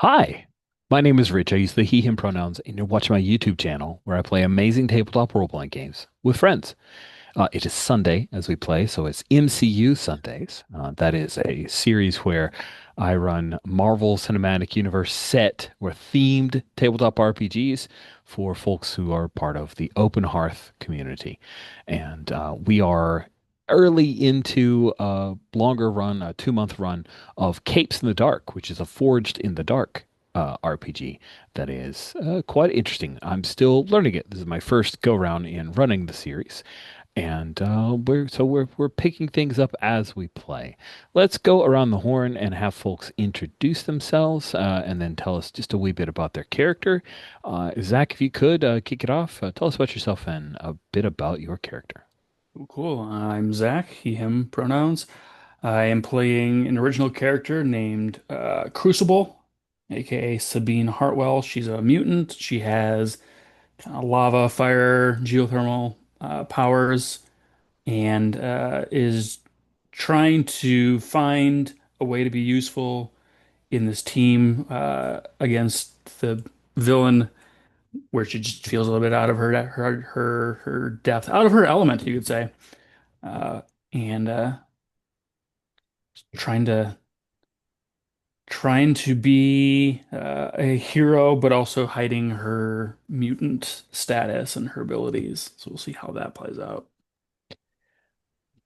Hi, my name is Rich. I use the he, him pronouns, and you're watching my YouTube channel where I play amazing tabletop role-playing games with friends. It is Sunday as we play, so it's MCU Sundays. That is a series where I run Marvel Cinematic Universe set or themed tabletop RPGs for folks who are part of the Open Hearth community. And we are early into a longer run, a 2 month run of Capes in the Dark, which is a Forged in the Dark RPG that is quite interesting. I'm still learning it. This is my first go round in running the series. And we're picking things up as we play. Let's go around the horn and have folks introduce themselves, and then tell us just a wee bit about their character. Zach, if you could kick it off, tell us about yourself and a bit about your character. Cool. I'm Zach, he, him pronouns. I am playing an original character named Crucible, aka Sabine Hartwell. She's a mutant. She has kind of lava, fire, geothermal powers, and is trying to find a way to be useful in this team against the villain, where she just feels a little bit out of her depth, out of her element, you could say. Uh, and trying to trying to be a hero, but also hiding her mutant status and her abilities. So we'll see how that plays out.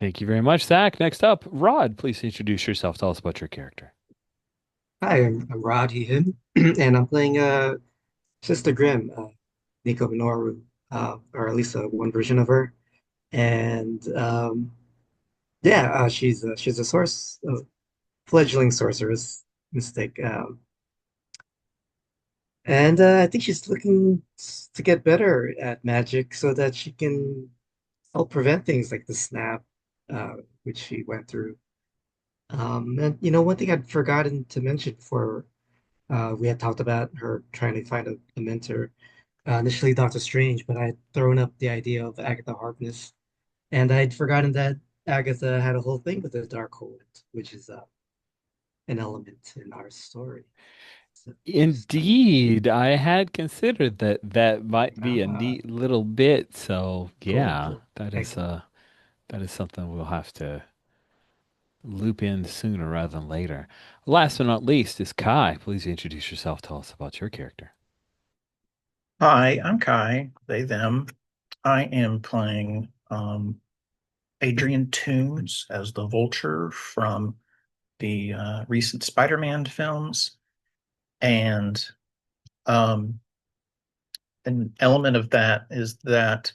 Thank you very much, Zach. Next up, Rod, please introduce yourself. Tell us about your character. Hi, I'm Rod, he, him, and I'm playing Sister Grimm, Nico Minoru, or at least one version of her. And yeah, she's a fledgling sorceress mystic, and I think she's looking to get better at magic so that she can help prevent things like the snap, which she went through. And one thing I'd forgotten to mention before we had talked about her trying to find a mentor. Initially, Doctor Strange, but I had thrown up the idea of Agatha Harkness, and I'd forgotten that Agatha had a whole thing with the Darkhold, which is an element in our story. So just Indeed, I had considered that that might be a ah, neat little bit. So cool, yeah, cool, excellent. that is something we'll have to loop in sooner rather than later. Last but not least is Kai. Please introduce yourself. Tell us about your character. Hi, I'm Kai, they, them. I am playing Adrian Toomes as the Vulture from the recent Spider-Man films. And um, an element of that is that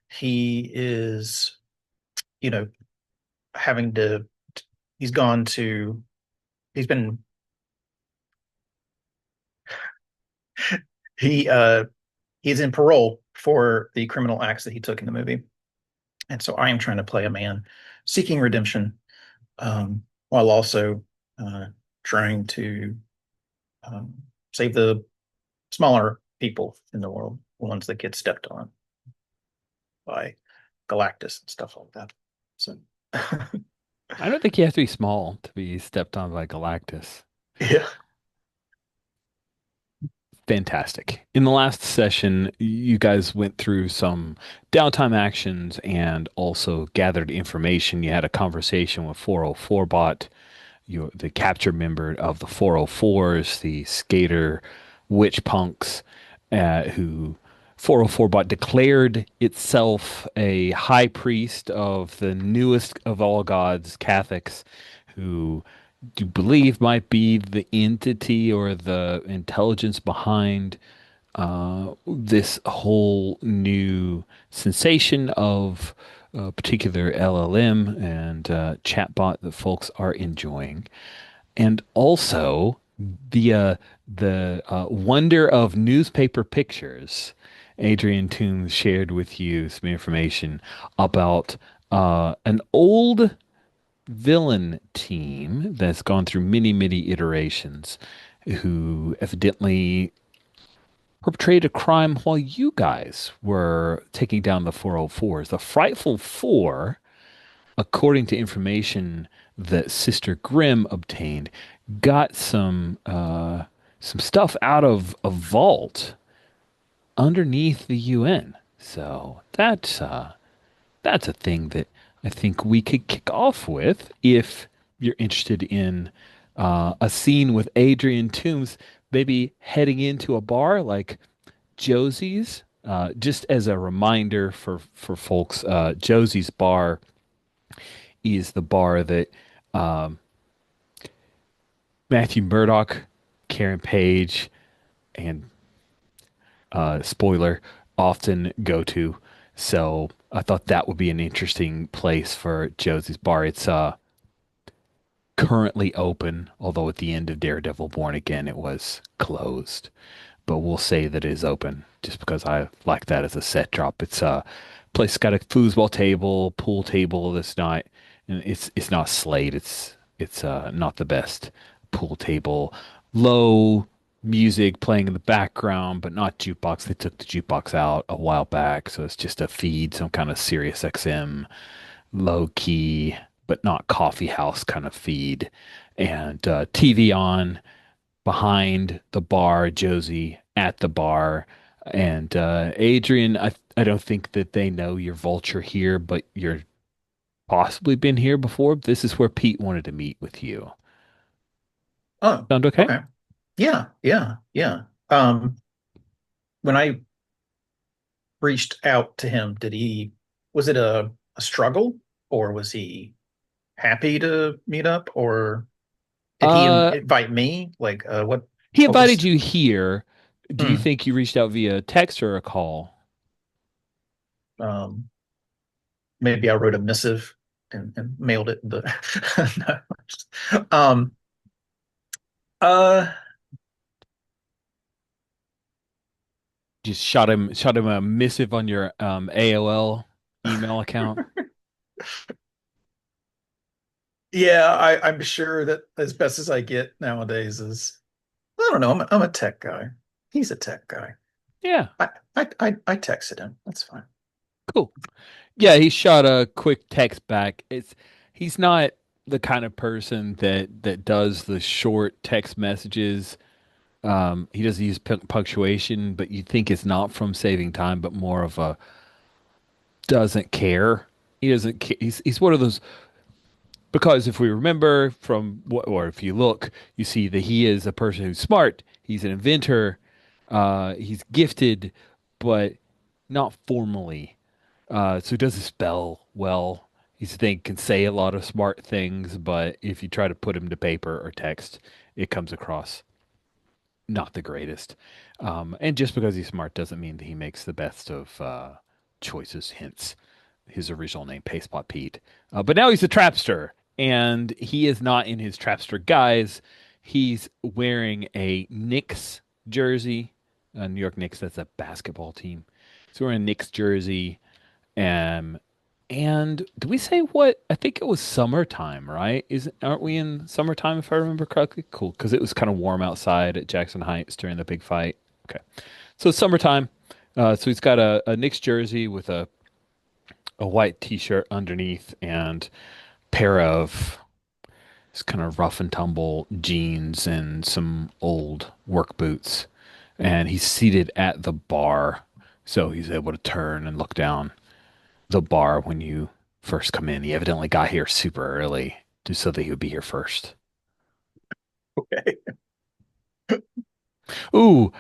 he is, you know, having to, he's gone to, he's been, he, he's in parole for the criminal acts that he took in the movie. And so I am trying to play a man seeking redemption, while also uh, trying to um, save the smaller people in the world, the ones that get stepped on by Galactus and stuff like that. So, I don't think you have to be small to be stepped on by Galactus. yeah. Fantastic. In the last session, you guys went through some downtime actions and also gathered information. You had a conversation with 404 Bot, the captured member of the 404s, the skater witch punks, who 404 Bot declared itself a high priest of the newest of all gods, Catholics, who do believe might be the entity or the intelligence behind this whole new sensation of a particular LLM and chatbot that folks are enjoying, and also the wonder of newspaper pictures. Adrian Toombs shared with you some information about an old villain team that's gone through many, many iterations who evidently perpetrated a crime while you guys were taking down the 404s. The Frightful Four, according to information that Sister Grimm obtained, got some some stuff out of a vault underneath the UN. So that's a thing that I think we could kick off with if you're interested in a scene with Adrian Toomes, maybe heading into a bar like Josie's. Just as a reminder for folks, Josie's bar is the bar that um, Matthew Murdock, Karen Page, and spoiler often go to. So I thought that would be an interesting place for Josie's bar. It's currently open, although at the end of Daredevil Born Again it was closed. But we'll say that it is open just because I like that as a set drop. It's a place got a foosball table, pool table this night, and it's not Slate. It's not the best pool table. Low music playing in the background, but not jukebox. They took the jukebox out a while back, so it's just a feed, some kind of Sirius XM low key, but not coffee house kind of feed, and TV on behind the bar, Josie at the bar, and Adrian. I don't think that they know you're Vulture here, but you're possibly been here before. This is where Pete wanted to meet with you. Oh, Sound okay? okay. Yeah, yeah, yeah. Um, when I reached out to him, was it a struggle, or was he happy to meet up, or did he Uh, invite me? Like, he what invited was, you here. Do you hmm, think you reached out via text or a call? um, maybe I wrote a missive and mailed it. No. Uh, Just shot him a missive on your AOL email account. yeah, I'm sure that as best as I get nowadays is, I don't know, I'm a tech guy. He's a tech guy. Yeah, I texted him. That's fine. cool. Yeah, he shot a quick text back. He's not the kind of person that does the short text messages. He doesn't use punctuation, but you think it's not from saving time, but more of a doesn't care. He doesn't care. He's one of those because if we remember from what, or if you look, you see that he is a person who's smart. He's an inventor. He's gifted, but not formally. So he doesn't spell well. He's think can say a lot of smart things, but if you try to put him to paper or text, it comes across not the greatest. And just because he's smart doesn't mean that he makes the best of choices. Hence his original name, Pastepot Pete. But now he's a trapster, and he is not in his trapster guise. He's wearing a Knicks jersey, New York Knicks. That's a basketball team. He's wearing a Knicks jersey. Um, and do we say what? I think it was summertime, right? Is aren't we in summertime if I remember correctly? Cool, because it was kind of warm outside at Jackson Heights during the big fight. Okay, so it's summertime. So he's got a Knicks jersey with a white T-shirt underneath and pair of this kind of rough and tumble jeans and some old work boots. And he's seated at the bar, so he's able to turn and look down the bar when you first come in. He evidently got here super early just so that he would be here first. Okay. Ooh,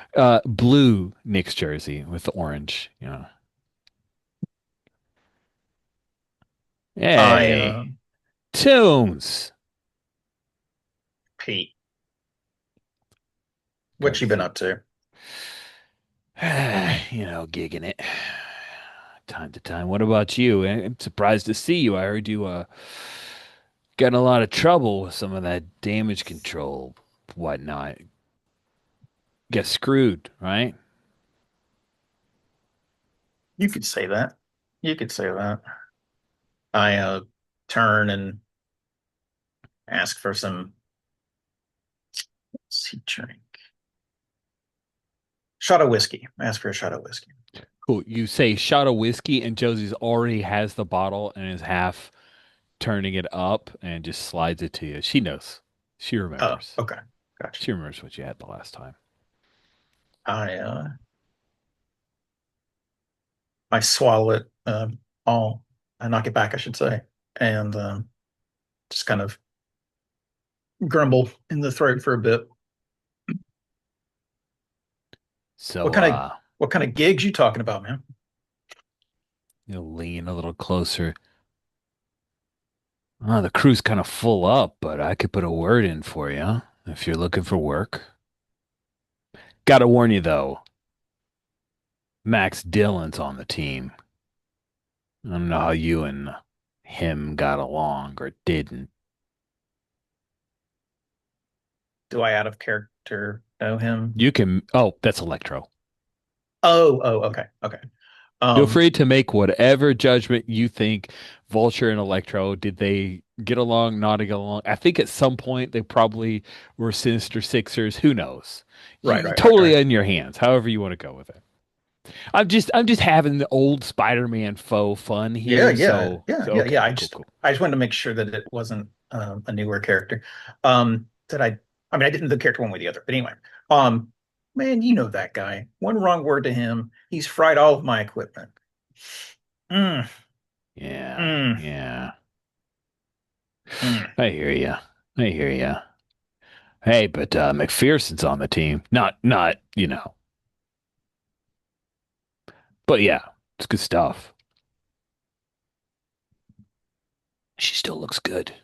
blue Knicks jersey with the orange. I Hey, Tunes. Pete, Good what to you been see. up to? Gigging it time to time. What about you? I'm surprised to see you. I heard you got in a lot of trouble with some of that damage control, whatnot. Get screwed, right? You could say that. You could say that. I turn and ask for some, what's he drink? Shot of whiskey. Ask for a shot of whiskey. Cool. You say shot of whiskey, and Josie's already has the bottle and is half turning it up and just slides it to you. She knows. She Oh, remembers. okay. Gotcha. She remembers what you had the last time. I I swallow it all. I knock it back, I should say, and just kind of grumble in the throat for a bit. What So, kind of what kind of gigs you talking about, man? you'll lean a little closer. The crew's kind of full up, but I could put a word in for you if you're looking for work. Gotta warn you though, Max Dillon's on the team. I don't know how you and him got along or didn't. Do I out of character know him? You can, oh, that's Electro. Okay, okay. Feel Um, free to make whatever judgment you think. Vulture and Electro, did they get along, not get along? I think at some point they probably were Sinister Sixers. Who knows? right, You right, right, totally right. in your hands, however you want to go with it. I'm just having the old Spider-Man faux fun Yeah, here. yeah, So, yeah, so yeah, okay, yeah. cool, cool, cool. I just wanted to make sure that it wasn't a newer character. That I mean, I didn't know the character one way or the other, but anyway. Um, man, you know that guy. One wrong word to him, he's fried all of my equipment. Mm, Yeah, mm, yeah. mm. I hear you. I hear you. Hey, but McPherson's on the team. Not, but yeah, it's good stuff. She still looks good.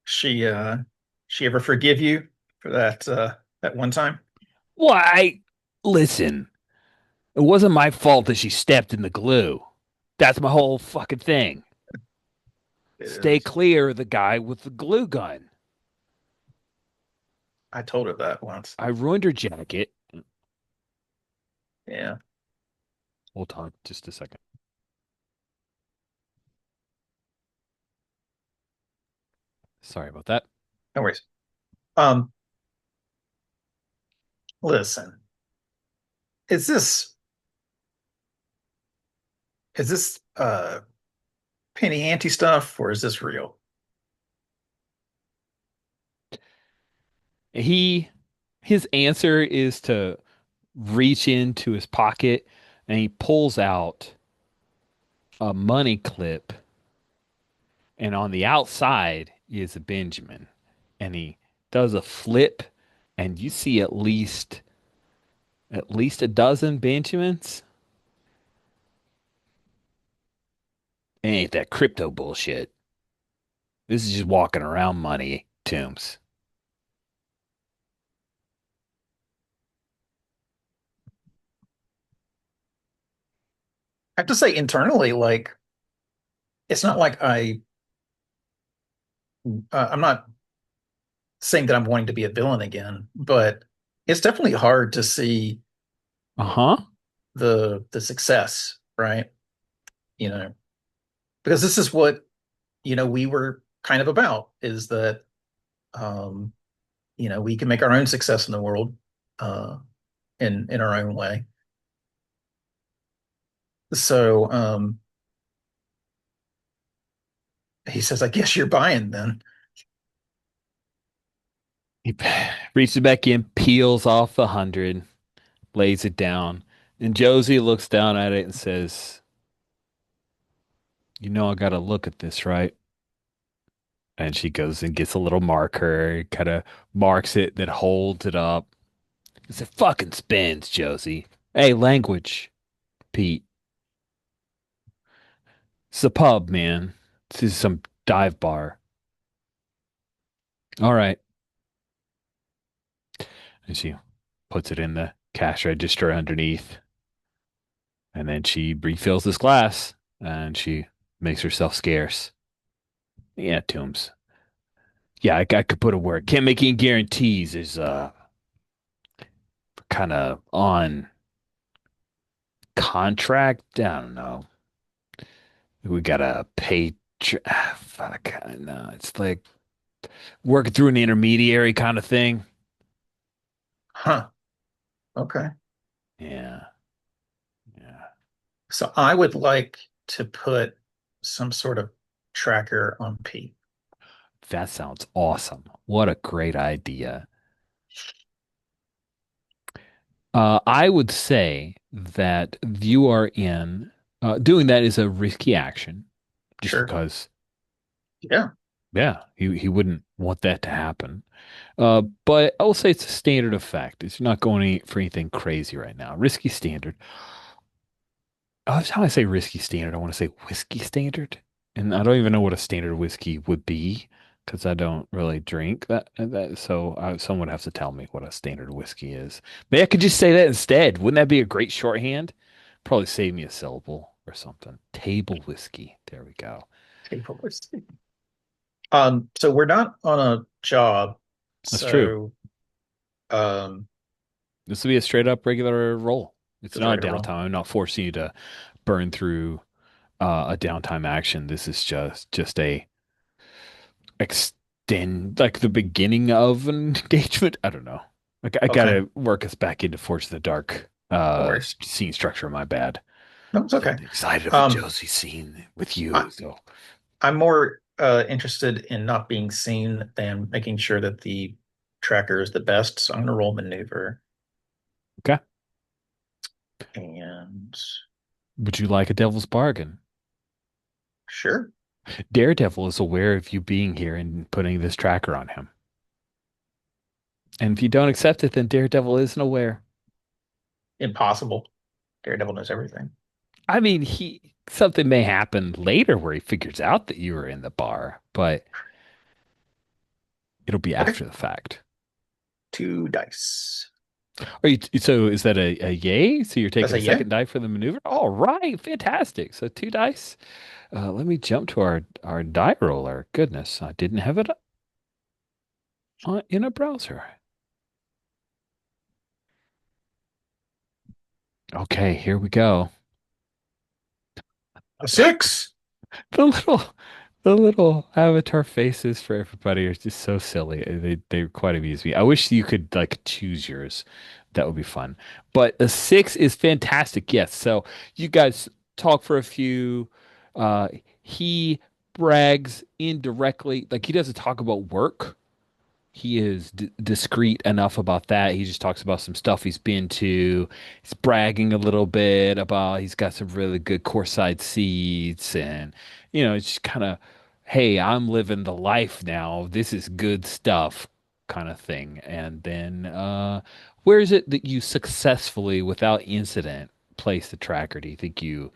She she ever forgive you for that one time? Why? Listen, it wasn't my fault that she stepped in the glue. That's my whole fucking thing. It Stay is. clear of the guy with the glue gun. I told her that once. I ruined her jacket. Yeah, Hold on just a second. Sorry about that. no worries. Um, listen, is this is this penny ante stuff or is this real? He his answer is to reach into his pocket and he pulls out a money clip, and on the outside is a Benjamin. And he does a flip, and you see at least a dozen Benjamins. It ain't that crypto bullshit. This is just walking around money tombs. I have to say internally, like it's not like I'm not saying that I'm wanting to be a villain again, but it's definitely hard to see Uh-huh. the success, right? You know, because this is what, we were kind of about is that um, we can make our own success in the world uh in our own way. So he says, I guess you're buying then. He reaches back in, peels off the 100, lays it down, and Josie looks down at it and says, "You know I gotta look at this, right?" And she goes and gets a little marker, kind of marks it, then holds it up. It's a fucking spins, Josie. Hey, language, Pete. It's a pub, man. This is some dive bar. All right. And she puts it in the cash register underneath. And then she refills this glass and she makes herself scarce. Yeah, Toombs. Yeah, I could put a word. Can't make any guarantees is kind of on contract. I don't know. We gotta pay. Fuck, I know. It's like working through an intermediary kind of thing. Huh. Okay. Yeah, yeah. So I would like to put some sort of tracker on Pete. That sounds awesome. What a great idea. I would say that you are in doing that is a risky action just Sure. because, Yeah. yeah, he wouldn't want that to happen. But I will say it's a standard effect. It's not going for anything crazy right now. Risky standard. How I say risky standard, I want to say whiskey standard. And I don't even know what a standard whiskey would be because I don't really drink that. So someone would have to tell me what a standard whiskey is. Maybe I could just say that instead. Wouldn't that be a great shorthand? Probably save me a syllable or something. Table whiskey. There we go. Table whiskey. So we're not on a job, That's true. so um, This would be a straight up regular roll. It's just a not a regular roll. downtime. I'm not forcing you to burn through a downtime action. This is just a extend like the beginning of an engagement. I don't know. Like I Okay, gotta work us back into Forge the Dark no worries. scene structure. My bad. No, it's okay. Getting excited of a Um, Josie scene with you. I, So I'm more interested in not being seen than making sure that the tracker is the best. So I'm going to roll maneuver, okay. and Would you like a devil's bargain? sure, Daredevil is aware of you being here and putting this tracker on him. And if you don't accept it, then Daredevil isn't aware. impossible. Daredevil knows everything. I mean, he something may happen later where he figures out that you were in the bar, but it'll be Okay, after the fact. 2 dice. Are you, so is that a yay? So you're That's taking a a yay. second die for the maneuver? All right, fantastic. So two dice. Let me jump to our die roller. Goodness, I didn't have it in a browser. Okay, here we go. A 6. The little the little avatar faces for everybody are just so silly. They quite amuse me. I wish you could like choose yours. That would be fun. But a six is fantastic. Yes. So you guys talk for a few. Uh, he brags indirectly, like he doesn't talk about work. He is discreet enough about that. He just talks about some stuff he's been to. He's bragging a little bit about he's got some really good courtside seats, and it's just kind of, hey, I'm living the life now. This is good stuff, kind of thing. And then, where is it that you successfully, without incident, place the tracker? Do you think you?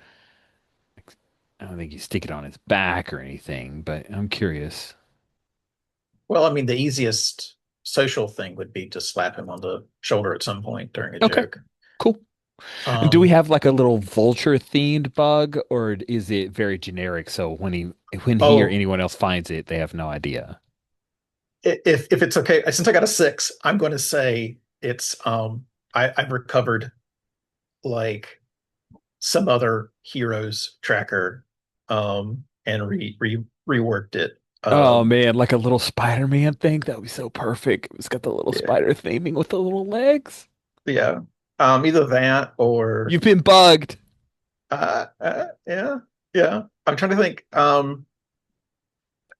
I don't think you stick it on his back or anything, but I'm curious. Well, I mean, the easiest social thing would be to slap him on the shoulder at some point during a Okay, joke. cool. And do we Um, have like a little vulture themed bug, or is it very generic? So when he or oh, anyone else finds it, they have no idea. if it's okay, since I got a 6, I'm going to say it's I've recovered like some other hero's tracker and reworked it. Oh man, like a little Spider-Man thing. That would be so perfect. It's got the little Yeah, spider theming with the little legs. yeah. Either that or You've been bugged. yeah, yeah. I'm trying to think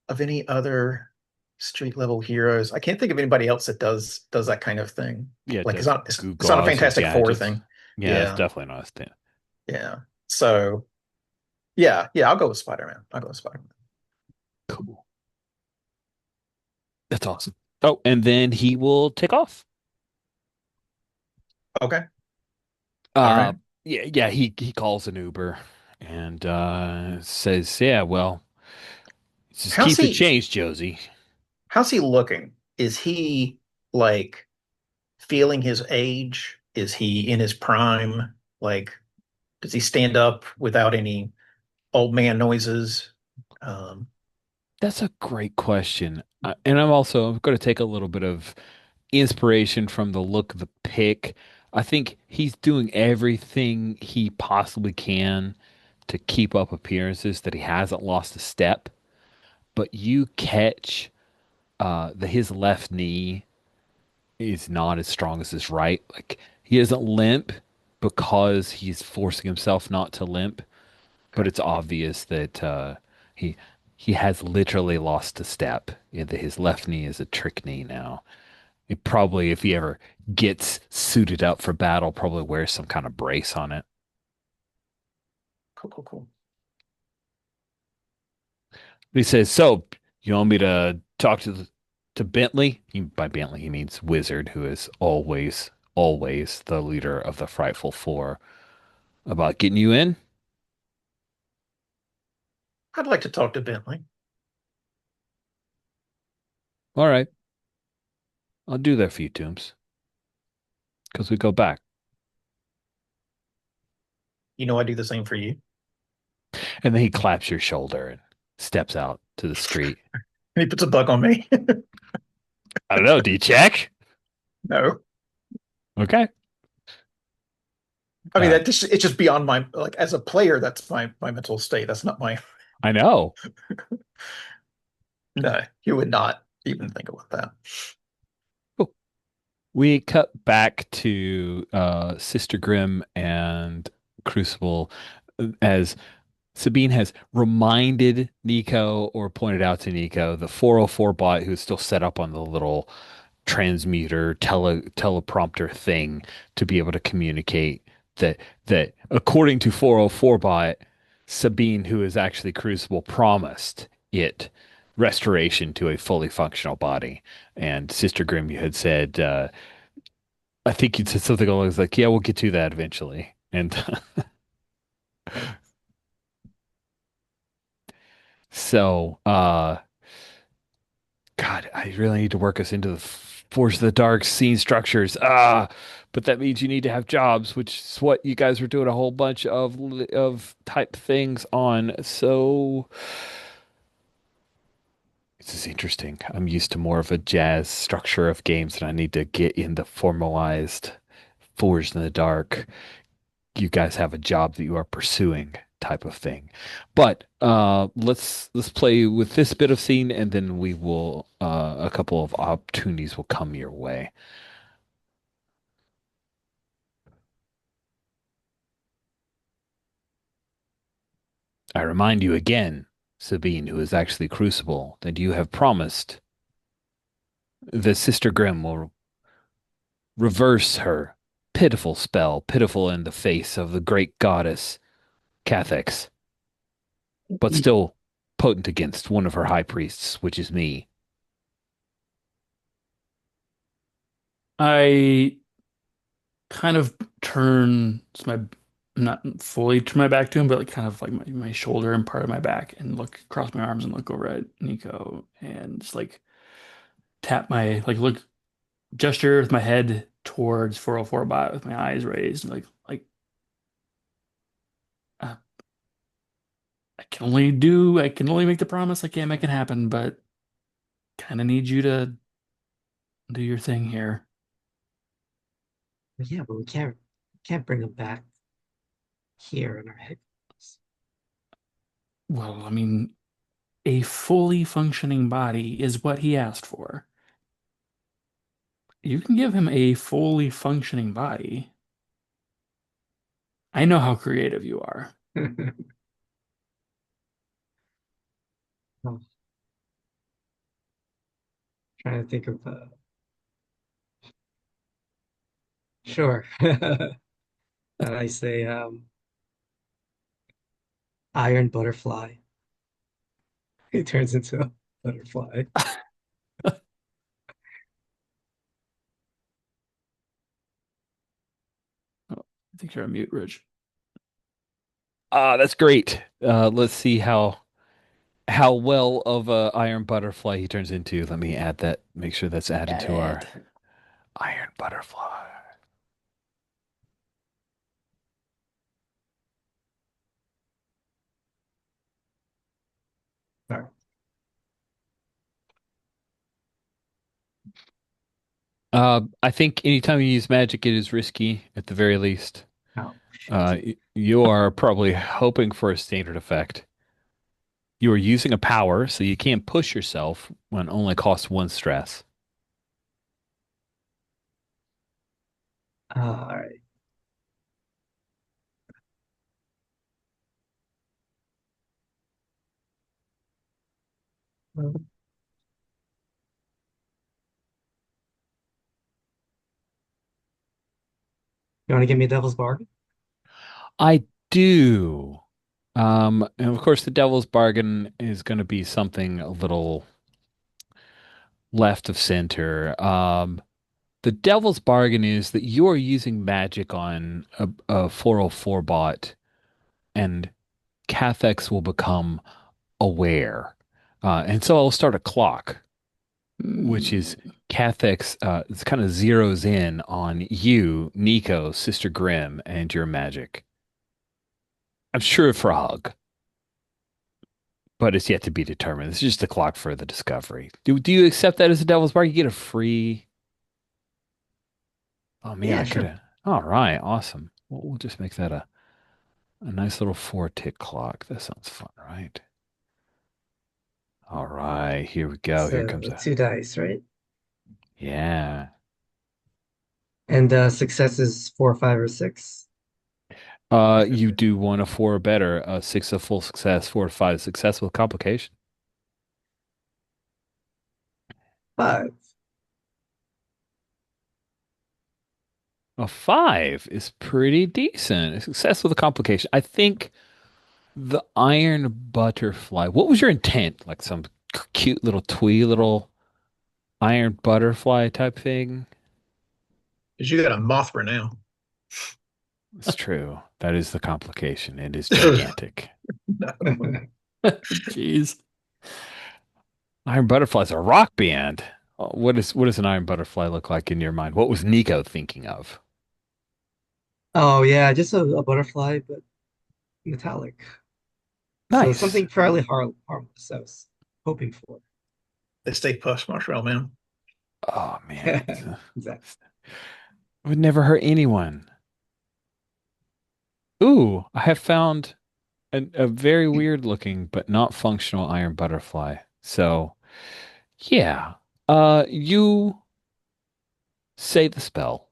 of any other street level heroes. I can't think of anybody else that does that kind of thing. Yeah, it Like does goo it's not a gaws or Fantastic Four gadgets. thing. Yeah, it's Yeah, definitely not a stand. yeah. So yeah, I'll go with Spider-Man. I'll go with Spider-Man. Cool. That's awesome. Oh, and then he will take off. Okay. All Uh, right. yeah, he calls an Uber and says, "Yeah, well, just How's keep the he change, Josie." how's he looking? Is he like feeling his age? Is he in his prime? Like, does he stand up without any old man noises? Um, That's a great question. And I'm going to take a little bit of inspiration from the look of the pick. I think he's doing everything he possibly can to keep up appearances that he hasn't lost a step. But you catch his left knee is not as strong as his right. Like he doesn't limp because he's forcing himself not to limp, but okay. it's obvious that he He has literally lost a step. His left knee is a trick knee now. It probably, if he ever gets suited up for battle, probably wears some kind of brace on it. Cool, cool, cool. He says, "So, you want me to talk to Bentley?" By Bentley, he means Wizard, who is always the leader of the Frightful Four, about getting you in. I'd like to talk to Bentley. All right, I'll do that for you, Toombs, because we go back. You know, I do the same for you. And then he claps your shoulder and steps out to the street. And he puts a bug on me. I don't know. Do you check? No. Okay. I mean, Uh, that just it's just beyond my like as a player, that's my mental state. That's not my I know. no, you would not even think about that. Cool. We cut back to Sister Grimm and Crucible as Sabine has reminded Nico or pointed out to Nico the 404 bot who's still set up on the little transmuter teleprompter thing to be able to communicate that according to 404 bot, Sabine, who is actually Crucible, promised it restoration to a fully functional body. And Sister Grimm, you had said, I think you'd said something along like, yeah, we'll get to that eventually. And so, God, I really need to work us into the Force of the Dark scene structures. But that means you need to have jobs, which is what you guys were doing a whole bunch of type things on. So this is interesting. I'm used to more of a jazz structure of games, and I need to get in the formalized Forged in the Dark. You guys have a job that you are pursuing type of thing. But let's play with this bit of scene, and then we will a couple of opportunities will come your way. I remind you again, Sabine, who is actually Crucible, that you have promised that Sister Grimm will reverse her pitiful spell, pitiful in the face of the great goddess Cathix, but still potent against one of her high priests, which is me. I kind of turn my not fully turn my back to him, but like kind of like my shoulder and part of my back and look across my arms and look over at Nico and just like tap my like look gesture with my head towards 404 bot with my eyes raised and like uh, I can only make the promise. I can't make it happen, but kind of need you to do your thing here. Yeah, but we can't bring him back here in our headquarters. Well, I mean, a fully functioning body is what he asked for. You can give him a fully functioning body. I know how creative you are. Oh, trying to think of sure. And I say iron butterfly. He turns into a butterfly. Oh, I think you're on mute, Rich. That's great. Let's see how well of a iron butterfly he turns into. Let me add that. Make sure that's added Got to our it. iron butterfly. All right. I think anytime you use magic, it is risky at the very least. Oh shit. You are probably hoping for a standard effect. You are using a power, so you can't push yourself when it only costs one stress. All right. You want to give me a devil's bargain? I do. And of course, the devil's bargain is going to be something a little left of center. The devil's bargain is that you are using magic on a 404 bot, and Cathex's will become aware. And so I'll start a clock, which is Hmm. Cathex's, it kind of zeroes in on you, Nico, Sister Grimm, and your magic. I'm sure for a hug, but it's yet to be determined. It's just a clock for the discovery. Do you accept that as a devil's bargain? You get a free. Oh man, Yeah, I could sure. have. All right, awesome. We'll just make that a nice little 4 tick clock. That sounds fun, right? All right, here we go. Here comes So a. two dice, right? Yeah. And success is four, five, or six. You do one of four or better. Six of full success, 4 to 5 success with complication. Five. A five is pretty decent. A success with a complication. I think the iron butterfly. What was your intent? Like some cute little twee little iron butterfly type thing? Because you got a Mothra now. It's true. That is the complication. It is gigantic. Jeez. Iron Butterfly's a rock band. What does an iron butterfly look like in your mind? What was Nico thinking of? Oh yeah, just a butterfly, but metallic. So Nice. something fairly harmless. I was hoping for. They stay push Marshmallow Man. Oh man, Exactly. would never hurt anyone. Ooh, I have found a very weird looking but not functional iron butterfly. So yeah, you say the spell.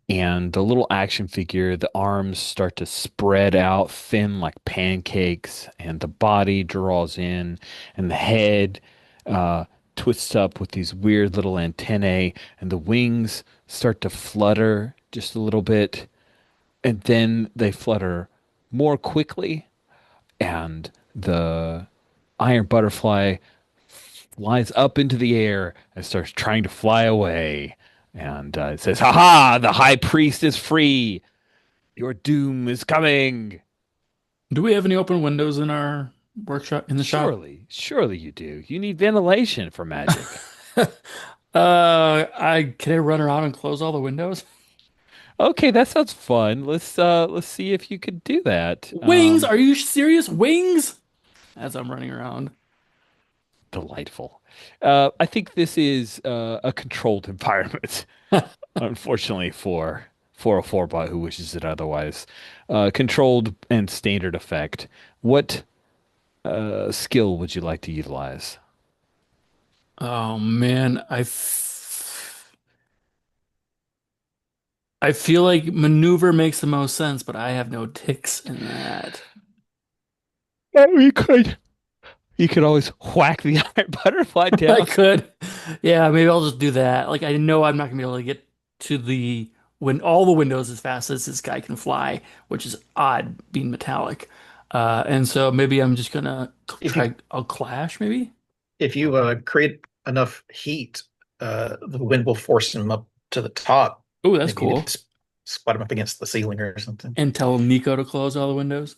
And the little action figure, the arms start to spread out thin like pancakes, and the body draws in, and the head uh, twists up with these weird little antennae, and the wings start to flutter just a little bit, and then they flutter more quickly, and the iron butterfly flies up into the air and starts trying to fly away. And it says, "Ha ha! The high priest is free. Your doom is coming." Do we have any open windows in our workshop in the shop? Surely, surely you do. You need ventilation for magic. I can I run around and close all the windows? Okay, that sounds fun. Let's see if you could do that. Wings? Are you serious? Wings? As I'm running around. Delightful. I think this is a controlled environment. Unfortunately for 404 bot who wishes it otherwise. Controlled and standard effect. What skill would you like to utilize? Oh man, I feel like maneuver makes the most sense, but I have no ticks in that. We could. You could always whack the iron butterfly I down. could. Yeah, maybe I'll just do that. Like I know I'm not gonna be able to get to the when all the windows as fast as this guy can fly, which is odd being metallic. And so maybe I'm just gonna If you try. I'll clash maybe. if you create enough heat, the wind will force him up to the top. Oh, that's Maybe you could cool. spot him up against the ceiling or something. And tell Nico to close all the windows.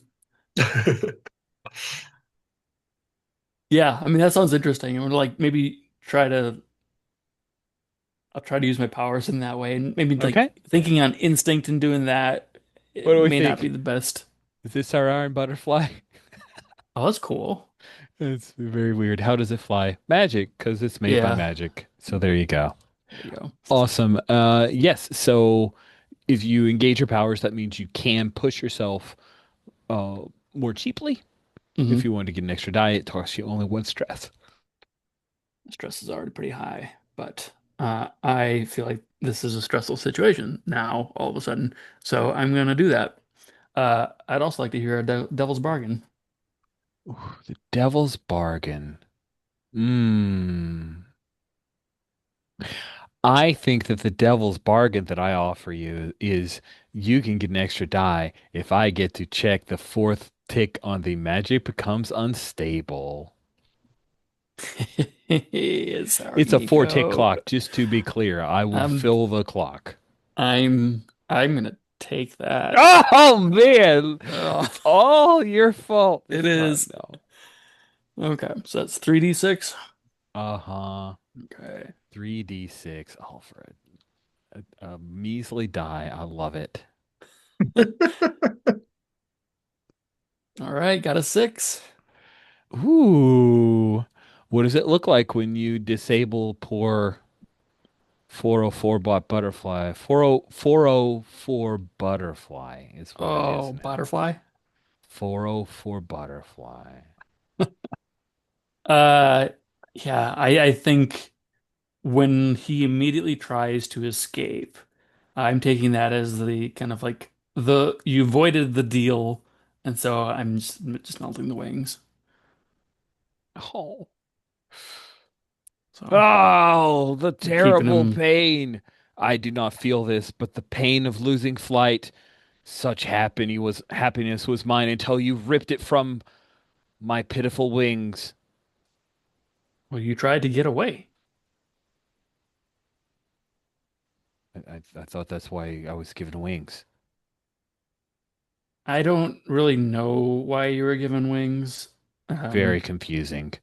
Yeah, I mean that sounds interesting. I'm gonna like maybe try to I'll try to use my powers in that way, and maybe like Okay. thinking on instinct and doing that What it do we may not be think? the best. Is this our iron butterfly? Oh, that's cool. It's very weird. How does it fly? Magic, because it's made by Yeah, magic. So there you go. there you go. Awesome. Yes. So if you engage your powers, that means you can push yourself uh, more cheaply. If Hmm. you want to get an extra die, it costs you only one stress. Stress is already pretty high, but I feel like this is a stressful situation now all of a sudden, so I'm gonna do that. I'd also like to hear a devil's bargain. Ooh, the devil's bargain. Mm. I think that the devil's bargain that I offer you is you can get an extra die if I get to check the fourth tick on the magic becomes unstable. There It's a you four tick go. clock, just to be clear. I will I'm fill the clock. I'm gonna take that. Oh man, Ugh, it's all your fault it this time is. now. Okay, so that's 3d6. Uh-huh. Okay. 3d6. Oh, for a measly die. I love it. All right, got a 6. Ooh. What does it look like when you disable poor 404 bot butterfly? 404 butterfly is what it is Oh, now. butterfly. 404 butterfly. Uh, yeah, I think when he immediately tries to escape, I'm taking that as the kind of like the you avoided the deal, and so I'm just melting the wings. Oh. So Oh, the I'm keeping terrible him. pain. I do not feel this, but the pain of losing flight. Such happiness was mine until you ripped it from my pitiful wings. Well, you tried to get away. I thought that's why I was given wings. I don't really know why you were given wings. Very Um, confusing.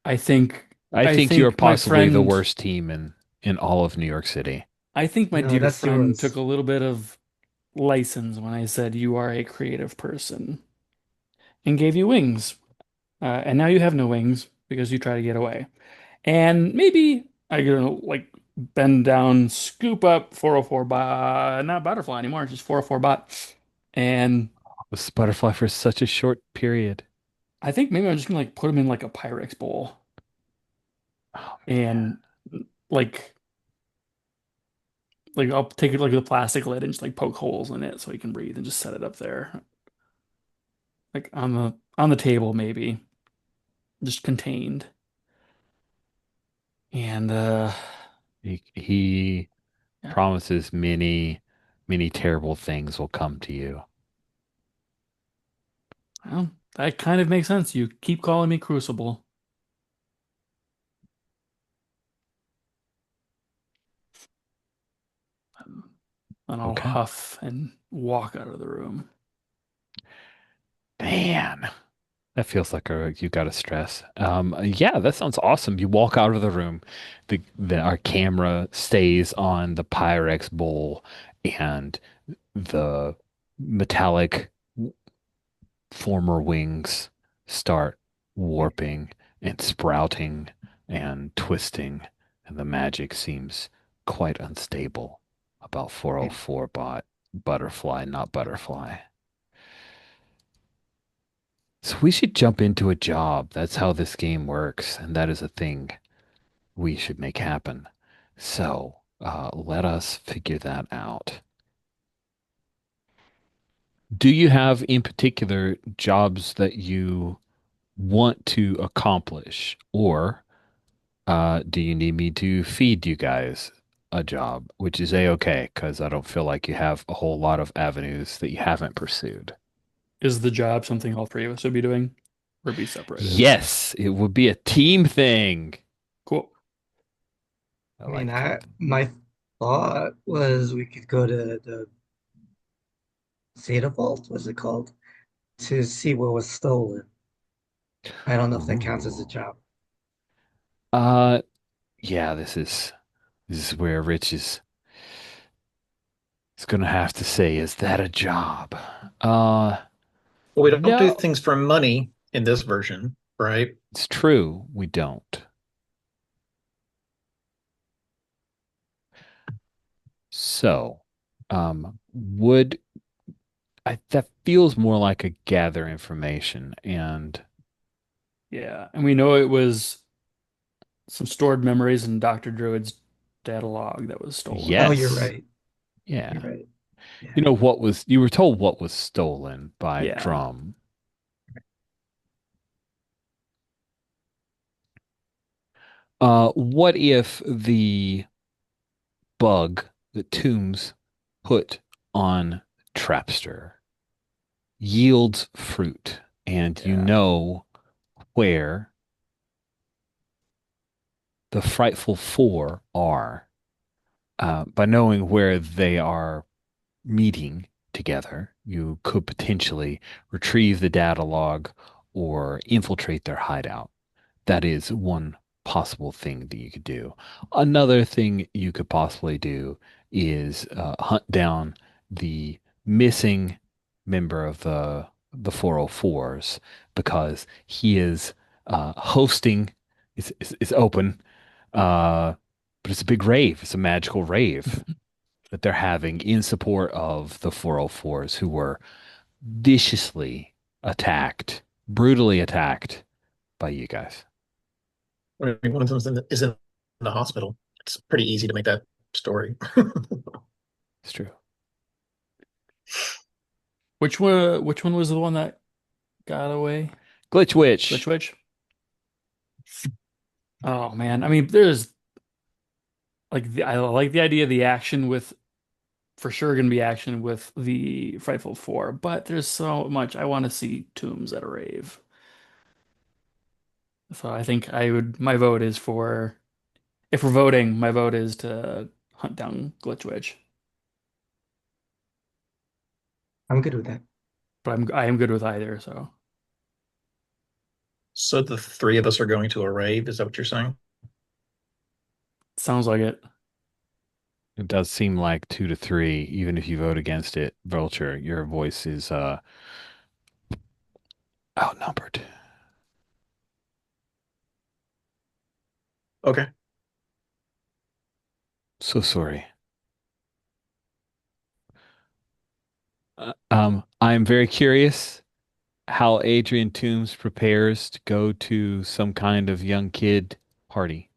I think I I think you're think my possibly the friend worst team in all of New York City. I think my No, dear that's friend took yours. a little bit of license when I said you are a creative person and gave you wings. And now you have no wings because you try to get away. And maybe I gonna like bend down, scoop up 404 bot, not butterfly anymore, just 404 bot. And Was butterfly for such a short period. I think maybe I'm just gonna like put them in like a Pyrex bowl Oh man. and like I'll take it like the plastic lid and just like poke holes in it so he can breathe and just set it up there. Like on the table maybe, just contained. And He yeah. promises many terrible things will come to you. Well, that kind of makes sense. You keep calling me Crucible. And I'll Okay. huff and walk out of the room. Man. That feels like you got to stress. Yeah, that sounds awesome. You walk out of the room, our camera stays on the Pyrex bowl, and the metallic former wings start warping and sprouting and twisting, and the magic seems quite unstable about Right. 404 butterfly, not butterfly. So we should jump into a job. That's how this game works, and that is a thing we should make happen. So let us figure that out. Do you have in particular jobs that you want to accomplish, or do you need me to feed you guys a job, which is a-okay, because I don't feel like you have a whole lot of avenues that you haven't pursued. Is the job something all three of us would be doing or be separated? Yes, it would be a team thing. Cool. I I mean, like I it. my thought was we could go to the Zeta Vault, what's it called, to see what was stolen. I don't know if that counts as a Ooh. job. Uh, yeah, this is where Rich is gonna have to say, is that a job? Uh, Well, we don't do no, things for money in this version, right? it's true. We don't. So, would that feels more like a gather information and Yeah. And we know it was some stored memories in Dr. Druid's data log that was stolen. Oh, you're yes, right. You're yeah. right. Yeah. You were told what was stolen by Yeah. Drum. What if the bug that Tombs put on Trapster yields fruit, and you Yeah. know where the Frightful Four are by knowing where they are meeting together, you could potentially retrieve the data log or infiltrate their hideout. That is one possible thing that you could do. Another thing you could possibly do is hunt down the missing member of the 404s because he is hosting. It's open, uh, but it's a big rave. It's a magical rave that they're having in support of the 404s who were viciously attacked, brutally attacked by you guys. I mean, one of them is in the hospital. It's pretty easy to make that story. It's true. Which one was the one that got away? Glitch Glitch Witch. Witch? Oh man. I mean, there's I like the idea of the action with for sure gonna be action with the Frightful Four, but there's so much I want to see Tombs at a rave. So I think I would my vote is for if we're voting, my vote is to hunt down Glitch Witch. I'm good with that. But I am good with either, so So the three of us are going to a rave. Is that what you're saying? sounds like it. It does seem like 2 to 3, even if you vote against it, Vulture, your voice is outnumbered. Okay. So sorry. I'm very curious how Adrian Toombs prepares to go to some kind of young kid party.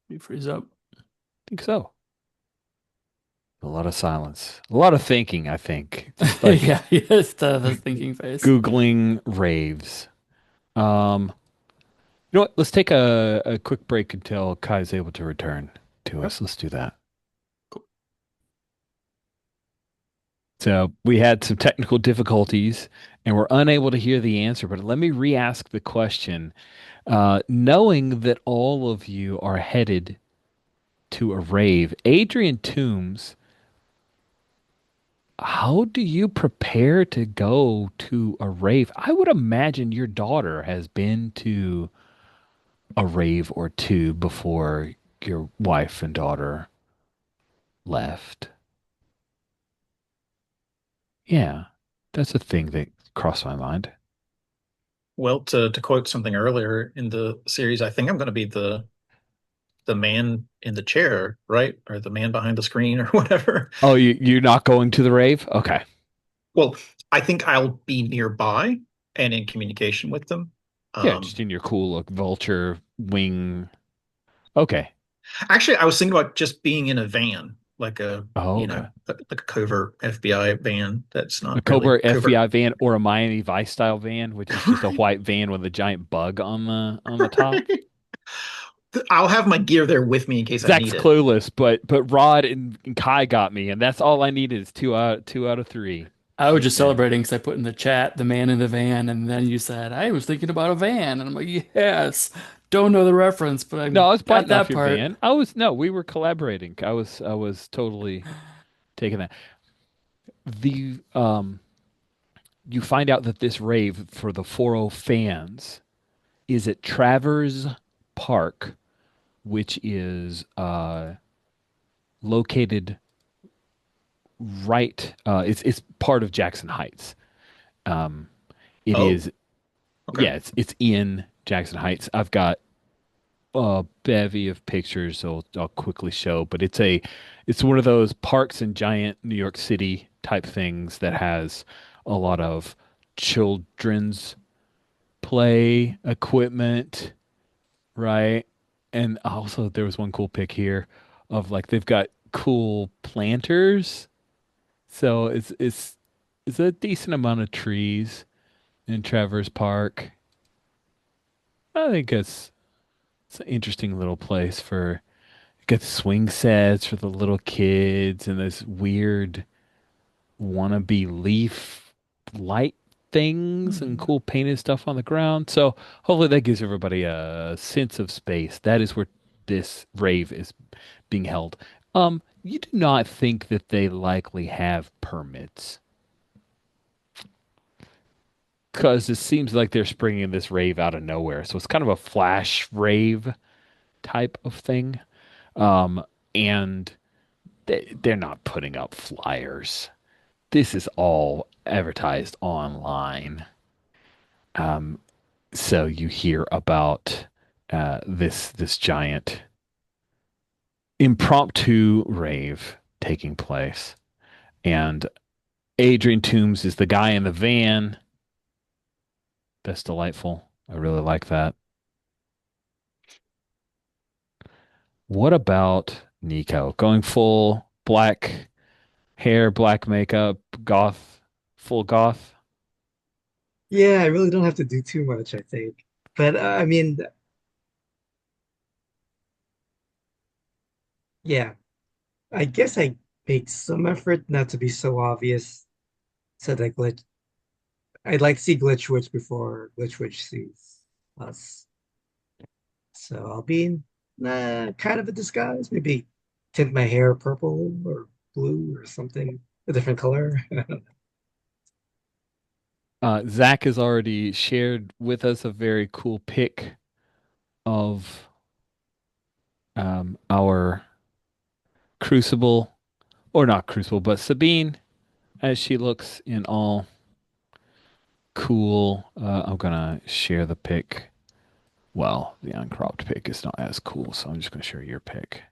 You freeze up. I think so. A lot of silence, a lot of thinking, I think. Just like Yeah, yes, the thinking face. Googling raves. Um, you know what? Let's take a quick break until Kai's able to return to Yep. us. Let's do that. So we had some technical difficulties and we're unable to hear the answer, but let me re-ask the question. Knowing that all of you are headed to a rave, Adrian Toombs, how do you prepare to go to a rave? I would imagine your daughter has been to a rave or two before your wife and daughter left. Yeah, that's a thing that crossed my mind. Well, to quote something earlier in the series, I think I'm going to be the man in the chair, right? Or the man behind the screen or whatever. Oh, you're not going to the rave? Okay. Well, I think I'll be nearby and in communication with them. Yeah, Um, just in your cool look, vulture wing. Okay. Actually, I was thinking about just being in a van, like Oh, okay. like a covert FBI van that's A not really covert covert. FBI van or a Miami Vice style van, which is just a Right. white van with a giant bug on the top. I'll have my gear there with me in case I Zach's need it. clueless, but Rod and Kai got me, and that's all I needed is two out of three. I was Good just man. celebrating because I put in the chat the man in the van, and then you said I was thinking about a van, and I'm like, yes, don't know the reference, but I No, I was got biting off that your part. van. I was no, we were collaborating. I was totally taking that. The You find out that this rave for the 40 fans is at Travers Park, which is located right. It's part of Jackson Heights. Um, it Oh, is okay. yeah. It's in Jackson Heights. I've got a bevy of pictures I'll quickly show, but it's one of those parks in giant New York City type things that has a lot of children's play equipment, right? And also there was one cool pic here of like they've got cool planters. So it's a decent amount of trees in Traverse Park. I think it's an interesting little place for get swing sets for the little kids and this weird wannabe leaf light things and Hmm. cool painted stuff on the ground. So hopefully that gives everybody a sense of space. That is where this rave is being held. You do not think that they likely have permits because it seems like they're springing this rave out of nowhere. So it's kind of a flash rave type of thing. Um, and they're not putting up flyers. This is all advertised online. Um, so you hear about this giant impromptu rave taking place, and Adrian Toombs is the guy in the van. That's delightful. I really like that. What about Nico going full black hair, black makeup, goth, full goth? Yeah, I really don't have to do too much, I think. But I mean, yeah, I guess I make some effort not to be so obvious. So that glitch, I'd like to see Glitch Witch before Glitch Witch sees us. So I'll be in kind of a disguise. Maybe tint my hair purple or blue or something, a different color. Zach has already shared with us a very cool pic of our Crucible, or not Crucible, but Sabine as she looks in all cool. I'm gonna share the pic. Well, the uncropped pic is not as cool, so I'm just gonna share your pic.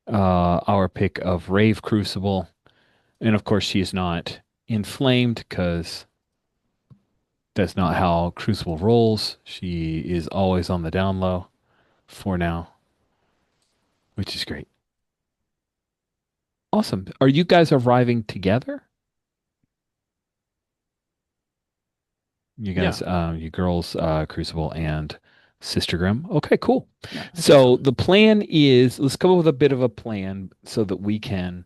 Our pic of Rave Crucible, and of course she is not inflamed because that's not how Crucible rolls. She is always on the down low for now, which is great. Awesome. Are you guys arriving together? You Yeah, guys, you girls, Crucible and Sister Grimm. Okay, cool. yeah, I think So so. the plan is let's come up with a bit of a plan so that we can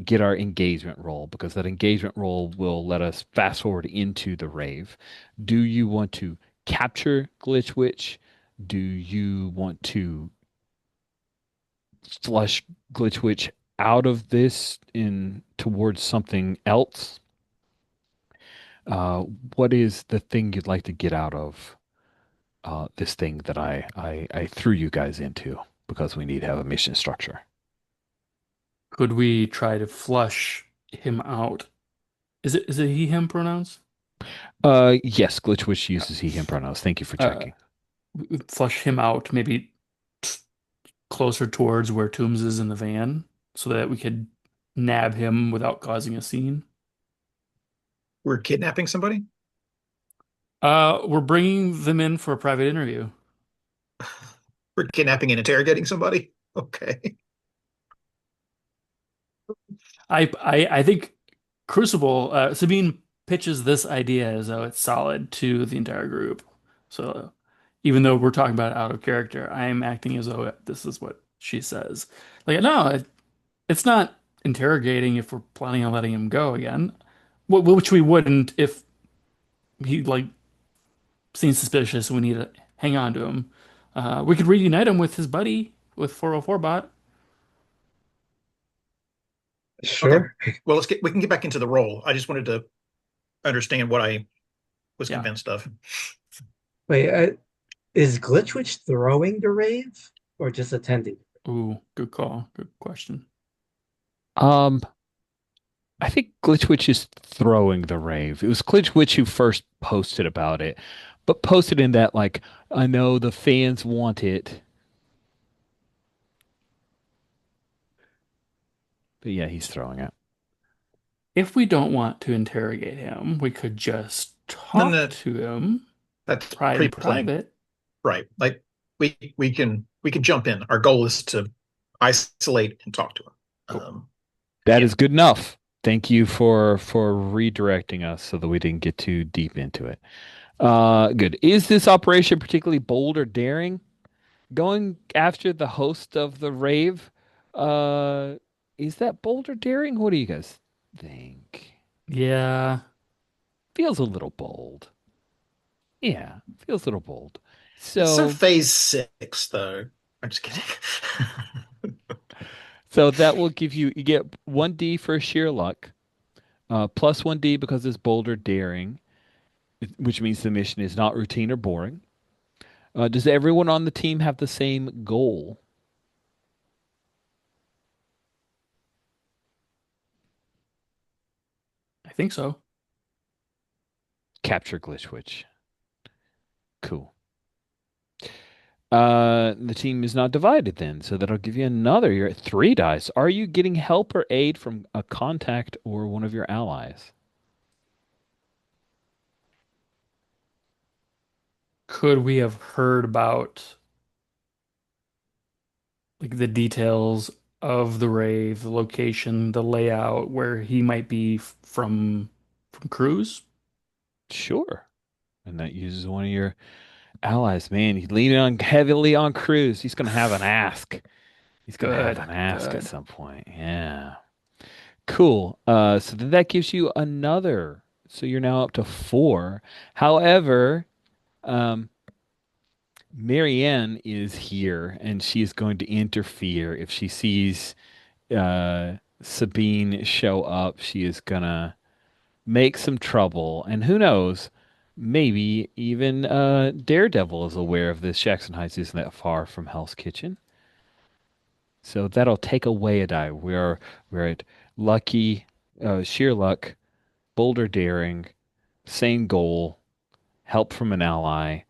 get our engagement roll because that engagement roll will let us fast forward into the rave. Do you want to capture Glitch Witch? Do you want to flush Glitch Witch out of this in towards something else? Uh, what is the thing you'd like to get out of this thing that I threw you guys into because we need to have a mission structure? Could we try to flush him out? Is it he him pronouns? Yes, Glitch Witch Yeah. uses he, him pronouns. Thank you for Uh, checking. Flush him out maybe t closer towards where Toombs is in the van, so that we could nab him without causing a scene. We're kidnapping somebody? We're bringing them in for a private interview. We're kidnapping and interrogating somebody? Okay. I think Crucible, Sabine pitches this idea as though it's solid to the entire group. So even though we're talking about it out of character, I am acting as though this is what she says. Like, no, it's not interrogating if we're planning on letting him go again, which we wouldn't if he like seems suspicious and we need to hang on to him. We could reunite him with his buddy with 404 bot. Okay. Sure. Well, we can get back into the role. I just wanted to understand what I was Yeah. convinced of. Wait, is Glitch Witch throwing the rave or just attending? Ooh, good call. Good question. Um, I think Glitch Witch is throwing the rave. It was Glitch Witch who first posted about it, but posted in that like I know the fans want it, but yeah, he's throwing it. If we don't want to interrogate him, we could just Then talk to him that's in pre-planned, private. right? Like we can jump in. Our goal is to isolate and talk to him. Cool. That Yeah. is good enough. Thank you for redirecting us so that we didn't get too deep into it. Good. Is this operation particularly bold or daring? Going after the host of the rave, uh, is that bold or daring? What do you guys think? Yeah, Feels a little bold. Yeah, feels a little bold. It's so So, phase six, though. I'm just kidding. so that will give you get 1D for sheer luck, plus 1D because it's bold or daring, which means the mission is not routine or boring. Does everyone on the team have the same goal? I think so. Capture Glitchwitch. Cool. The team is not divided then, so that'll give you another. You're at 3 dice. Are you getting help or aid from a contact or one of your allies? Could we have heard about like the details of the rave, the location, the layout, where he might be from Cruise? Sure. And that uses one of your allies. Man, he's leaning on heavily on Cruz. He's gonna have an ask. He's gonna have Good, an ask at good. some point. Yeah. Cool. So then that gives you another. So you're now up to 4. However, um, Marianne is here, and she is going to interfere if she sees Sabine show up. She is gonna make some trouble, and who knows? Maybe even Daredevil is aware of this. Jackson Heights isn't that far from Hell's Kitchen, so that'll take away a die. We're at lucky, sheer luck, boulder daring, same goal, help from an ally,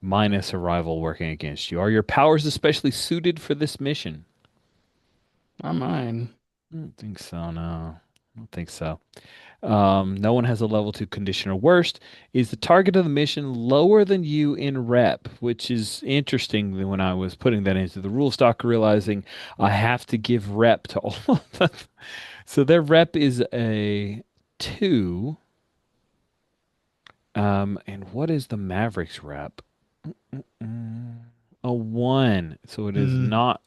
minus a rival working against you. Are your powers especially suited for this mission? Not mine. I don't think so, no. I don't think so. No one has a level 2 condition or worst. Is the target of the mission lower than you in rep? Which is interesting when I was putting that into the rule stock, realizing I have to give rep to all of them. So their rep is a 2. And what is the Mavericks rep? Mm, a 1. So it is Hmm. not.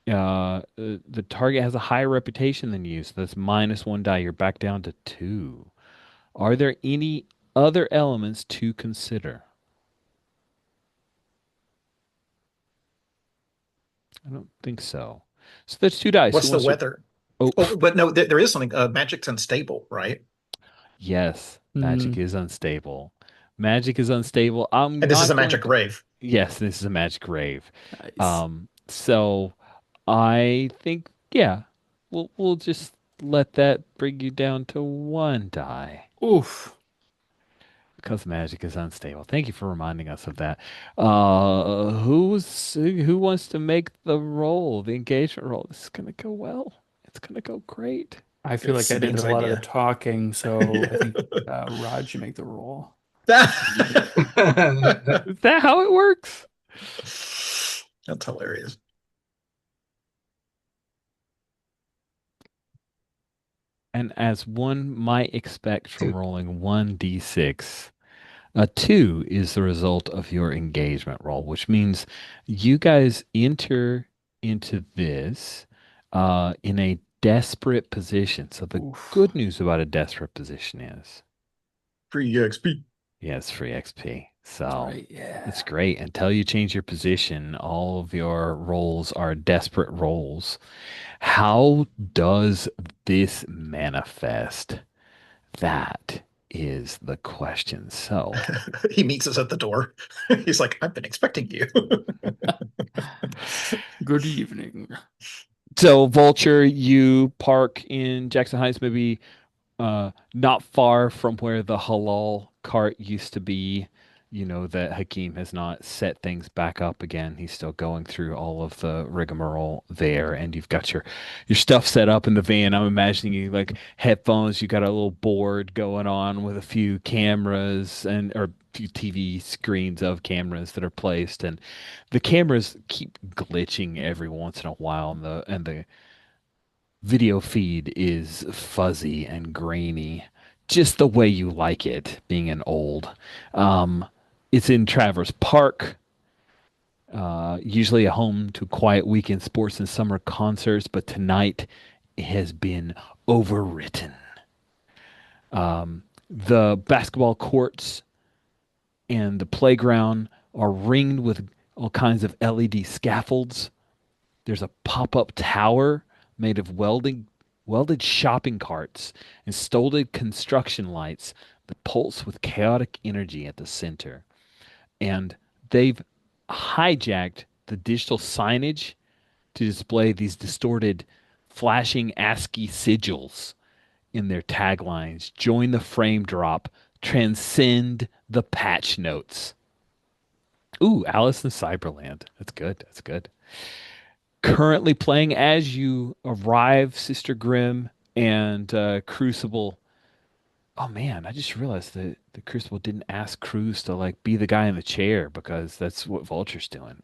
The target has a higher reputation than you, so that's minus 1 die. You're back down to 2. Are there any other elements to consider? I don't think so. So that's 2 dice. Who What's the wants to? weather? Oh, Oh, but no, there is something. Magic's unstable, right? yes. Magic Hmm. is unstable. Magic is unstable. I'm And this is not a going magic to. rave. Yes, this is a magic rave. Nice. So I think yeah, we'll just let that bring you down to 1 die. Oof. Because magic is unstable. Thank you for reminding us of that. Who wants to make the roll, the engagement roll? This is gonna go well. It's gonna go great. I feel It's like I did Sabine's a lot of the idea. talking, so I think Rod should make the roll. Is that how it works? That's hilarious. And as one might expect from Two. rolling 1d6, a 2 is the result of your engagement roll, which means you guys enter into this in a desperate position. So the Oof. good news about a desperate position is, Free EXP. yeah, it's free XP. That's So right. it's Yeah. great. Until you change your position, all of your rolls are desperate rolls. How does this manifest? That is the question. So. He meets us at the door. He's like, I've been expecting you. Good evening. So, Vulture, you park in Jackson Heights, maybe not far from where the halal cart used to be. you know that Hakeem has not set things back up again. He's still going through all of the rigmarole there, and you've got your stuff set up in the van. I'm imagining you like headphones. You got a little board going on with a few cameras and or a few TV screens of cameras that are placed, and the cameras keep glitching every once in a while, and the video feed is fuzzy and grainy, just the way you like it, being an old. Um, it's in Traverse Park, usually a home to quiet weekend sports and summer concerts, but tonight it has been overwritten. The basketball courts and the playground are ringed with all kinds of LED scaffolds. There's a pop-up tower made of welded shopping carts and stolid construction lights that pulse with chaotic energy at the center. And they've hijacked the digital signage to display these distorted, flashing ASCII sigils in their taglines. Join the frame drop, transcend the patch notes. Ooh, Alice in Cyberland. That's good. That's good. Currently playing as you arrive, Sister Grimm and Crucible. Oh man, I just realized that the Crucible didn't ask Cruz to like be the guy in the chair because that's what Vulture's doing.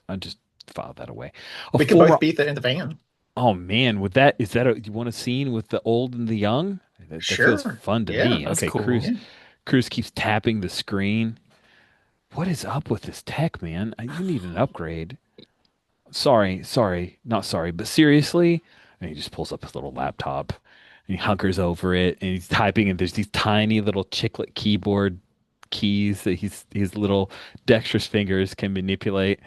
I just filed that away. A We could former. both beat that in the van. Oh man, with that is that a you want a scene with the old and the young? That feels Sure. fun to Yeah. me. That's Okay, cool. Cruz. Yeah. Cruz keeps tapping the screen. What is up with this tech, man? You need an upgrade. Sorry, not sorry, but seriously. And he just pulls up his little laptop and he hunkers over it and he's typing and there's these tiny little chiclet keyboard keys that his little dexterous fingers can manipulate.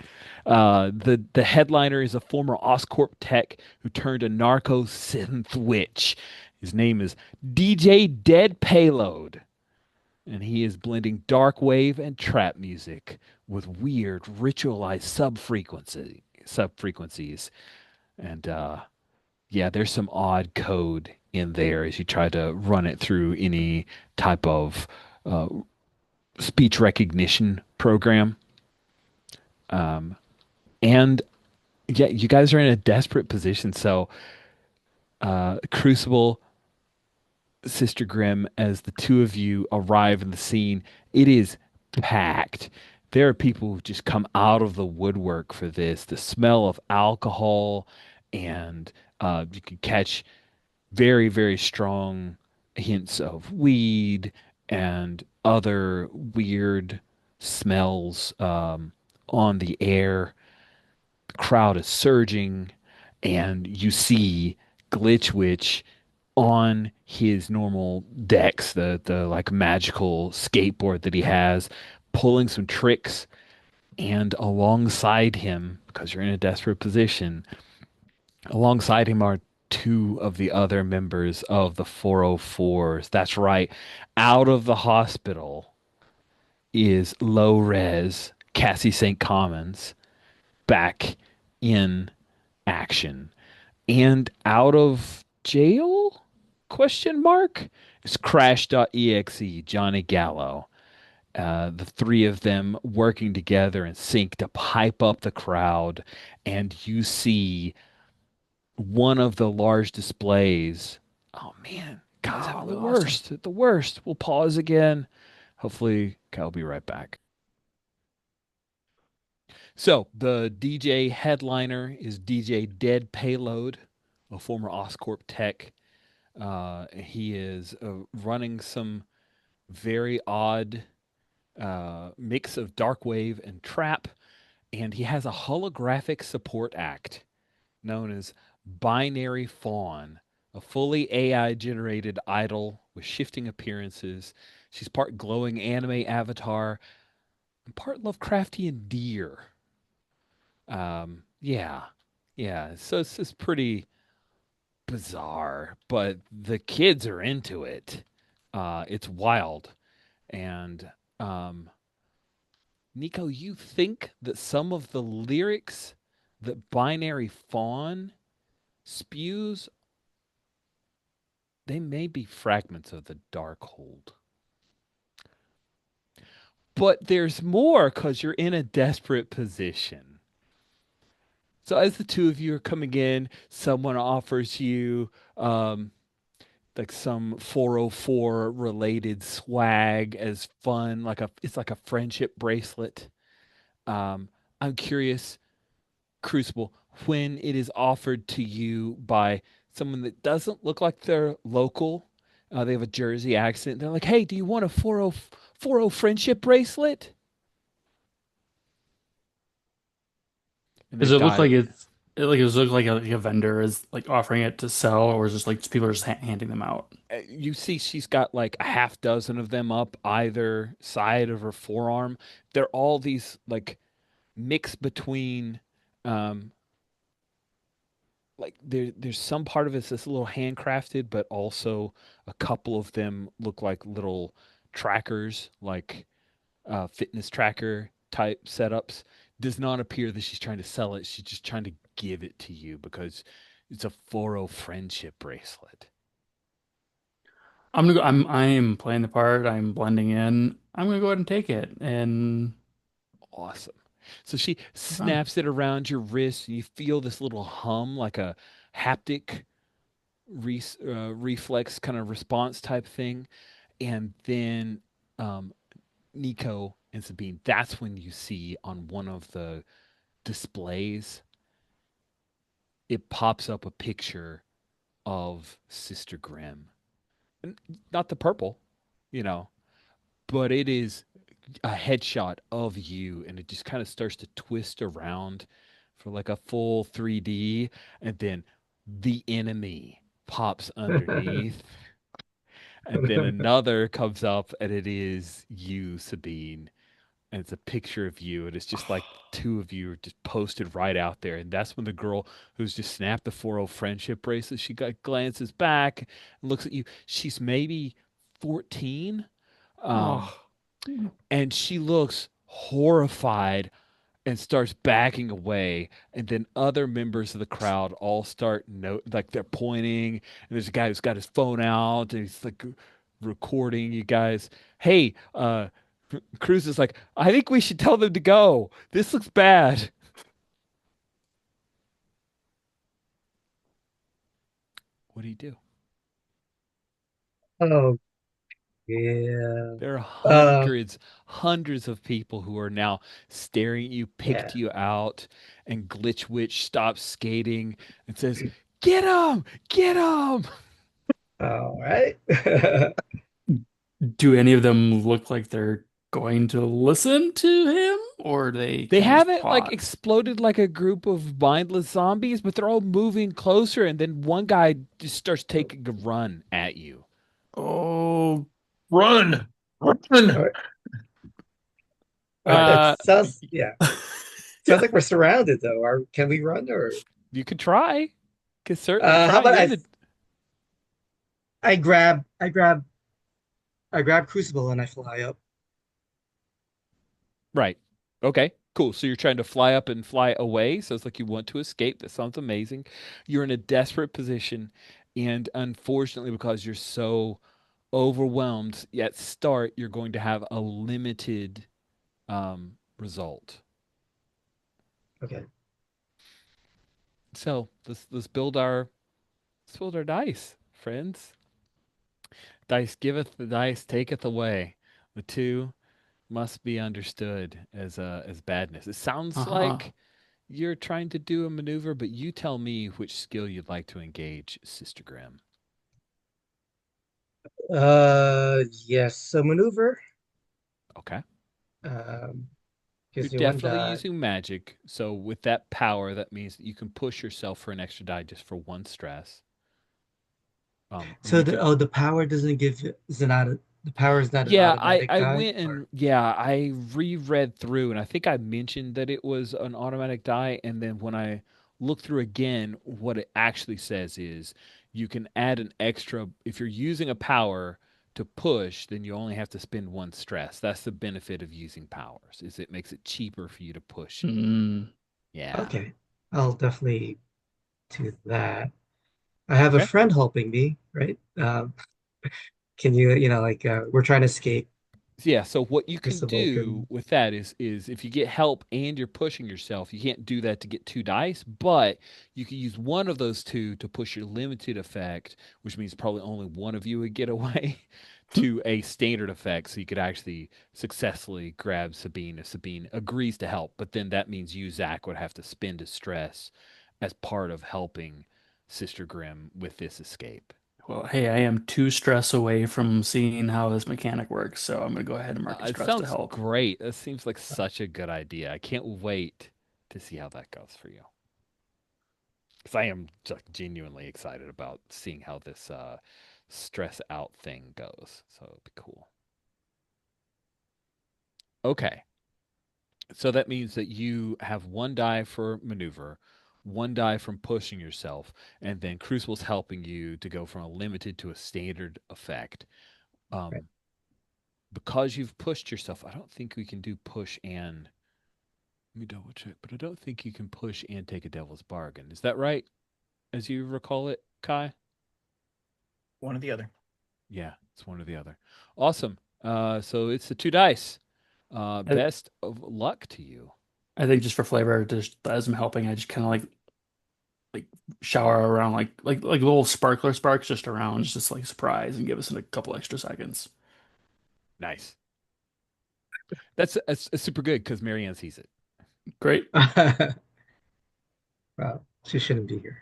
The headliner is a former Oscorp tech who turned a narco synth witch. His name is DJ Dead Payload, and he is blending dark wave and trap music with weird ritualized subfrequencies. And yeah, there's some odd code in there as you try to run it through any type of uh, speech recognition program. And yeah, you guys are in a desperate position. So Crucible, Sister Grimm, as the two of you arrive in the scene, it is packed. There are people who've just come out of the woodwork for this. The smell of alcohol, and you can catch very, very strong hints of weed and other weird smells on the air. The crowd is surging, and you see Glitch Witch on his normal decks, the like magical skateboard that he has, pulling some tricks, and alongside him, because you're in a desperate position, alongside him are two of the other members of the 404s. That's right. Out of the hospital is low res Cassie St. Commons back in action. And out of jail? Question mark. It's Crash.exe, Johnny Gallo. The three of them working together in sync to pipe up the crowd, and you see one of the large displays. Oh man, guys Oh, having we the lost him. worst. The worst. We'll pause again. Hopefully, Kyle will be right back. So the DJ headliner is DJ Dead Payload, a former Oscorp tech. He is running some very odd mix of dark wave and trap, and he has a holographic support act known as Binary Fawn, a fully AI generated idol with shifting appearances. She's part glowing anime avatar and part Lovecraftian deer. Yeah, yeah. So it's pretty bizarre, but the kids are into it. It's wild. And um, Nico, you think that some of the lyrics that Binary Fawn spews, they may be fragments of the Dark Hold. But there's more because you're in a desperate position. So as the two of you are coming in, someone offers you um, like some 404 related swag as fun, like it's like a friendship bracelet. Um, I'm curious, Crucible, when it is offered to you by someone that doesn't look like they're local, they have a Jersey accent. They're like, "Hey, do you want a 40 friendship bracelet?" And the Does it look guy, like does it look like a vendor is like offering it to sell, or is it just like people are just handing them out? you see, she's got like a half dozen of them up either side of her forearm. They're all these like mix between um, like there's some part of it's this little handcrafted, but also a couple of them look like little trackers, like fitness tracker type setups. Does not appear that she's trying to sell it. She's just trying to give it to you because it's a 40 friendship bracelet. I'm gonna go. I am playing the part. I'm blending in. I'm gonna go ahead and take it and Awesome. So she move on. snaps it around your wrist, and you feel this little hum, like a haptic reflex kind of response type thing. And then um, Nico and Sabine, that's when you see on one of the displays, it pops up a picture of Sister Grimm. And not the purple, you know, but it is a headshot of you, and it just kind of starts to twist around for like a full 3D, and then the enemy pops underneath, and then another comes up, and it is you, Sabine, and it's a picture of you, and it's just like two of you are just posted right out there, and that's when the girl who's just snapped the 40 friendship bracelet, she got glances back and looks at you. She's maybe 14, um, Oh, and she looks horrified and starts backing away, and then other members of the crowd all start like they're pointing, and there's a guy who's got his phone out and he's like recording you guys. Hey, Cruz is like, I think we should tell them to go. This looks bad. What do you do? Oh, yeah. There are Uh, hundreds of people who are now staring at you, picked yeah. you out, and Glitch Witch stops skating and says, "Get him! Get him!" All right. do any of them look like they're going to listen to him, or are they They kind of just haven't like pause? exploded like a group of mindless zombies, but they're all moving closer, and then one guy just starts taking a run at you. Oh, Run! All Run! right. It uh, sounds, yeah. Sounds like we're surrounded though. Can we run or You could try, could certainly how try. about You're in the I grab I grab I grab Crucible and I fly up. right. Okay, cool. So you're trying to fly up and fly away. So it's like you want to escape. That sounds amazing. You're in a desperate position, and unfortunately, because you're so overwhelmed at start, you're going to have a limited result. Okay. So let's build our dice, friends. Dice giveth, the dice taketh away. The two must be understood as badness. It sounds uh-huh. like you're trying to do a maneuver, but you tell me which skill you'd like to engage, Sister Grimm. Yes. So maneuver Okay. um You're gives you one definitely die. using magic. So with that power, that means that you can push yourself for an extra die just for one stress. And So you can the power doesn't give is it not the power is not an Yeah, automatic I die went or and yeah, I reread through and I think I mentioned that it was an automatic die, and then when I look through again, what it actually says is you can add an extra if you're using a power to push, then you only have to spend one stress. That's the benefit of using powers, is it makes it cheaper for you to push. Mm. Yeah. okay. I'll definitely do that. I have a Okay. friend helping me, right? Can you, like we're trying to escape. Yeah, so what you can Crucible do can. with that is if you get help and you're pushing yourself, you can't do that to get two dice, but you can use one of those two to push your limited effect, which means probably only one of you would get away, to a standard effect, so you could actually successfully grab Sabine if Sabine agrees to help. But then that means you, Zach, would have to spend a stress as part of helping Sister Grimm with this escape. Well, hey, I am 2 stress away from seeing how this mechanic works, so I'm gonna go ahead and mark a It stress to sounds help. great. That seems like such a good idea. I can't wait to see how that goes for you. Because I am just genuinely excited about seeing how this stress out thing goes. So it'll be cool. Okay. So that means that you have one die for maneuver, one die from pushing yourself, and then Crucible's helping you to go from a limited to a standard effect. Right. Um, because you've pushed yourself, I don't think we can do push and let me double check, but I don't think you can push and take a devil's bargain. Is that right, as you recall it, Kai? One or the other. Yeah, it's one or the other. Awesome. So it's the two dice. I, Best of luck to you. I think just for flavor, just as I'm helping, I just kind of like shower around like little sparkler sparks just around, just like surprise and give us a couple extra seconds. Nice. That's super good because Marianne sees it. Great. Well, she shouldn't be here.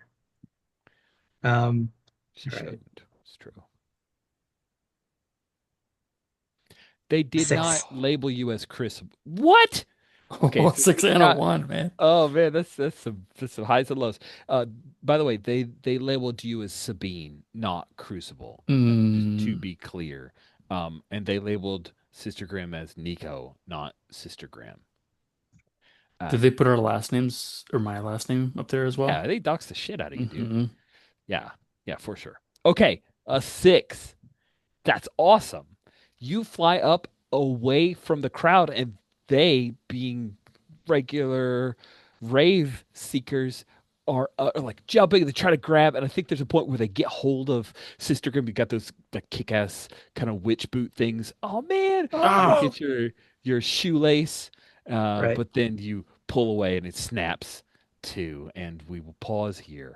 Um, She all right. shouldn't. It's true. They did not Six. Oh, label you as Chris. What? Okay, so six and a now, one, man. oh man, that's some highs and lows. Uh, by the way, they labeled you as Sabine, not Crucible. Just to Mm. be clear. And they labeled Sister Grimm as Nico, not Sister Grimm. Uh, Did they put our last names or my last name up there as yeah, well? they doxed the shit out of you, dude. Hmm. Yeah, yeah, for sure. Okay, a six. That's awesome. You fly up away from the crowd, and they, being regular rave seekers, are like jumping. They try to grab, and I think there's a point where they get hold of Sister Grimm. You got those like kick-ass kind of witch boot things. Oh man, you Ah, hit your shoelace, Right. but then you pull away, and it snaps too. And we will pause here.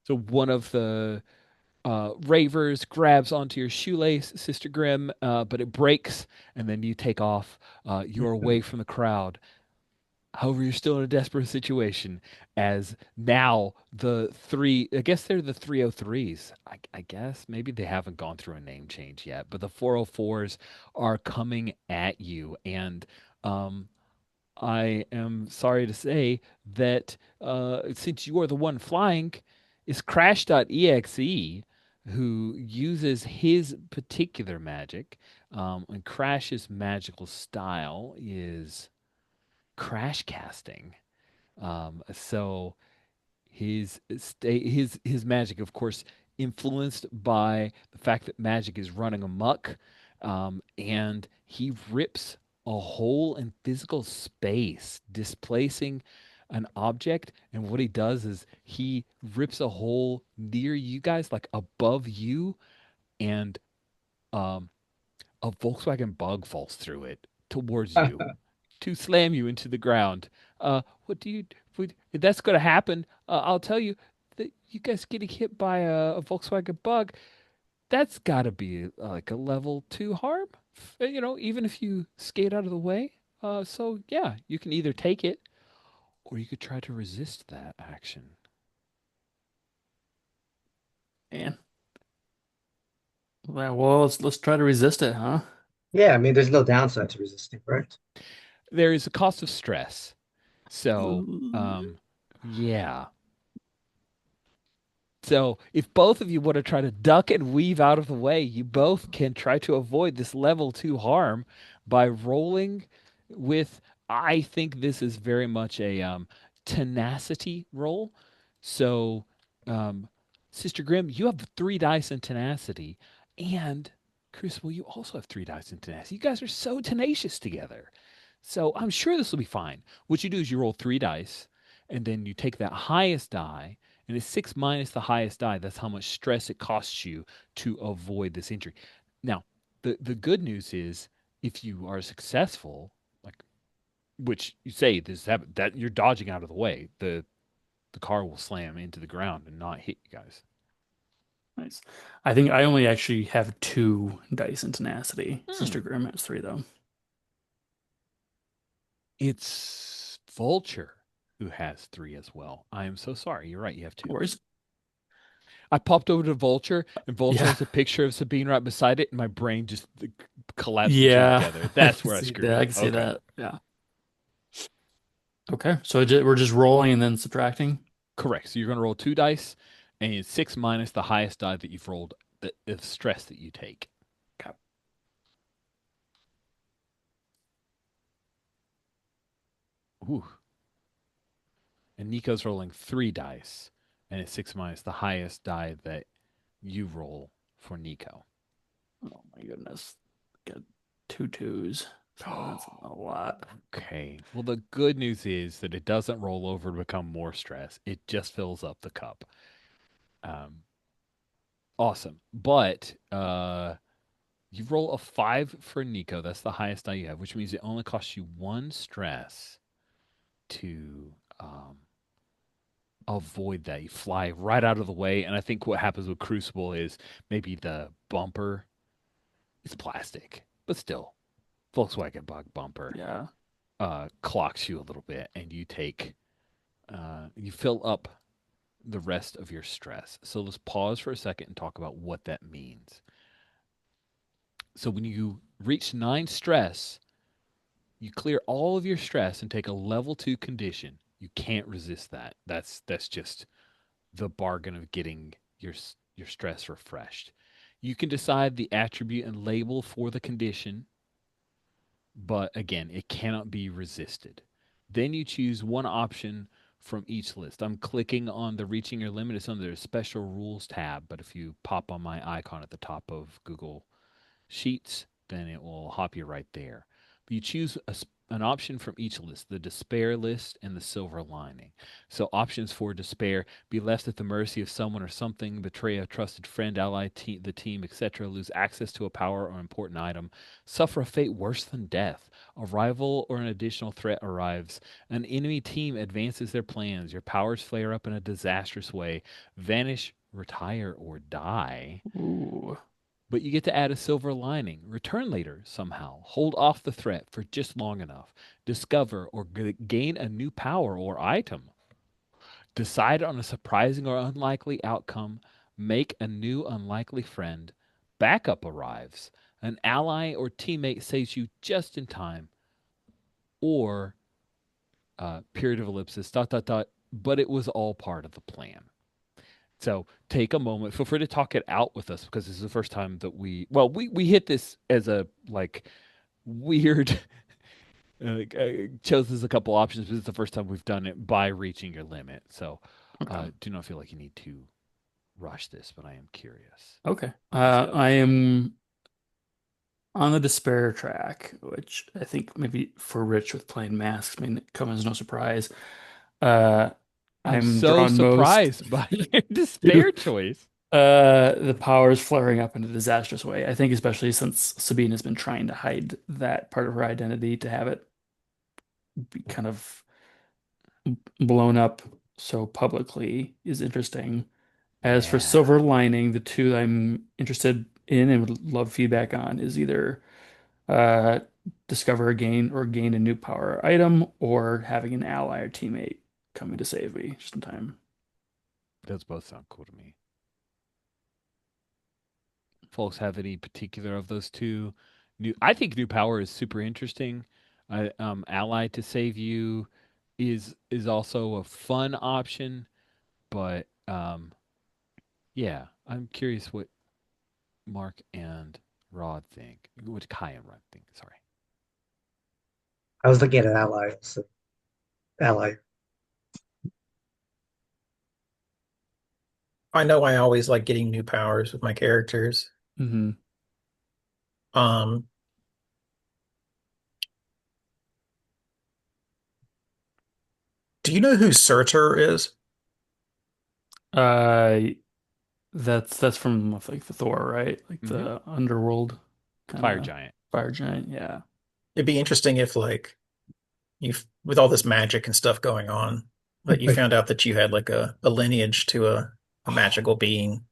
So one of the ravers grabs onto your shoelace, Sister Grimm, but it breaks, and then you take off. You're away from the crowd. However, you're still in a desperate situation as now the three, I guess they're the 303s. I guess maybe they haven't gone through a name change yet, but the 404s are coming at you. And um, I am sorry to say that since you are the one flying, is Crash.exe, who uses his particular magic. And Crash's magical style is crash casting. So his magic, of course, influenced by the fact that magic is running amok, and he rips a hole in physical space, displacing an object. And what he does is he rips a hole near you guys, like above you, and um, a Volkswagen Bug falls through it towards you to slam you into the ground. What do you? If that's going to happen, I'll tell you that you guys getting hit by a Volkswagen Bug. That's got to be like a level two harm. Even if you skate out of the way. So yeah, you can either take it or you could try to resist that action. man. Well, let's try to resist it, huh? Yeah, I mean, there's no downside to resisting, correct? There is a cost of stress. So, Ooh. yeah. So if both of you want to try to duck and weave out of the way, you both can try to avoid this level two harm by rolling with. I think this is very much a tenacity roll. So, um, Sister Grimm, you have three dice in tenacity, and Crucible, you also have three dice in tenacity. You guys are so tenacious together. So I'm sure this will be fine. What you do is you roll three dice, and then you take that highest die and it's six minus the highest die. That's how much stress it costs you to avoid this injury. Now, the good news is if you are successful, like which you say this that you're dodging out of the way, the car will slam into the ground and not hit you guys. Nice. I think I only actually have two dice in tenacity. Hmm. Sister Grimm has three, though. It's Vulture who has three as well. I am so sorry. You're right. You have No two. worries. I popped over to Vulture, and Vulture Yeah. has a picture of Sabine right beside it, and my brain just collapsed the two Yeah. together. I That's can where I see screwed that. I up. can see Okay. that. Yeah. Okay. So we're just rolling and then subtracting. Correct. So you're going to roll two dice, and it's six minus the highest die that you've rolled, the stress that you take. Okay. Ooh. And Nico's rolling three dice, and it's six minus the highest die that you roll for Nico. Oh my goodness. Got two twos. So that's a lot. Okay. Well, the good news is that it doesn't roll over to become more stress. It just fills up the cup. Um, awesome. But you roll a five for Nico. That's the highest die you have, which means it only costs you one stress to avoid that. You fly right out of the way. And I think what happens with Crucible is maybe the bumper is plastic, but still, Volkswagen bug bumper Yeah. clocks you a little bit, and you fill up the rest of your stress. So let's pause for a second and talk about what that means. So when you reach nine stress, you clear all of your stress and take a level two condition. You can't resist that. That's just the bargain of getting your stress refreshed. You can decide the attribute and label for the condition, but again, it cannot be resisted. Then you choose one option from each list. I'm clicking on the reaching your limit. It's under the special rules tab, but if you pop on my icon at the top of Google Sheets, then it will hop you right there. But you choose an option from each list, the despair list and the silver lining. So options for despair: be left at the mercy of someone or something, betray a trusted friend, ally, the team, etc., lose access to a power or important item, suffer a fate worse than death, a rival or an additional threat arrives, an enemy team advances their plans, your powers flare up in a disastrous way, vanish, retire, or die. Ooh. But you get to add a silver lining. Return later somehow. Hold off the threat for just long enough. Discover or gain a new power or item. Decide on a surprising or unlikely outcome. Make a new unlikely friend. Backup arrives. An ally or teammate saves you just in time. Or period of ellipsis, dot, dot, dot. But it was all part of the plan. So take a moment. Feel free to talk it out with us because this is the first time that we hit this as a like weird chose as a couple options, but it's the first time we've done it by reaching your limit. So Okay. do not feel like you need to rush this, but I am curious. Okay. Let's go. I am on the despair track, which I think maybe for Rich with playing masks may come as no surprise. Uh, I'm I'm so drawn most surprised by your despair to choice. the powers flaring up in a disastrous way. I think especially since Sabine has been trying to hide that part of her identity to have it be kind of blown up so publicly is interesting. As for Yeah, silver lining, the two I'm interested in and would love feedback on is either uh, discover a gain a new power item, or having an ally or teammate coming to save me just in time. those both sound cool to me. Folks have any particular of those two? I think new power is super interesting. Ally to save you is also a fun option, but yeah, I'm curious what Mark and Rod think. What Kai and Rod think. Sorry. I was looking at ally, so ally. I know I always like getting new powers with my characters. Hmm. Um, do you know who Surtur is? Uh, That's from like the Thor, right? Like Hmm. the underworld kind Fire of giant. fire giant. Yeah. It'd be interesting if like you with all this magic and stuff going on, that you found out that you had like a lineage to a Oh, magical being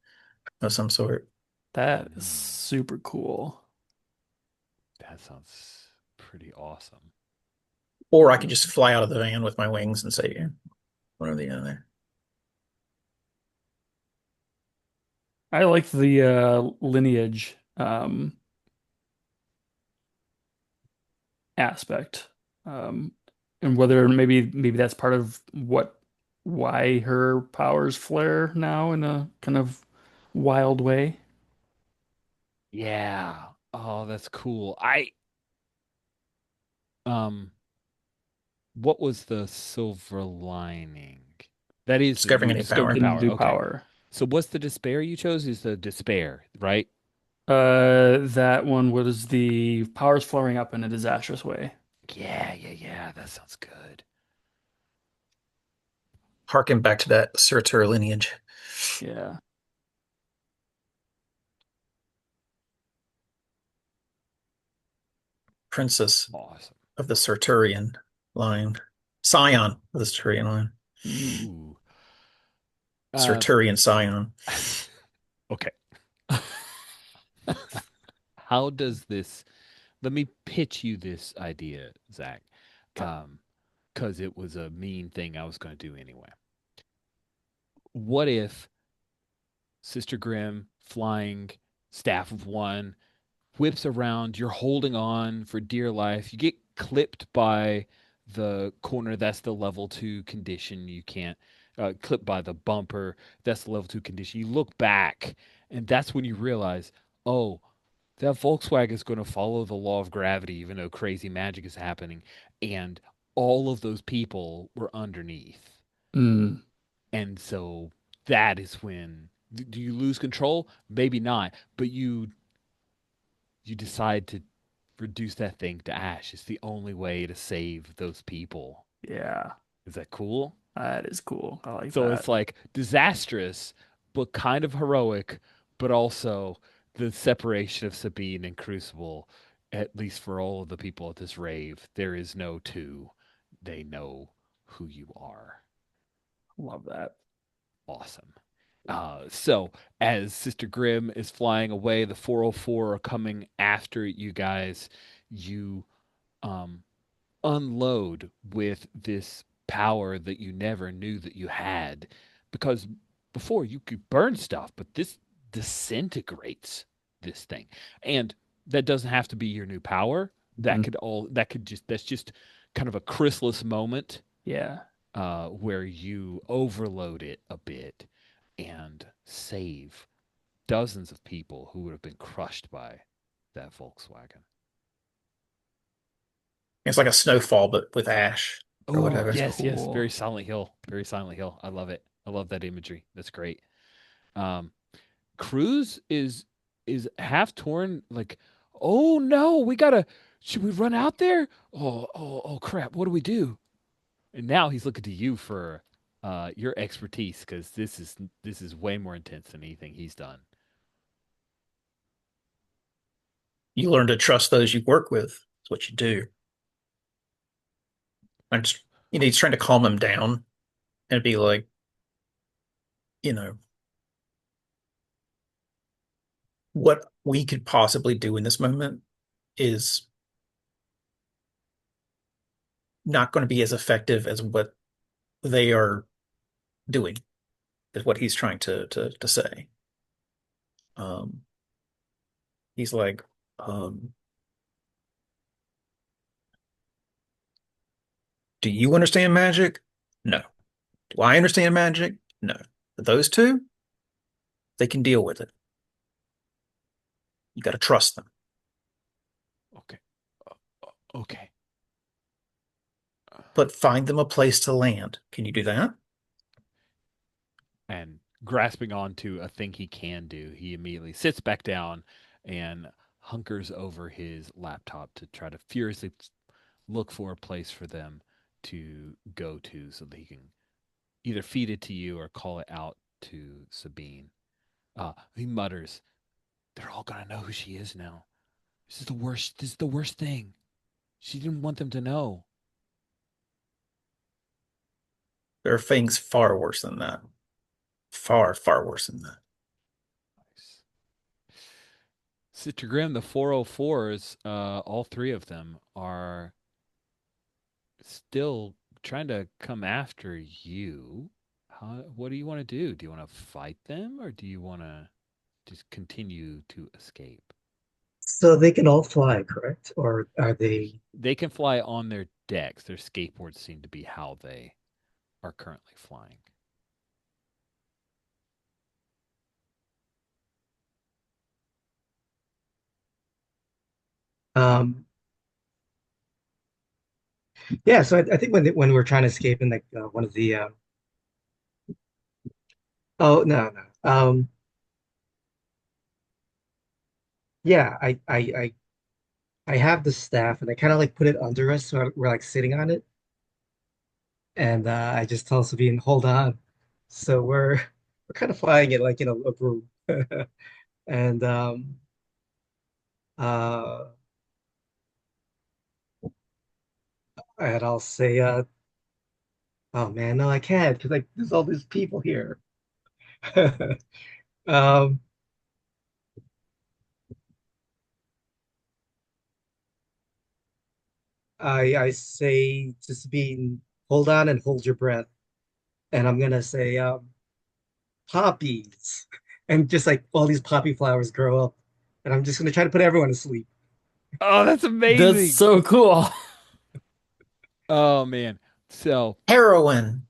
of some sort. that is Mm, super cool. that sounds pretty awesome. Or I could just fly out of the van with my wings and say, yeah, one or the other. I like the lineage aspect. Um, and whether maybe that's part of what why her powers flare now in a kind of wild way. Yeah. Oh, that's cool. Um, what was the silver lining? That is the Discovering new any discovered The power. power. new Okay. power. So what's the despair you chose? Is the despair, right? That one was the powers flaring up in a disastrous way. Yeah, yeah, yeah. That sounds good. Harken back to that Surtur lineage. Yeah. Princess Awesome. of the Surturian line. Scion of the Surturian line. Mm. Ooh. Uh, Surturian Scion. okay. How does this, let me pitch you this idea, Zach. Because it was a mean thing I was going to do anyway. What if Sister Grimm flying staff of one whips around, you're holding on for dear life, you get clipped by the corner, that's the level two condition, you can't clipped by the bumper, that's the level two condition, you look back and that's when you realize, oh, that Volkswagen is going to follow the law of gravity even though crazy magic is happening, and all of those people were underneath. Mm. And so that is when, do you lose control? Maybe not, but you decide to reduce that thing to ash. It's the only way to save those people. Yeah. Is that cool? That is cool. I like So it's that. like disastrous, but kind of heroic, but also the separation of Sabine and Crucible, at least for all of the people at this rave, there is no two. They know who you are. Love that. Awesome. So as Sister Grimm is flying away, the 404 are coming after you guys. You um, unload with this power that you never knew that you had, because before you could burn stuff, but this disintegrates this thing. And that doesn't have to be your new power. Mhm. That could just, that's just kind of a chrysalis moment Yeah. where you overload it a bit and save dozens of people who would have been crushed by that Volkswagen. It's like a snowfall, but with ash or Oh, That's whatever. yes, yes. Very cool. Silent Hill. Very Silent Hill. I love it. I love that imagery. That's great. Um, Cruz is half torn, like, oh no, we gotta, should we run out there? Oh crap, what do we do? And now he's looking to you for your expertise, because this is way more intense than anything he's done. You learn to trust those you work with. That's what you do. I'm just, he's trying to calm him down and be like, you know, what we could possibly do in this moment is not going to be as effective as what they are doing, is what he's trying to say. Um, he's like, um, do you understand magic? No. Do I understand magic? No. But those two, they can deal with it. You got to trust them, Okay. Okay. but find them a place to land. Can you do that? And grasping onto a thing he can do, he immediately sits back down and hunkers over his laptop to try to furiously look for a place for them to go to so that he can either feed it to you or call it out to Sabine. He mutters, "They're all gonna know who she is now. This is the worst. This is the worst thing. She didn't want them to know." There are things far worse than that. Far, far worse than that. Nice. Sister Grimm, the 404s, all three of them are still trying to come after you. What do you want to do? Do you want to fight them or do you want to just continue to escape? So they can all fly, correct? Or are they? They can fly on their decks. Their skateboards seem to be how they are currently flying. Um, yeah. So I think when we're trying to escape in like one of the oh no no yeah I have the staff and I kind of like put it under us so we're like sitting on it and I just tell Sabine hold on. So we're kind of flying it like in a broom and uh and I'll say oh man no I can't because like there's all these people here. um I say to Sabine hold on and hold your breath and I'm gonna say poppies and just like all these poppy flowers grow up and I'm just gonna try to put everyone to sleep. Oh, that's That's amazing. so cool. Oh man. So Heroin.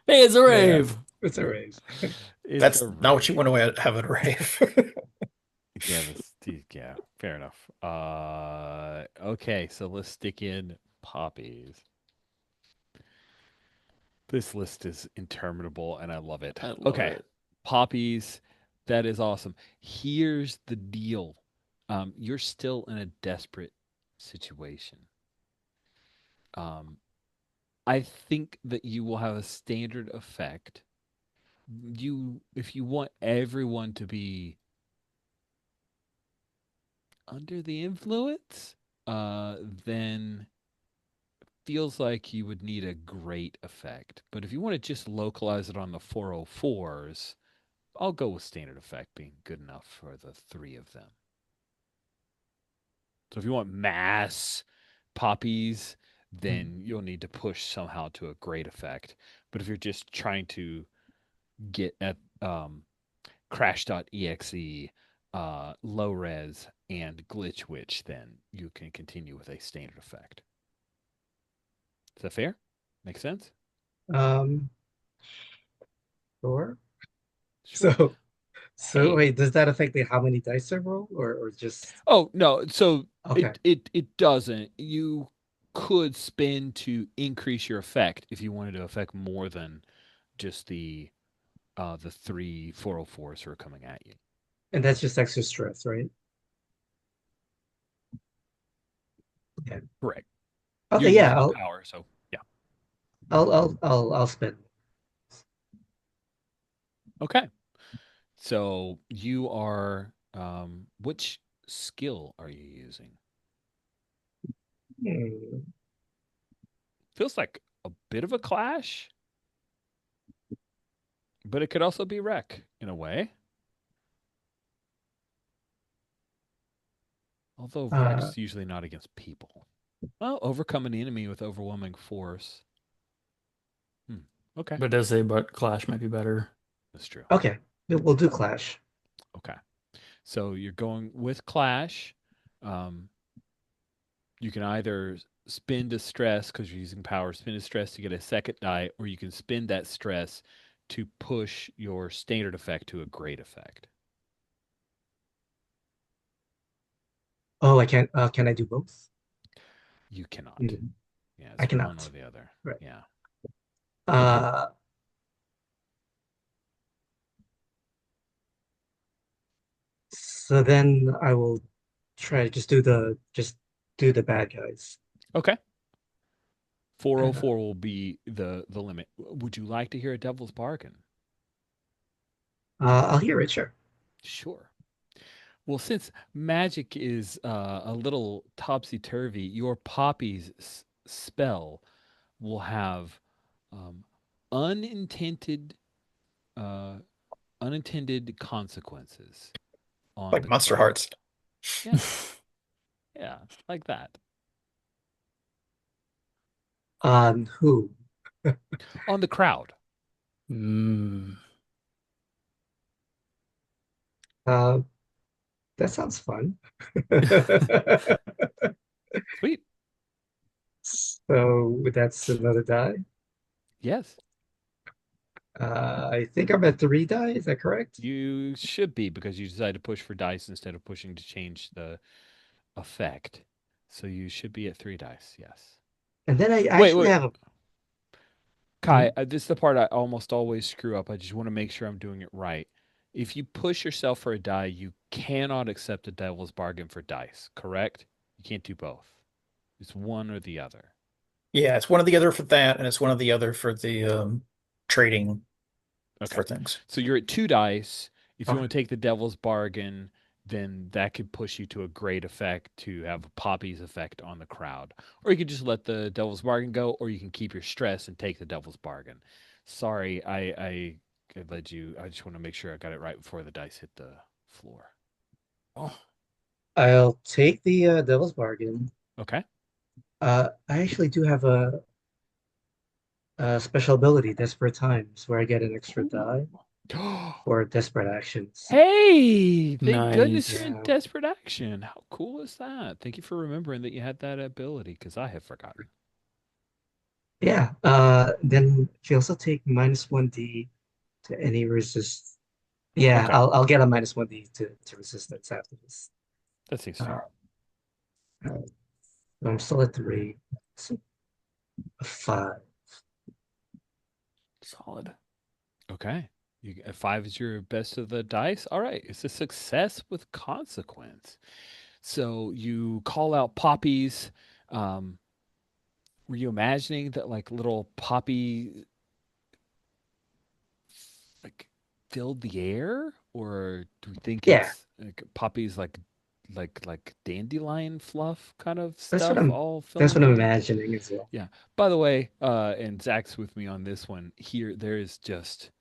Hey, it's a Yeah, rave. it's a rave. it's a That's not what you rave. want to have at a rave. Yeah, yeah, fair enough. Okay, so let's stick in poppies. This list is interminable and I love it. I love Okay, it. poppies, that is awesome. Here's the deal. You're still in a desperate situation. Um, I think that you will have a standard effect. If you want everyone to be under the influence, then feels like you would need a great effect. But if you want to just localize it on the 404s, I'll go with standard effect being good enough for the three of them. So if you want mass poppies, then you'll need to push somehow to a great effect. But if you're just trying to get at crash.exe, low res, and glitch witch, then you can continue with a standard effect. Is that fair? Make sense? Um, sure. Sure. So so Hey. wait, does that affect the how many dice I roll or just Oh no, so okay? it doesn't. You could spin to increase your effect if you wanted to affect more than just the three 404s who are coming at you. And that's just extra stress, right? Okay. Correct. You're Okay, yeah, using a power, so yeah. I'll spend. Okay. So you are which skill are you using? Hmm. Feels like a bit of a clash, but it could also be wreck in a way. Although Uh wreck's usually not against people. Well, overcome an enemy with overwhelming force. Hmm. Okay. But it does say, but Clash might be better. That's true. okay. We'll do Clash. Okay. So you're going with Clash. Um, you can either spin to stress because you're using power, spin to stress to get a second die, or you can spin that stress to push your standard effect to a great effect. Oh, I can't can I do both? You cannot. Hmm. Yeah, I it's one or cannot. the other. Right. Yeah. Uh so then I will try to just do the bad guys. Okay. Uh, 404 will be the limit. Would you like to hear a devil's bargain? I'll hear it, sure. Sure. Well, since magic is a little topsy-turvy, your poppy's spell will have um, unintended uh, unintended consequences on Like the Monster crowd. Hearts. Yeah, yeah, like that. On who? On the crowd. Mm. Uh, that sounds fun. Sweet. So that's another die. Yes, I think I'm at 3 die. Is that correct? you should be because you decided to push for dice instead of pushing to change the effect. So you should be at 3 dice. Yes. And then I Wait, actually wait, have a. Kai. This is the part I almost always screw up. I just want to make sure I'm doing it right. If you push yourself for a die, you cannot accept a devil's bargain for dice. Correct? You can't do both. It's one or the other. Yeah, it's one or the other for that, and it's one or the other for the trading Okay. for things. So you're at 2 dice. If you Okay. want to take the devil's bargain, then that could push you to a great effect to have Poppy's effect on the crowd. Or you could just let the devil's bargain go, or you can keep your stress and take the devil's bargain. Sorry, I led you. I just want to make sure I got it right before the dice hit the floor. Oh, I'll take the Devil's Bargain. Okay. I actually do have a special ability, Desperate Times, where I get an extra die Ooh. for desperate actions. Hey, thank goodness you're nice. in Yeah. desperate action. How cool is that? Thank you for remembering that you had that ability because I have forgotten. Yeah. Then you also take -1d to any resist. Yeah, Okay, I'll get a -1d to resistance after this. that seems Uh, fair. uh, I'm still at 3. So a 5. Solid. Okay. Five is your best of the dice. All right. It's a success with consequence. So you call out poppies. Um, were you imagining that like little poppy like filled the air, or do we think Yeah, it's like poppies like dandelion fluff kind of that's what stuff I'm all that's filling what I'm the imagining as well. yeah. By the way, and Zach's with me on this one. Here, there is just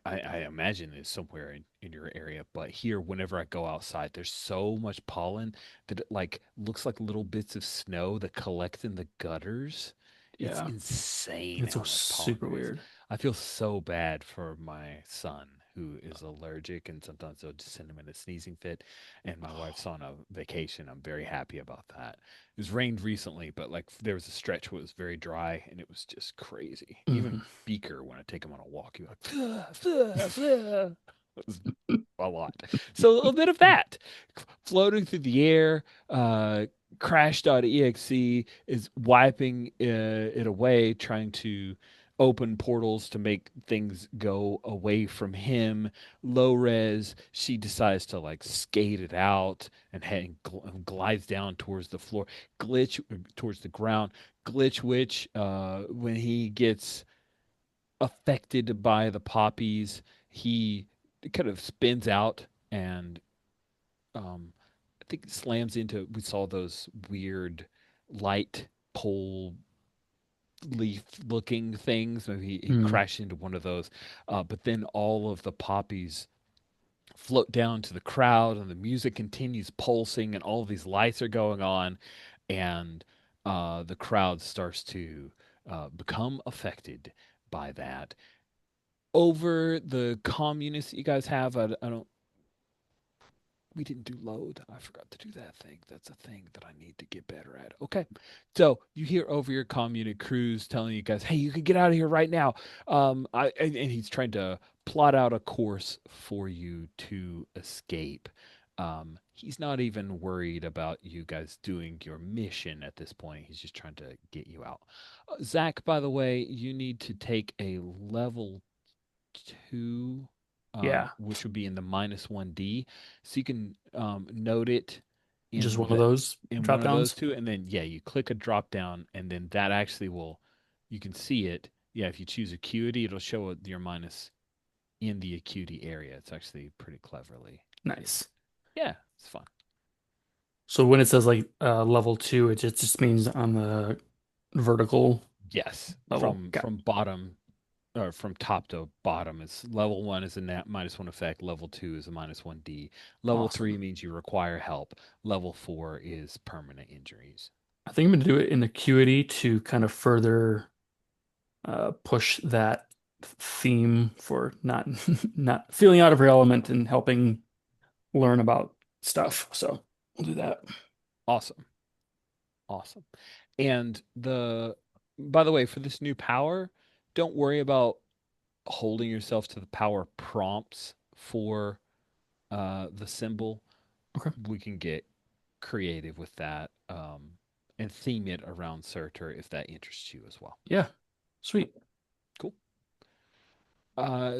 I imagine it's somewhere in your area, but here, whenever I go outside, there's so much pollen that it like looks like little bits of snow that collect in the gutters. It's Yeah. insane It's how much pollen super there is. weird. I feel so bad for my son who is allergic, and sometimes they'll just send him in a sneezing fit. And my wife's on a vacation. I'm very happy about that. It was rained recently, but like there was a stretch where it was very dry, and it was just crazy. Even Hmm. Beaker, when I take him on a walk, he like, "Fuh, fuh, fuh." It was a lot. So a little bit of that floating through the air. Crash.exe is wiping it away, trying to open portals to make things go away from him. Low res, she decides to like skate it out and glides down towards the floor. Glitch towards the ground. Glitch Witch, when he gets affected by the poppies, he kind of spins out and I think slams into. We saw those weird light pole leaf looking things. Maybe he Mm. crashed into one of those. But then all of the poppies float down to the crowd, and the music continues pulsing, and all of these lights are going on, and the crowd starts to become affected by that. Over the communists that you guys have, I don't we didn't do load. I forgot to do that thing. That's a thing that I need to get better at. Okay. So you hear over your commune crews telling you guys, hey, you can get out of here right now. And he's trying to plot out a course for you to escape. He's not even worried about you guys doing your mission at this point. He's just trying to get you out. Zach, by the way, you need to take a level two, Yeah. which would be in the -1d. So you can note it Just in one of those one drop of those downs. two, and then yeah, you click a drop down, and then that actually will you can see it. Yeah, if you choose acuity, it'll show your minus. in the acuity area. It's actually pretty cleverly hidden. Nice. Yeah, it's fun. So when it says like level two, it just means on the vertical Yes, level. Got from bottom or from top to bottom is level one is a nat -1 effect. Level two is a -1d. Level three awesome. means you require help. Level four is permanent injuries. I think I'm gonna do it in acuity to kind of further push that theme for not not feeling out of your element and helping learn about stuff. So we'll do that. Awesome. Awesome. And by the way, for this new power, don't worry about holding yourself to the power prompts for the symbol. Okay. We can get creative with that and theme it around Surtur if that interests you as well. Yeah. Sweet. Cool.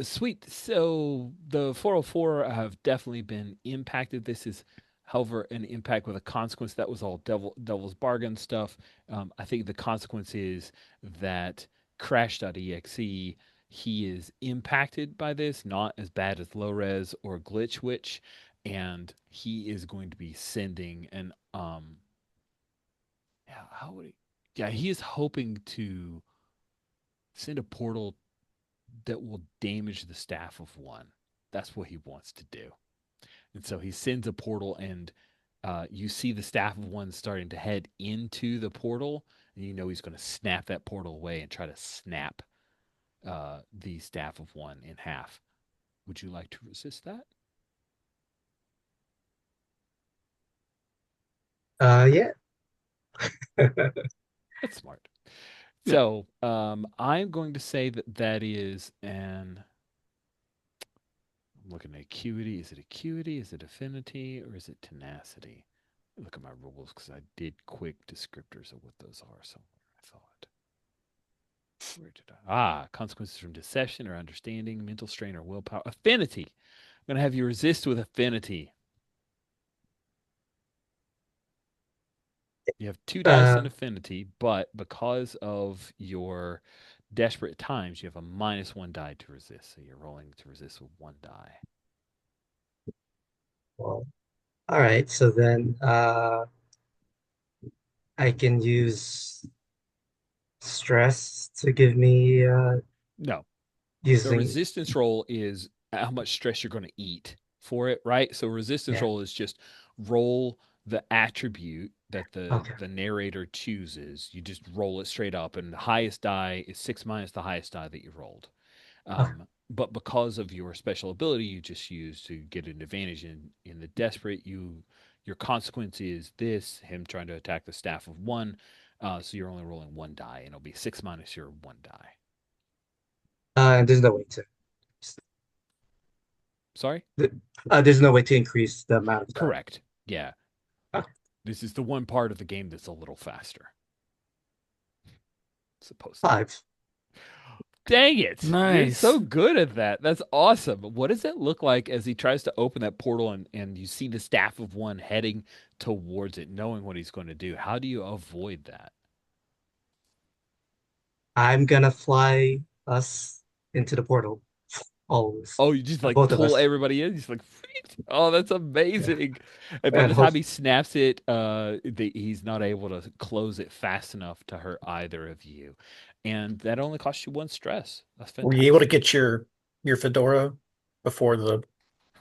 Sweet. So the 404 have definitely been impacted. This is, however, an impact with a consequence. That was all devil's bargain stuff. I think the consequence is that Crash.exe, he is impacted by this, not as bad as low res or glitch witch, and he is going to be sending an yeah, how would he? Yeah, he is hoping to send a portal that will damage the staff of one. That's what he wants to do. And so he sends a portal, and you see the staff of one starting to head into the portal, and you know he's going to snap that portal away and try to snap the staff of one in half. Would you like to resist that? Yeah. That's smart. Yeah. So I'm going to say that that is an. I'm looking at acuity. Is it acuity? Is it affinity? Or is it tenacity? Look at my rules because I did quick descriptors of what those are somewhere. I thought. Where did I? Consequences from deception or understanding, mental strain or willpower. Affinity. I'm going to have you resist with affinity. You have 2 dice in Uh, affinity, but because of your desperate times, you have a -1 die to resist. So you're rolling to resist with 1 die. well, all right. So then I can use stress to give me No, the using resistance roll is how much stress you're going to eat for it, right? So resistance yeah. roll is just roll the attribute that the Okay. the narrator chooses. You just roll it straight up, and the highest die is six minus the highest die that you rolled. Okay. But because of your special ability, you just use to get an advantage in the desperate. Your consequence is this: him trying to attack the staff of one. So you're only rolling 1 die, and it'll be six minus your 1 die. And there's no way to Sorry. there's no way to increase the amount of die. Correct. Yeah. Oh, This is the one part of the game that's a little faster. Supposed to be. 5. Dang it. You're so Nice. good at that. That's awesome. What does it look like as he tries to open that portal and you see the staff of one heading towards it, knowing what he's going to do? How do you avoid that? I'm gonna fly us into the portal. Always. Oh, you just like Both of pull us. everybody in. Just like, "Freak." Oh, that's Yeah. amazing. And by And the time hope he snaps it, he's not able to close it fast enough to hurt either of you. And that only costs you 1 stress. That's Were you able to fantastic. get your fedora before the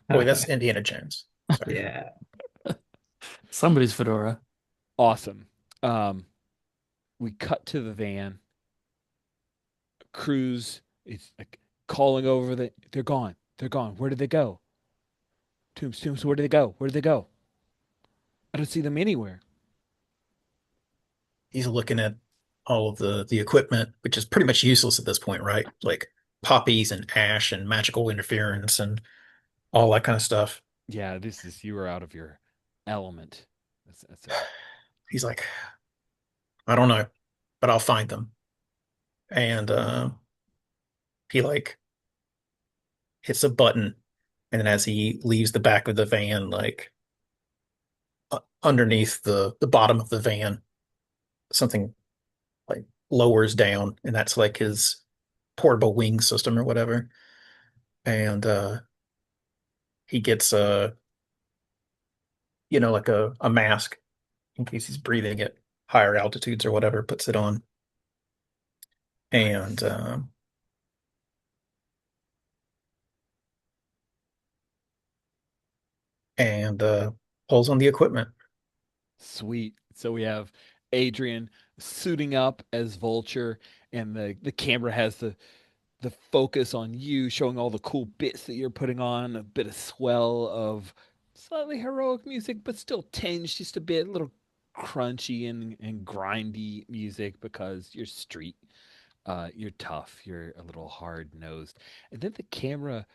boy? That's Indiana Jones. Sorry. yeah. Somebody's fedora. Awesome. Um, we cut to the van. Cruz is like calling over the. They're gone. They're gone. Where did they go? Tombs. Where did they go? Where did they go? I don't see them anywhere. He's looking at all of the equipment, which is pretty much useless at this point, right? Like poppies and ash and magical interference and all that kind of stuff. Yeah, this is you are out of your element. That's a He's like, I don't know, but I'll find them. And he like hits a button, and then as he leaves the back of the van, like underneath the bottom of the van, something like lowers down, and that's like his portable wing system or whatever. and he gets like a mask in case he's breathing at higher altitudes or whatever, puts it on, and Nice. and uh, pulls on the equipment. Sweet. So we have Adrian suiting up as Vulture, and the camera has the focus on you, showing all the cool bits that you're putting on, a bit of swell of slightly heroic music, but still tinged just a bit, a little crunchy and grindy music because you're street, you're tough, you're a little hard nosed. And then the camera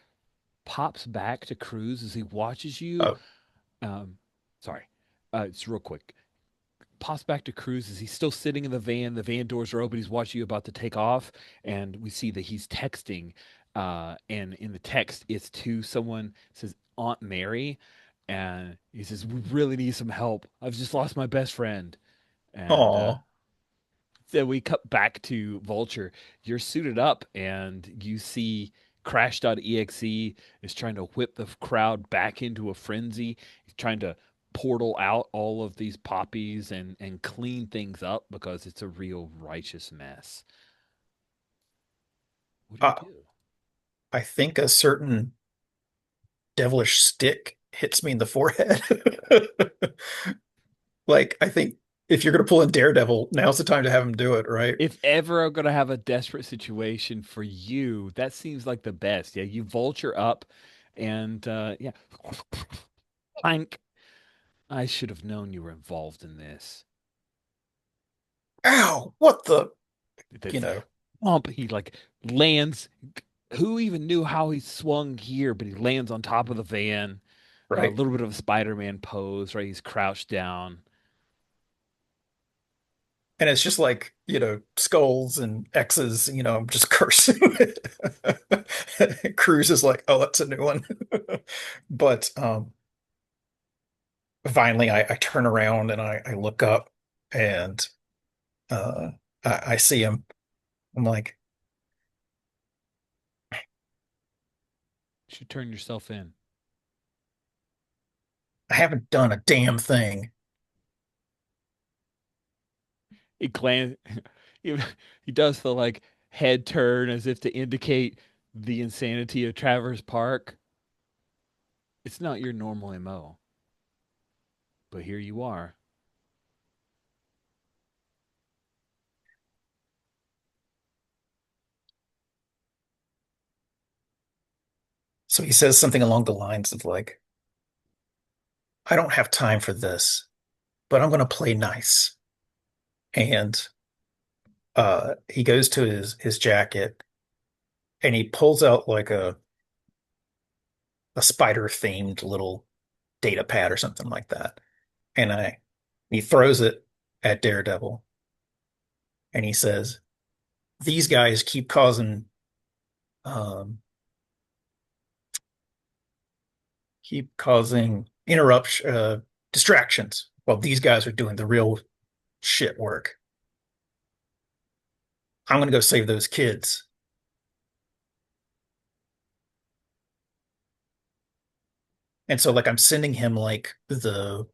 pops back to Cruz as he watches you. Oh, Um, sorry, it's real quick. Pops back to Cruz as he's still sitting in the van. The van doors are open. He's watching you about to take off, and we see that he's texting. And in the text, it's to someone says Aunt Mary, and he says, "We really need some help. I've just lost my best friend." And aw. then we cut back to Vulture. You're suited up, and you see Crash.exe is trying to whip the crowd back into a frenzy. He's trying to portal out all of these poppies and clean things up because it's a real righteous mess. What do you Uh, do? I think a certain devilish stick hits me in the forehead. Like, I think if you're going to pull in Daredevil, now's the time to have him do it, right? If ever I'm gonna have a desperate situation for you, that seems like the best. Yeah, you vulture up, and yeah, plank. I should have known you were involved in this. Ow, what the, you That's know, he like lands. Who even knew how he swung here? But he lands on top of the van. A right? little bit of a Spider-Man pose, right? He's crouched down. And it's just like, skulls and X's, I'm just cursing. Cruz is like, oh, that's a new one. But finally, I turn around and I look up and uh, I see him. I'm like, You should turn yourself in. I haven't done a damn thing. He glance. He, he does the like head turn as if to indicate the insanity of Traverse Park. It's not your normal MO, but here you are. So he says something along the lines of like, I don't have time for this, but I'm going to play nice. And he goes to his jacket and he pulls out like a spider themed little data pad or something like that. And he throws it at Daredevil and he says, "These guys um, keep causing interruption, distractions, while these guys are doing the real shit work. I'm gonna go save those kids." And so like I'm sending him like the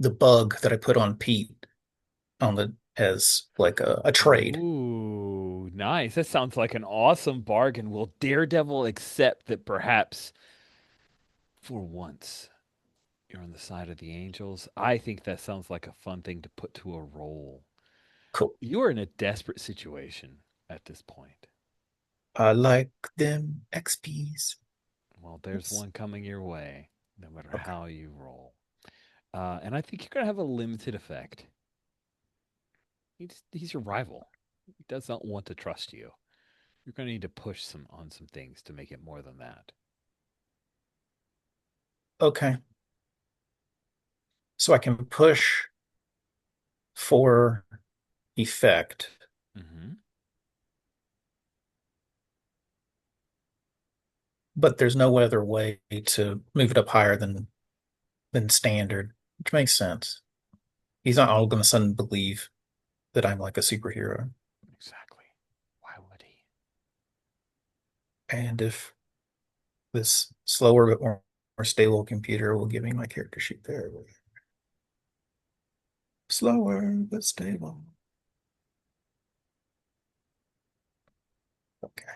bug that I put on Pete on the as like a trade. Ooh, nice. That sounds like an awesome bargain. Will Daredevil accept that perhaps for once you're on the side of the angels? I think that sounds like a fun thing to put to a roll. Cool. You're in a desperate situation at this point. I like them XPs. Well, there's Oops. one coming your way, no matter Okay. how you roll. And I think you're going to have a limited effect. He's your rival. He does not want to trust you. You're going to need to push some things to make it more than that. Okay. So I can push for effect, Hmm. but there's no other way to move it up higher than standard, which makes sense. He's not all going to suddenly believe that I'm like a superhero. Exactly. Why would he? And if this slower but more stable computer will give me my character sheet there. Slower but stable. Okay.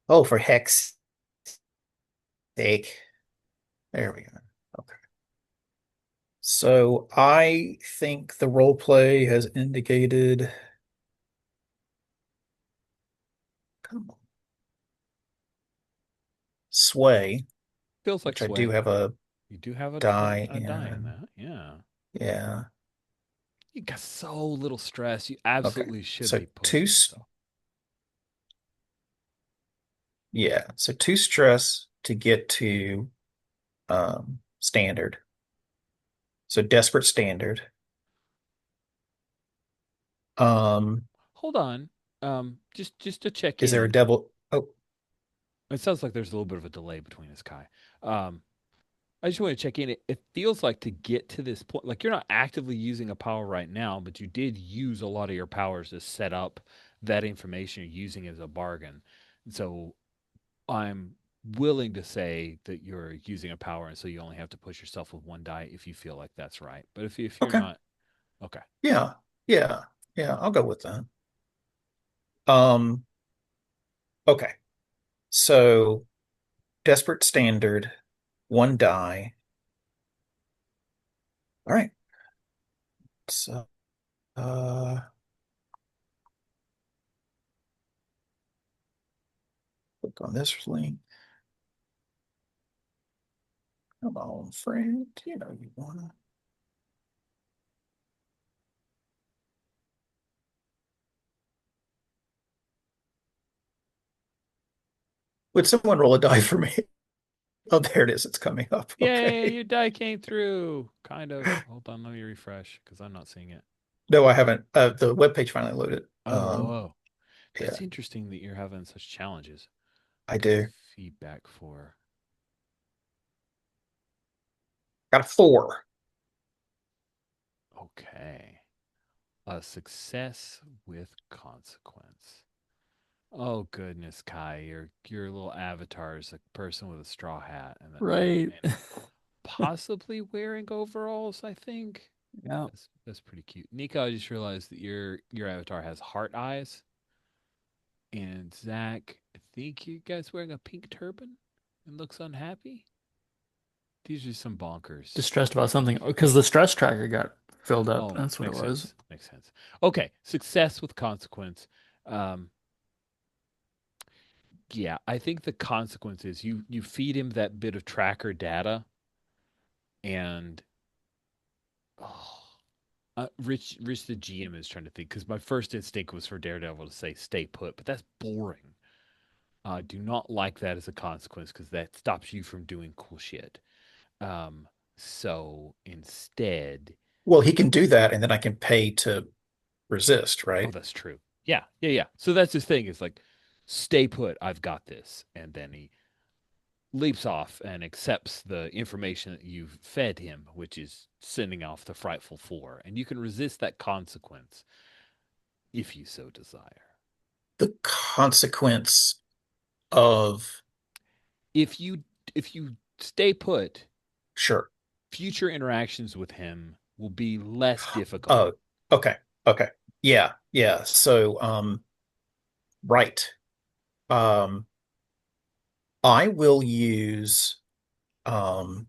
Oh, for heck's sake. There we go. Okay. So I think the role play has indicated. Come on. Sway, Feels like which I do sway. have a You do have die a die in in. that. Yeah. Yeah. You got so little stress. You Okay. absolutely should So be pushing yourself. yeah. So two stress to get to standard. So desperate standard. Um, Hold on. Just to check is there a in. devil? Oh, It sounds like there's a little bit of a delay between us, Kai. Um, I just want to check in. It feels like to get to this point, like you're not actively using a power right now, but you did use a lot of your powers to set up that information you're using as a bargain. So I'm willing to say that you're using a power, and so you only have to push yourself with one die if you feel like that's right. But if you're okay. not, okay. Yeah. Yeah. Yeah. I'll go with that. Um, okay. So desperate standard, one die. All right. So click on this link. Come on, friend. You know you wanna. Would someone roll a die for me? Oh, there it is. It's coming up. Yay, Okay. your die came through. Kind of. Hold on, let me refresh because I'm not seeing it. No, I haven't. The web page finally loaded. Oh. Yeah, That's interesting that you're having such challenges. I Get do. feedback for. Got a four. Okay. A success with consequence. Oh goodness, Kai, your little avatar is a person with a straw hat Right. and possibly wearing overalls, I think. Yeah. That's pretty cute. Nico, I just realized that your avatar has heart eyes. And Zach, I think you guys wearing a pink turban and looks unhappy. These are some bonkers. Distressed about something because the stress tracker got filled up. Oh, That's what it makes was. sense. Makes sense. Okay, success with consequence. Um, yeah, I think the consequence is you feed him that bit of tracker data, and oh, Rich the GM is trying to think because my first instinct was for Daredevil to say stay put, but that's boring. I do not like that as a consequence because that stops you from doing cool shit. Um, so instead, Well, he can do that, and then I can pay to resist, oh, right? that's true. Yeah, yeah, yeah. So that's his thing is like, stay put. I've got this, and then he leaps off and accepts the information that you've fed him, which is sending off the frightful four, and you can resist that consequence if you so desire. The consequence of If you if you stay put, sure. future interactions with him will be less difficult. Oh, okay, okay, yeah, yeah. So, right. Um, I will use um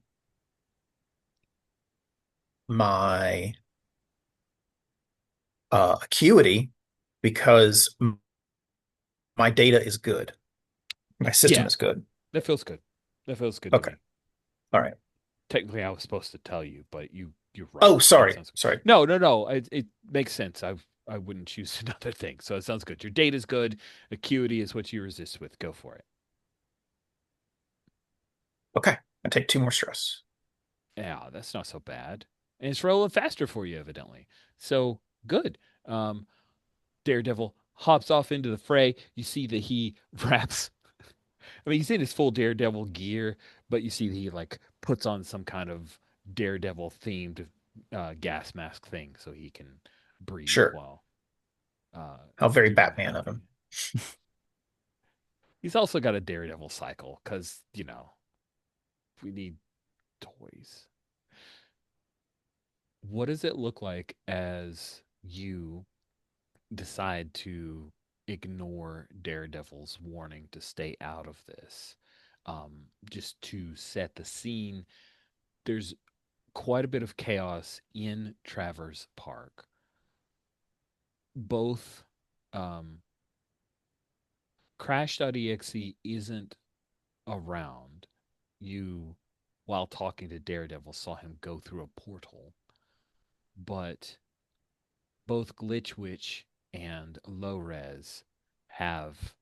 my acuity because my data is good. My system Yeah, is good. that feels good. That feels good to Okay. me. All right. Technically, I was supposed to tell you, but you're right. Oh, That sorry. sounds good. Sorry. No, no, no. It makes sense. I wouldn't choose another thing. So it sounds good. Your data is good. Acuity is what you resist with. Go for it. Okay. I take two more stress. Yeah, that's not so bad. And it's rolling faster for you, evidently. So good. Um, Daredevil hops off into the fray. You see that he wraps. I mean, he's in his full Daredevil gear, but you see that he like puts on some kind of Daredevil themed gas mask thing so he can breathe Sure. while How very doing the Batman of hounding. him. He's also got a Daredevil cycle because, we need toys. What does it look like as you decide to ignore Daredevil's warning to stay out of this? Just to set the scene, there's quite a bit of chaos in Travers Park. Both um, Crash.exe isn't around. You, while talking to Daredevil, saw him go through a portal, but both Glitch Witch and Low Res have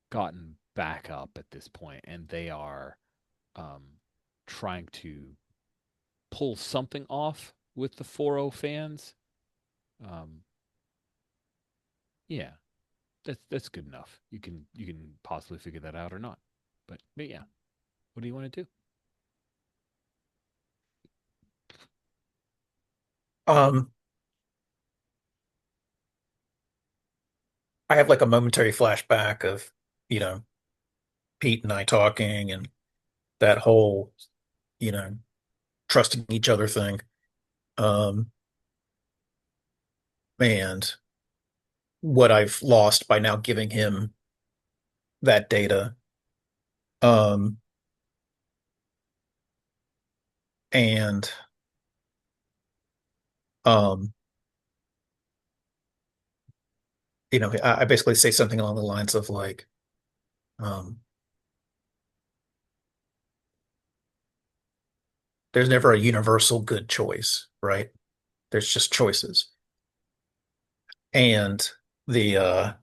gotten back up at this point, and they are um, trying to pull something off with the 4-0 fans. Um, yeah, that's good enough. You can possibly figure that out or not. But yeah, what do you want to do? Um, I have like a momentary flashback of, you know, Pete and I talking and that whole, you know, trusting each other thing. Um, and what I've lost by now giving him that data. Um, and um, I basically say something along the lines of like, um, there's never a universal good choice, right? There's just choices. And the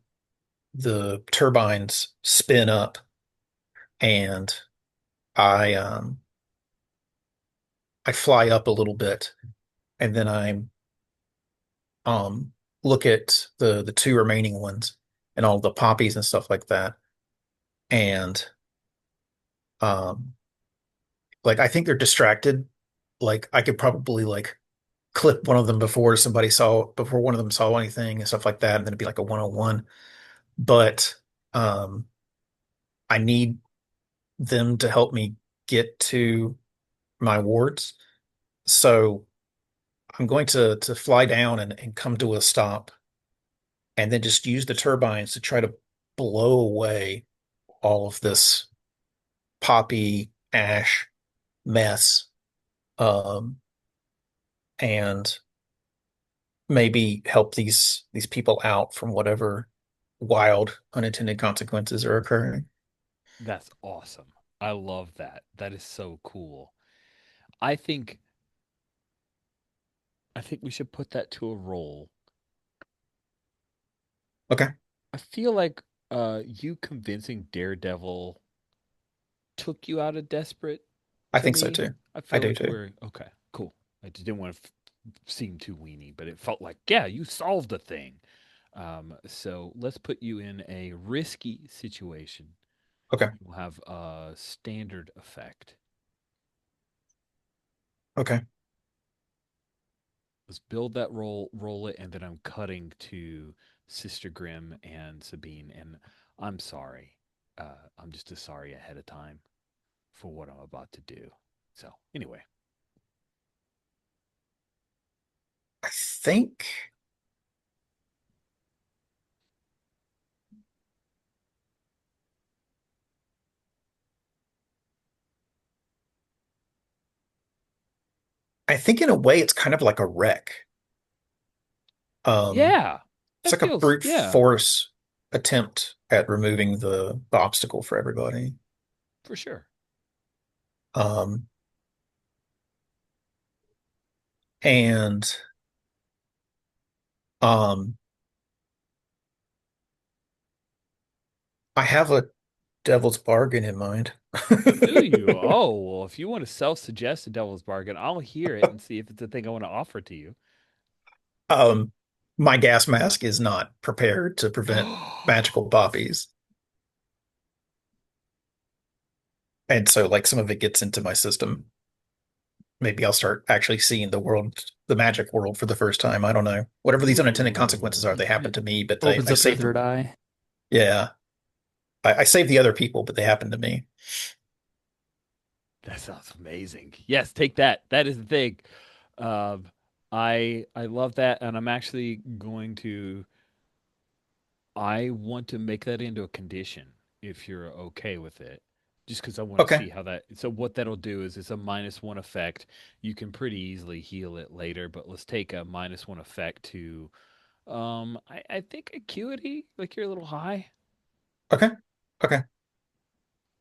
the turbines spin up and I I fly up a little bit and then I um look at the two remaining ones and all the poppies and stuff like that. And um like I think they're distracted. Like I could probably like clip one of them before one of them saw anything and stuff like that, and then it'd be like a 101. But um I need them to help me get to my wards. So I'm going to fly down and come to a stop and then just use the turbines to try to blow away all of this poppy ash mess. Um, and maybe help these people out from whatever wild unintended consequences are occurring. That's awesome. I love that. That is so cool. I think I think we should put that to a roll. Okay, I feel like you convincing Daredevil took you out of Desperate I to think so me. too. I I feel do like too. we're okay, cool. I just didn't want to seem too weenie, but it felt like, yeah, you solved the thing. So let's put you in a risky situation. Okay, We'll have a standard effect. okay. Let's build that roll it, and then I'm cutting to Sister Grimm and Sabine. And I'm sorry. I'm just as sorry ahead of time for what I'm about to do. So anyway, I think I think in a way it's kind of like a wreck. Um, yeah, it's that like a feels brute yeah force attempt at removing the obstacle for everybody. for sure. Um, and um, I have a devil's bargain in mind. Do you? Oh, well, if you want to self-suggest a devil's bargain, I'll hear it and see if it's a thing I want to offer to you. Um, my gas mask is not prepared to prevent magical poppies. And so like some of it gets into my system. Maybe I'll start actually seeing the world, the magic world for the first time. I don't know. Whatever these unintended Ooh, consequences are, they happen It to me, but opens I up your saved them. third eye. Yeah. I saved the other people, but they happened to me. That sounds amazing. Yes, take that. That is the thing. Um, I love that, and I'm actually going to. I want to make that into a condition if you're okay with it. Just because I want to Okay. see how that. So what that'll do is it's a -1 effect. You can pretty easily heal it later, but let's take a -1 effect to. I think acuity. Like you're a little high. Okay. Okay.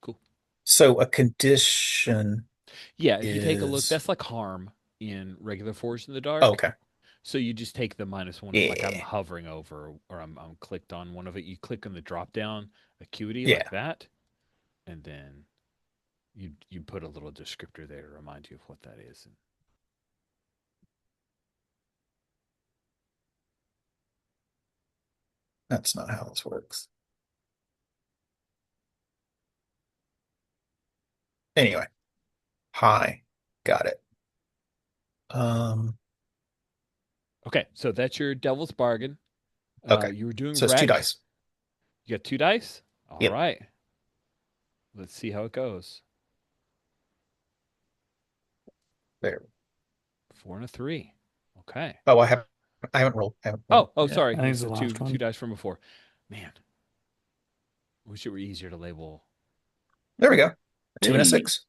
Cool. So a condition Yeah, if you take a look, is that's like harm in regular Forge in the Dark. okay. So you just take the -1, like I'm Yeah. hovering over or I'm clicked on one of it. You click on the drop down acuity like Yeah. that, and then you put a little descriptor there to remind you of what that is. That's not how this works. Anyway, hi. Got it. Um, Okay, so that's your devil's bargain. okay. You were doing So it's two wreck. dice. You got 2 dice. All Yep. right, let's see how it goes. There. 4 and a 3. Okay. Oh, I haven't rolled. I haven't rolled. Oh, Yeah, sorry. I think It's it's the the last two one. dice from before. Man, wish it were easier to label. There we go. A two and a Hey, six.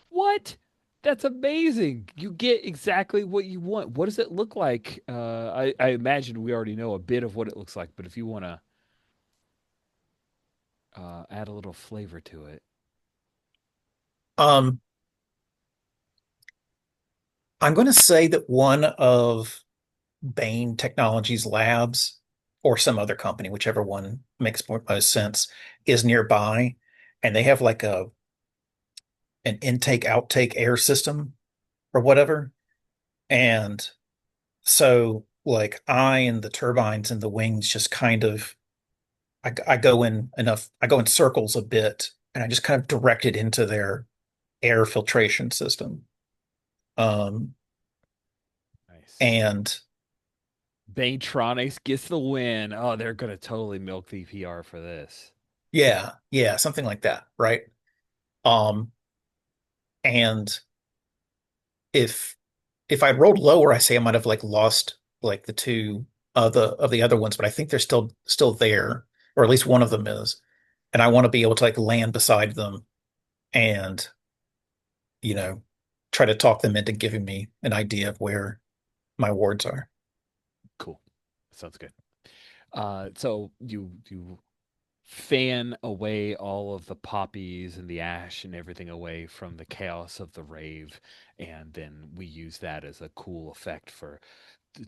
What? That's amazing. You get exactly what you want. What does it look like? I imagine we already know a bit of what it looks like, but if you want to add a little flavor to it. Um, I'm going to say that one of Bain Technologies labs or some other company, whichever one makes most sense, is nearby, and they have like a an intake outtake air system or whatever. And so like I and the turbines and the wings just kind of I go in enough I go in circles a bit and I just kind of direct it into their air filtration system. Um Nice. and Banetronics gets the win. Oh, they're gonna totally milk the PR for this. yeah, yeah, something like that, right? Um and if if I'd rolled lower, I say I might have like lost like the two of the other ones, but I think they're still there, or at least one of them is. And I want to be able to like land beside them and, you know, try to talk them into giving me an idea of where my wards are. Cool. Sounds good. So you fan away all of the poppies and the ash and everything away from the chaos of the rave, and then we use that as a cool effect for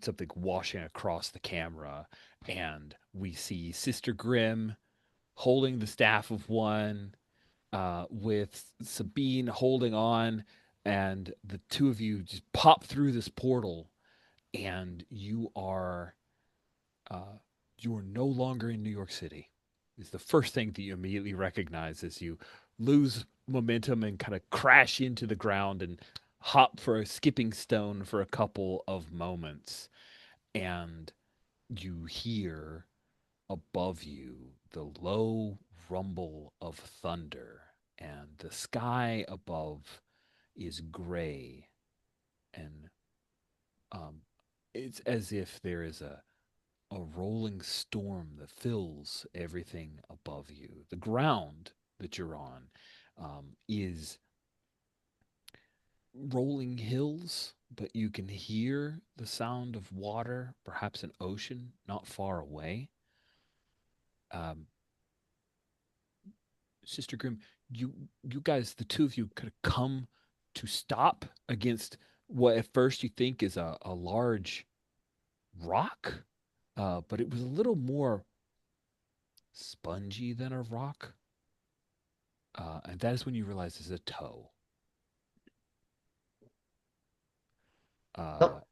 something washing across the camera, and we see Sister Grimm holding the staff of one, with Sabine holding on, and the two of you just pop through this portal, and uh, you are no longer in New York City. Is the first thing that you immediately recognize as you lose momentum and kind of crash into the ground and hop for a skipping stone for a couple of moments, and you hear above you the low rumble of thunder, and the sky above is gray, and um, it's as if there is a rolling storm that fills everything above you. The ground that you're on is rolling hills, but you can hear the sound of water, perhaps an ocean not far away. Um, Sister Grimm, you guys, the two of you, could have come to stop against what at first you think is a large rock, but it was a little more spongy than a rock. And that is when you realize it's a toe. Uh, Oh,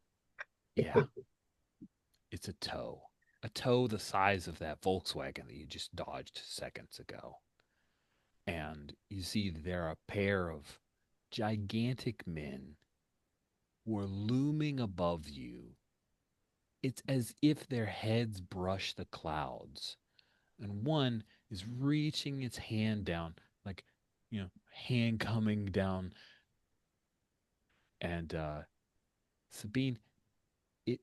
yeah, it's a toe. A toe the size of that Volkswagen that you just dodged seconds ago. And you see there are a pair of gigantic men who are looming above you. It's as if their heads brush the clouds. And one is reaching its hand down, like, hand coming down. And Sabine, it,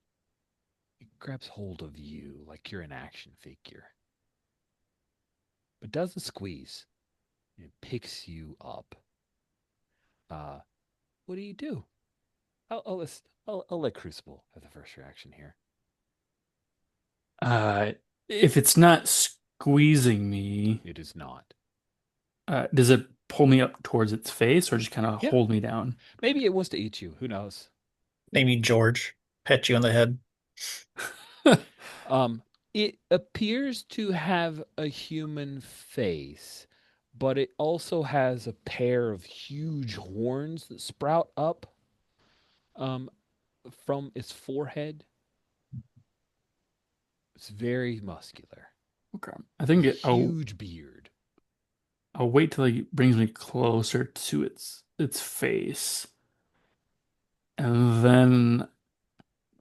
it grabs hold of you like you're an action figure, but doesn't squeeze. It picks you up. Uh, what do you do? I'll let Crucible have the first reaction here. Uh, if it's not squeezing me, It is not. does it pull me up towards its face or just kind of Yeah, hold me down? maybe it wants to eat you. Who knows? Maybe George pet you on the head. Um, it appears to have a human face, but it also has a pair of huge horns that sprout up um, from its forehead. It's very muscular. Okay. A huge beard. I'll wait till it brings me closer to its face. And then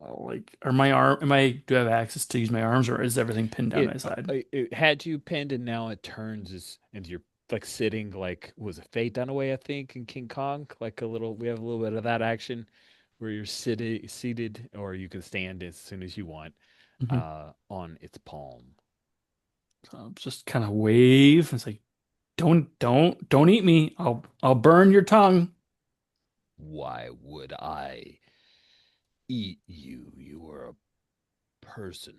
like are my arm am I do I have access to use my arms or is everything pinned down my side? It had you pinned, and now it turns and you're like sitting like was it Fate Dunaway, I think, in King Kong, like a little. We have a little bit of that action where you're seated, or you can stand as soon as you want, Mhm. on its palm. So I'll just kind of wave. It's like, don't eat me. I'll burn your tongue. Why would I eat you? You are a person.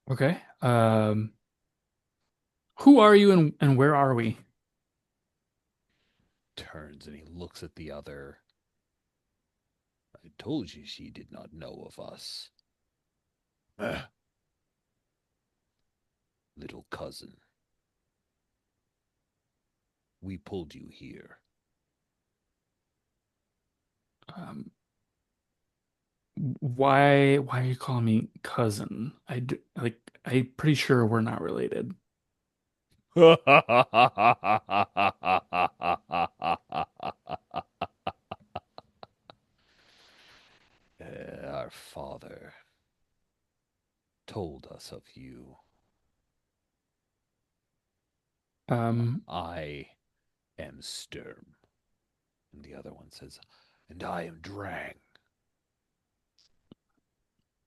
Okay. Who are you and where are we? Turns and he looks at the other. I told you she did not know of us. Ugh, little cousin, we pulled you here. Um, why are you calling me cousin? Like I'm pretty sure we're not related. Our father told us of you. Um, I am Sturm. And the other one says, and I am Drang.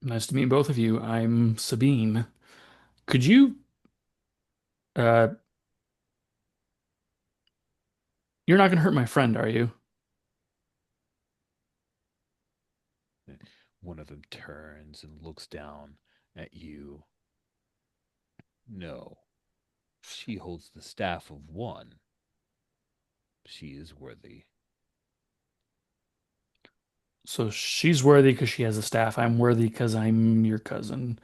Nice to meet both of you. I'm Sabine. Could you uh you're not gonna hurt my friend, are you? One of them turns and looks down at you. No, she holds the staff of one. She is worthy. So she's worthy because she has a staff. I'm worthy because I'm your cousin.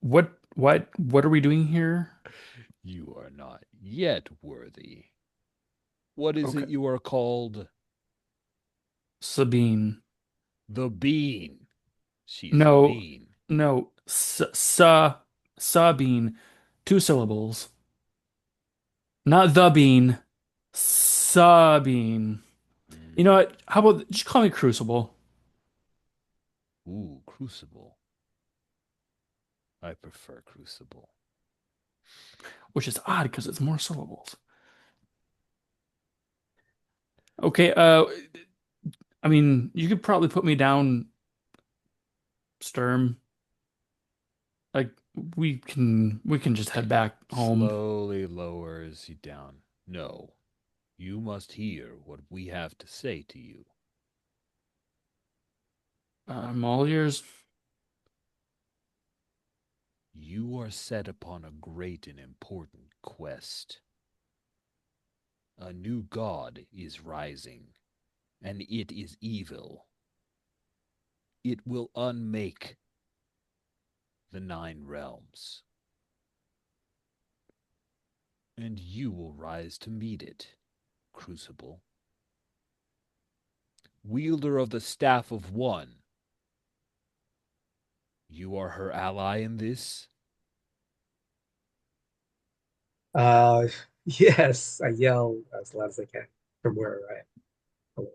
What are we doing here? You are not yet worthy. What is Okay. it you are called? Sabine. The Bean. She's the No, Bean. no. Sabine. Two syllables. Not the bean. Sabine. You know Mm. what? How about just call me Crucible, Ooh, Crucible. I prefer Crucible. which is odd because it's more syllables. Okay, I mean, you could probably put me down, Sturm. Like we can just head back home. Slowly lowers you down. No, you must hear what we have to say to you. I'm all ears. You are set upon a great and important quest. A new god is rising, and it is evil. It will unmake the nine realms, and you will rise to meet it, Crucible. Wielder of the Staff of One, you are her ally in this? Uh, yes, I yell as loud as I can from where I am. Oh,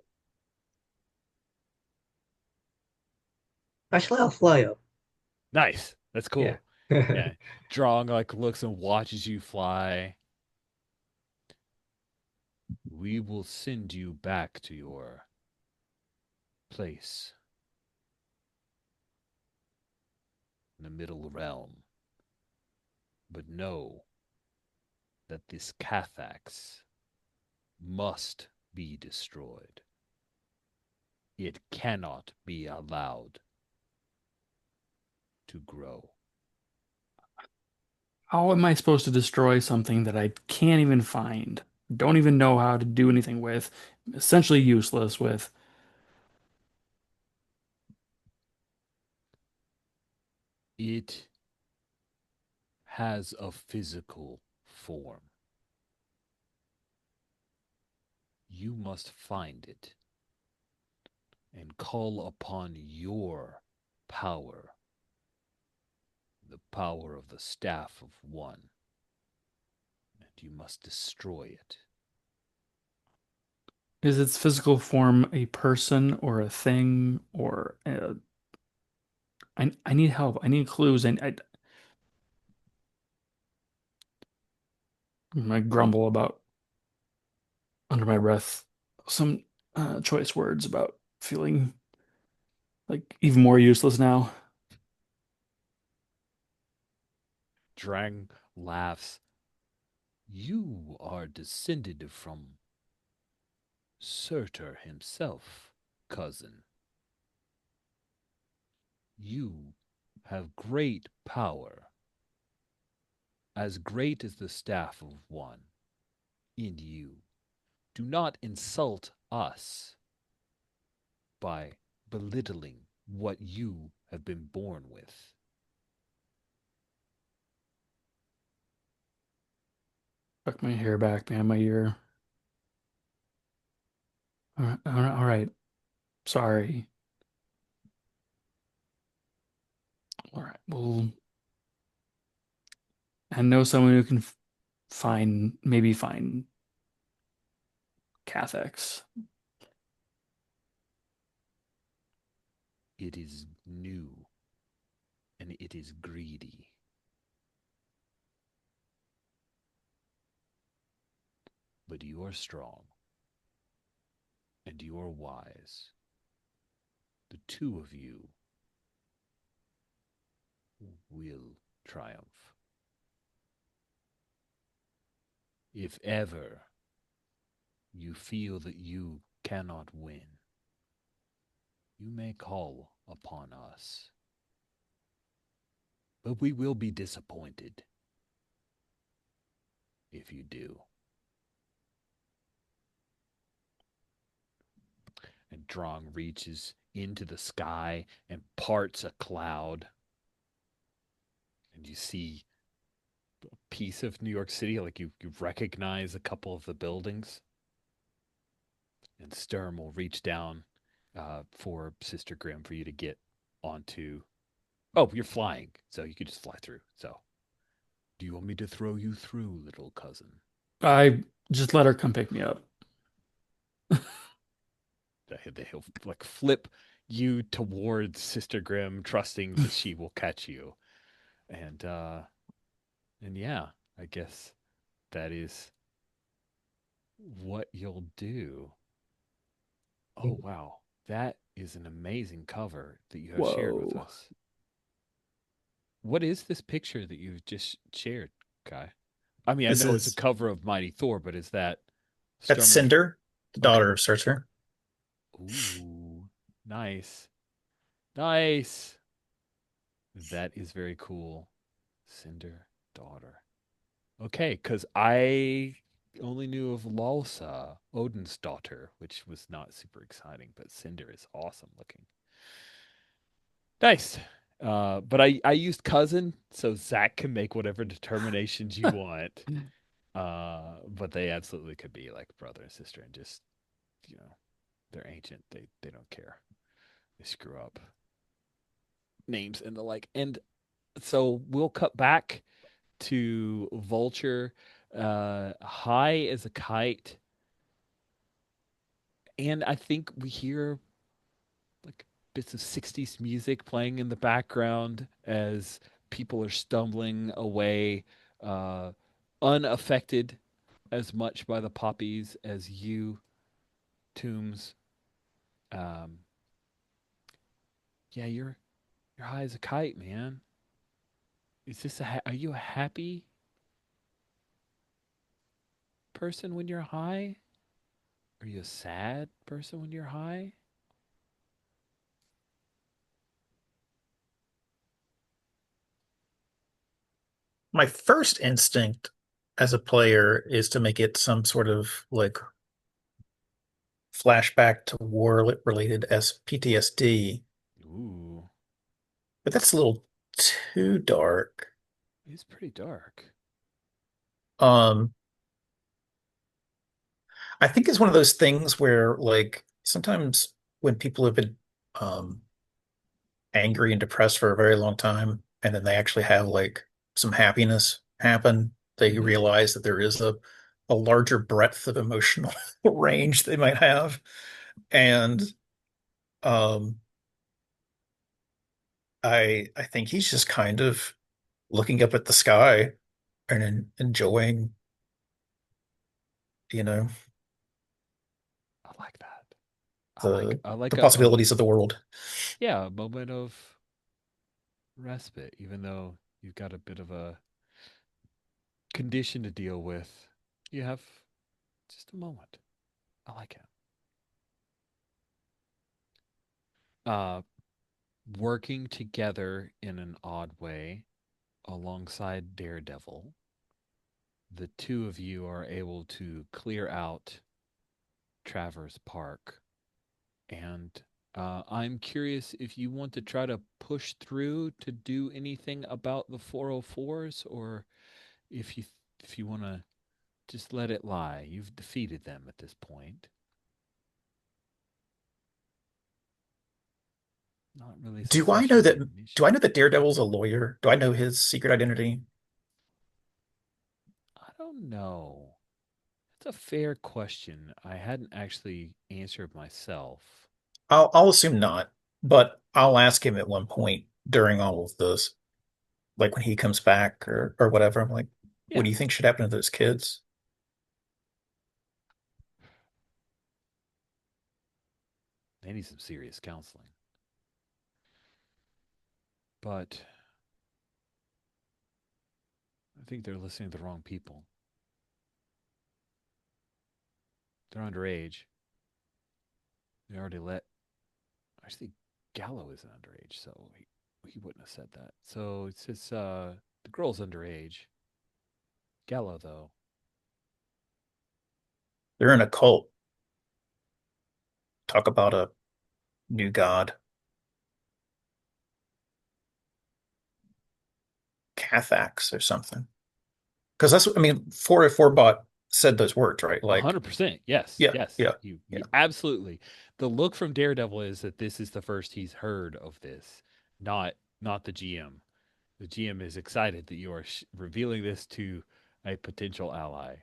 actually, I'll fly up. Nice. That's Yeah. cool. Yeah. Drong like looks and watches you fly. We will send you back to your place in the middle realm. But know that this Cathax must be destroyed. It cannot be allowed to grow. How am I supposed to destroy something that I can't even find? Don't even know how to do anything with, essentially useless with. It has a physical form. You must find it and call upon your power, the power of the staff of one, and you must destroy it. Is its physical form a person or a thing or I need help. I need clues. I grumble about under my breath some choice words about feeling like even more useless now. Drang laughs. You are descended from Surtur himself, cousin. You have great power, as great as the staff of one in you. Do not insult us by belittling what you have been born with. Tuck my hair back behind my ear. All right, all right, all right. Sorry. All right. Well, I know someone who can find maybe find Catholics. It is new and it is greedy, but you are strong and you are wise. The two of you will triumph. If ever you feel that you cannot win, you may call upon us, but we will be disappointed if you do. And Drong reaches into the sky and parts a cloud, and you see a piece of New York City, like you recognize a couple of the buildings. And Sturm will reach down for Sister Grimm for you to get onto. Oh, you're flying, so you could just fly through. So, do you want me to throw you through, little cousin? I just let her come pick me up. He'll like flip you towards Sister Grimm, trusting that she will catch you. And yeah, I guess that is what you'll do. Oh wow, that is an amazing cover that you have shared with Whoa. us. What is this picture that you've just shared, Kai? I mean, I This know it's a is cover of Mighty Thor, but is that that's Sturm? Cinder, the Okay. daughter of Surtur. Ooh, nice. Nice. That is very cool. Cinder daughter. Okay, because I only knew of Lalsa, Odin's daughter, which was not super exciting, but Cinder is awesome looking. Nice. But I used cousin, so Zach can make whatever determinations you want. But they absolutely could be like brother and sister and just, you know, they're ancient. They don't care. They screw up names and the like. And so we'll cut back to Vulture, high as a kite, and I think we hear like bits of 60s music playing in the background as people are stumbling away, uh, unaffected as much by the poppies as you, Tombs. Um, yeah, you're high as a kite, man. Is this are you a happy person when you're high? Are you a sad person when you're high? My first instinct as a player is to make it some sort of like flashback to war related as PTSD, Ooh, but that's a little too dark. it's pretty dark. Um, I think it's one of those things where like sometimes when people have been um angry and depressed for a very long time, and then they actually have like some happiness happen, they Hmm. realize that there is a larger breadth of emotional range they might have. And um I think he's just kind of looking up at the sky and enjoying, you know, I like that. the I like the a possibilities of the world. yeah, a moment of respite, even though you've got a bit of a condition to deal with. You have just a moment. I like it. Uh, Working together in an odd way alongside Daredevil, the two of you are able to clear out Travers Park. And I'm curious if you want to try to push through to do anything about the 404s, or if you if you want to just let it lie. You've defeated them at this point. Not really Do I know such that an do I issue. know that Daredevil's a lawyer? Do I know his secret identity? I don't know. That's a fair question. I hadn't actually answered myself. I'll assume not, but I'll ask him at one point during all of this, like when he comes back or whatever. I'm like, what Yeah, do you think should happen to those kids? they need some serious counseling. But I think they're listening to the wrong people. They're underage. They already let. Actually, Gallo isn't underage, so he wouldn't have said that. So it's just the girl's underage. Gallo though. They're in a cult. Talk about a new god, Cathax or something. Because that's, I mean, 404 bot said those words, right? Like, 100%. Yes, yeah, yes. yeah, You yeah. absolutely. The look from Daredevil is that this is the first he's heard of this, not not the GM. The GM is excited that you are revealing this to a potential ally.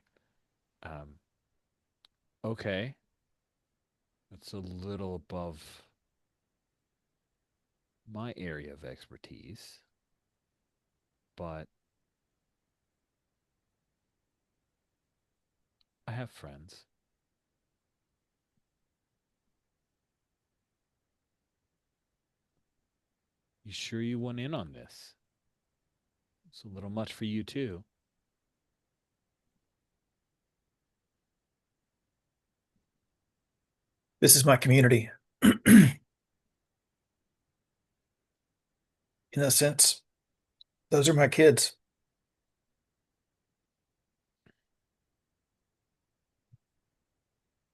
Um, okay, that's a little above my area of expertise, but I have friends. You sure you want in on this? It's a little much for you too. This is my community. In a sense, those are my kids.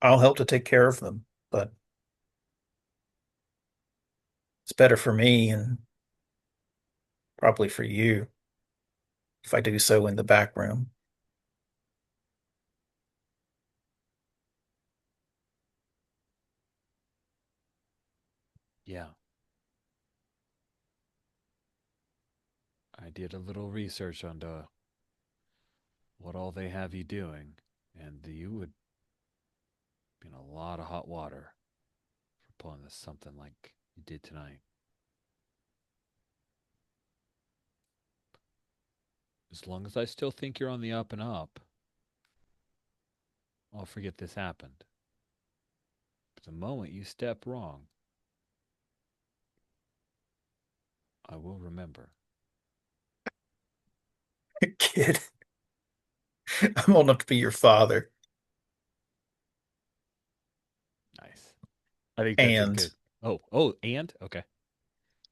I'll help to take care of them, but it's better for me and probably for you if I do so in the back room. Yeah, I did a little research on what all they have you doing, and you would be in a lot of hot water for pulling this something like you did tonight. As long as I still think you're on the up and up, I'll forget this happened. But the moment you step wrong, I will remember. Kid, I'm old enough to be your father. Nice. I think that's a And good. Oh, and okay.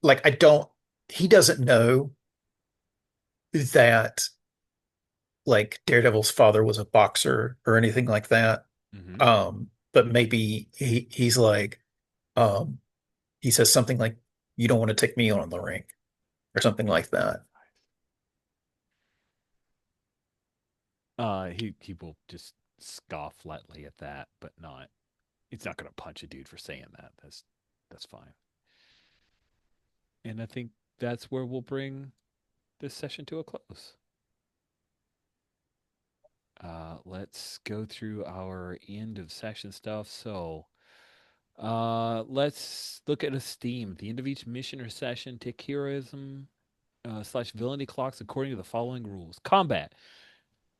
like, I don't, he doesn't know that like Daredevil's father was a boxer or anything like that. Mm-hmm. But maybe he's like, um, he says something like, "You don't want to take me on the ring," or something like that. He will just scoff lightly at that, but not. He's not gonna punch a dude for saying that. That's fine. And I think that's where we'll bring this session to a close. Let's go through our end of session stuff. So, let's look at a Steam. At the end of each mission or session, tick heroism slash villainy clocks according to the following rules. Combat.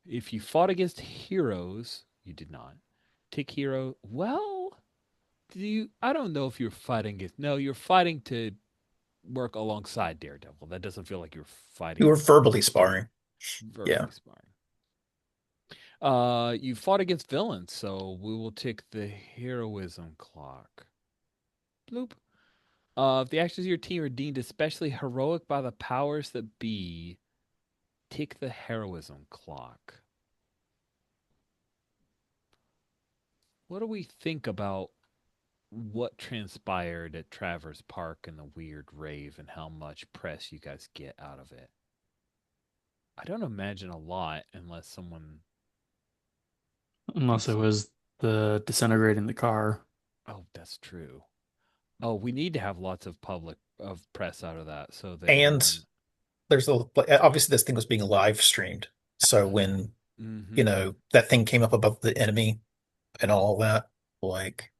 If you fought against heroes, you did not. Tick hero. Well, do you? I don't know if you're fighting against. No, you're fighting to work alongside Daredevil. That doesn't feel like you're You were fighting verbally sparring. Yeah. verbally sparring. You fought against villains, so we will tick the heroism clock. Bloop. If the actions of your team are deemed especially heroic by the powers that be, tick the heroism clock. What do we think about what transpired at Travers Park and the weird rave and how much press you guys get out of it? I don't imagine a lot unless someone Unless it thinks. was the disintegrating the car. Oh, that's true. Oh, we need to have lots of public of press out of that so that And everyone. there's a obviously this thing was being live streamed. So when, Mm-hmm. that thing came up above the enemy and all that, like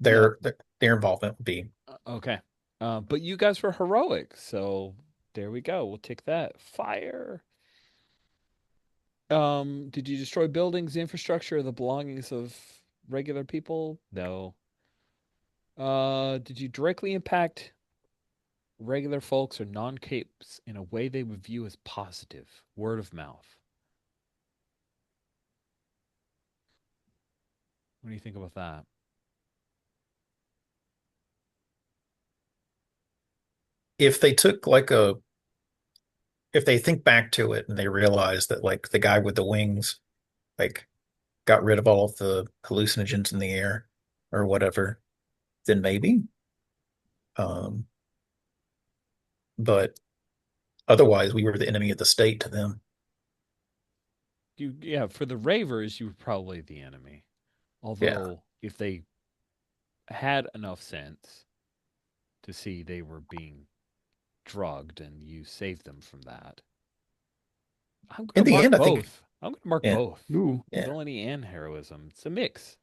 Yep. their involvement would be. Okay. But you guys were heroic, so there we go. We'll tick that. Fire. Did you destroy buildings, infrastructure, or the belongings of regular people? No. Did you directly impact regular folks or non-capes in a way they would view as positive? Word of mouth. What do you think about that? If they took like a if they think back to it and they realize that like the guy with the wings like got rid of all of the hallucinogens in the air or whatever, then maybe. Um, but otherwise, we were the enemy of the state to them. Yeah, for the ravers, you were probably the enemy. Yeah. Although, if they had enough sense to see they were being drugged and you saved them from that, I'm In going to the mark end, I think, both. I'm going to mark yeah, both Ooh, yeah. villainy and heroism. It's a mix.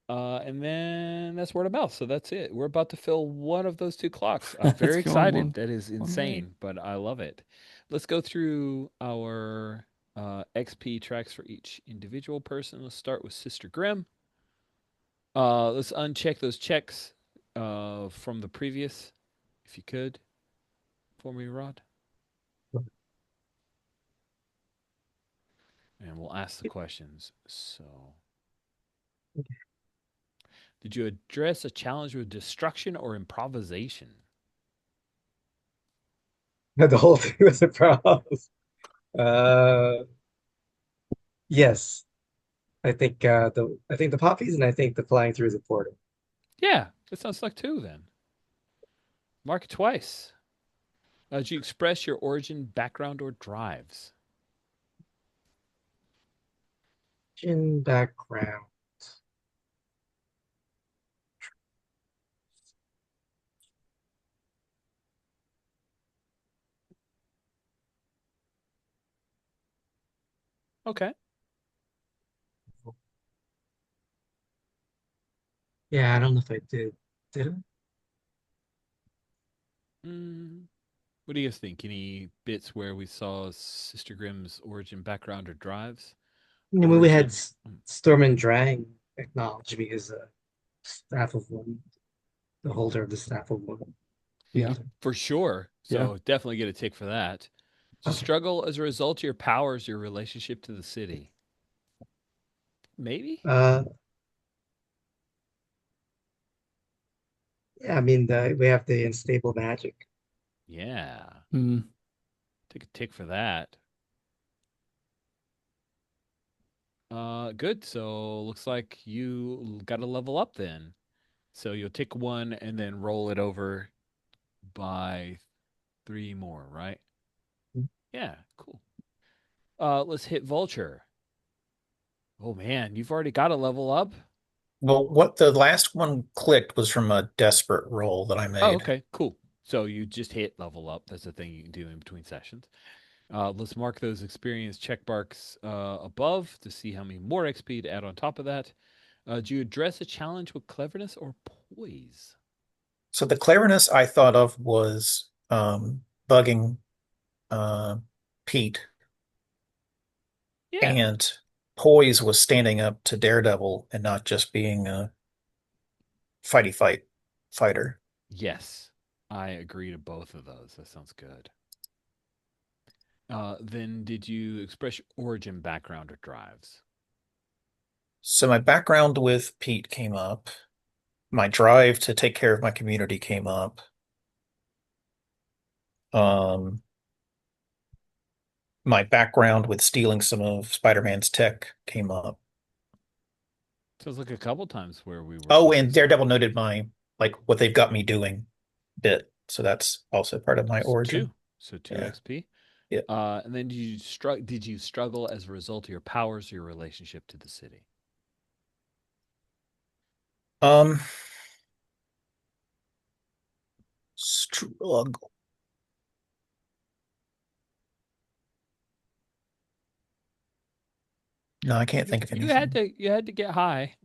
And then that's word of mouth. So that's it. We're about to fill one of those two clocks. I'm it's very going excited. one That is one way. insane, but I love it. Let's go through our XP tracks for each individual person. Let's start with Sister Grimm. Let's uncheck those checks from the previous, if you could, for me, Rod. And we'll ask the questions. So, did you address a challenge with destruction or improvisation? The whole thing was a problem. Uh, yes, I think the poppies, and I think the flying through the portal. Yeah, that sounds like two then. Mark it twice. Did you express your origin, background, or drives? In background. Okay. Yeah, I don't know if I did. Did I? Mm. What do you guys think? Any bits where we saw Sister Grimm's origin, background, or drives? I mean, we had Origin. Mm. Storm and Drang acknowledged me as a staff of one, the holder of the staff of one. Yeah. For sure. Yeah. So definitely get a tick for that. Okay. Struggle as a result of your powers, your relationship to the city. Maybe? Uh, yeah, I mean, we have the unstable magic. Yeah. Mm. Take a tick for that. Good. So looks like you got to level up then. So you'll tick one and then roll it over by three more, right? Yeah, cool. Let's hit Vulture. Oh man, you've already got a level up. Well, what the last one clicked was from a desperate roll that I Oh, made. okay, cool. So you just hit level up. That's the thing you can do in between sessions. Let's mark those experience check marks above to see how many more XP to add on top of that. Do you address a challenge with cleverness or poise? So the cleverness I thought of was bugging uh, Pete, Yeah. and poise was standing up to Daredevil and not just being a fighty fighter. Yes. I agree to both of those. That sounds good. Then did you express your origin, background, or drives? So my background with Pete came up. My drive to take care of my community came up. Um, my background with stealing some of Spider-Man's tech came up. Sounds like a couple times where we were Oh, stealing and stuff. Daredevil noted my like what they've got me doing bit. So that's also part of my So two. origin. So two Yeah. XP. Yeah. And then did you struggle as a result of your powers or your relationship to the city? Um, struggle. No, I can't think of anything. You had to get high.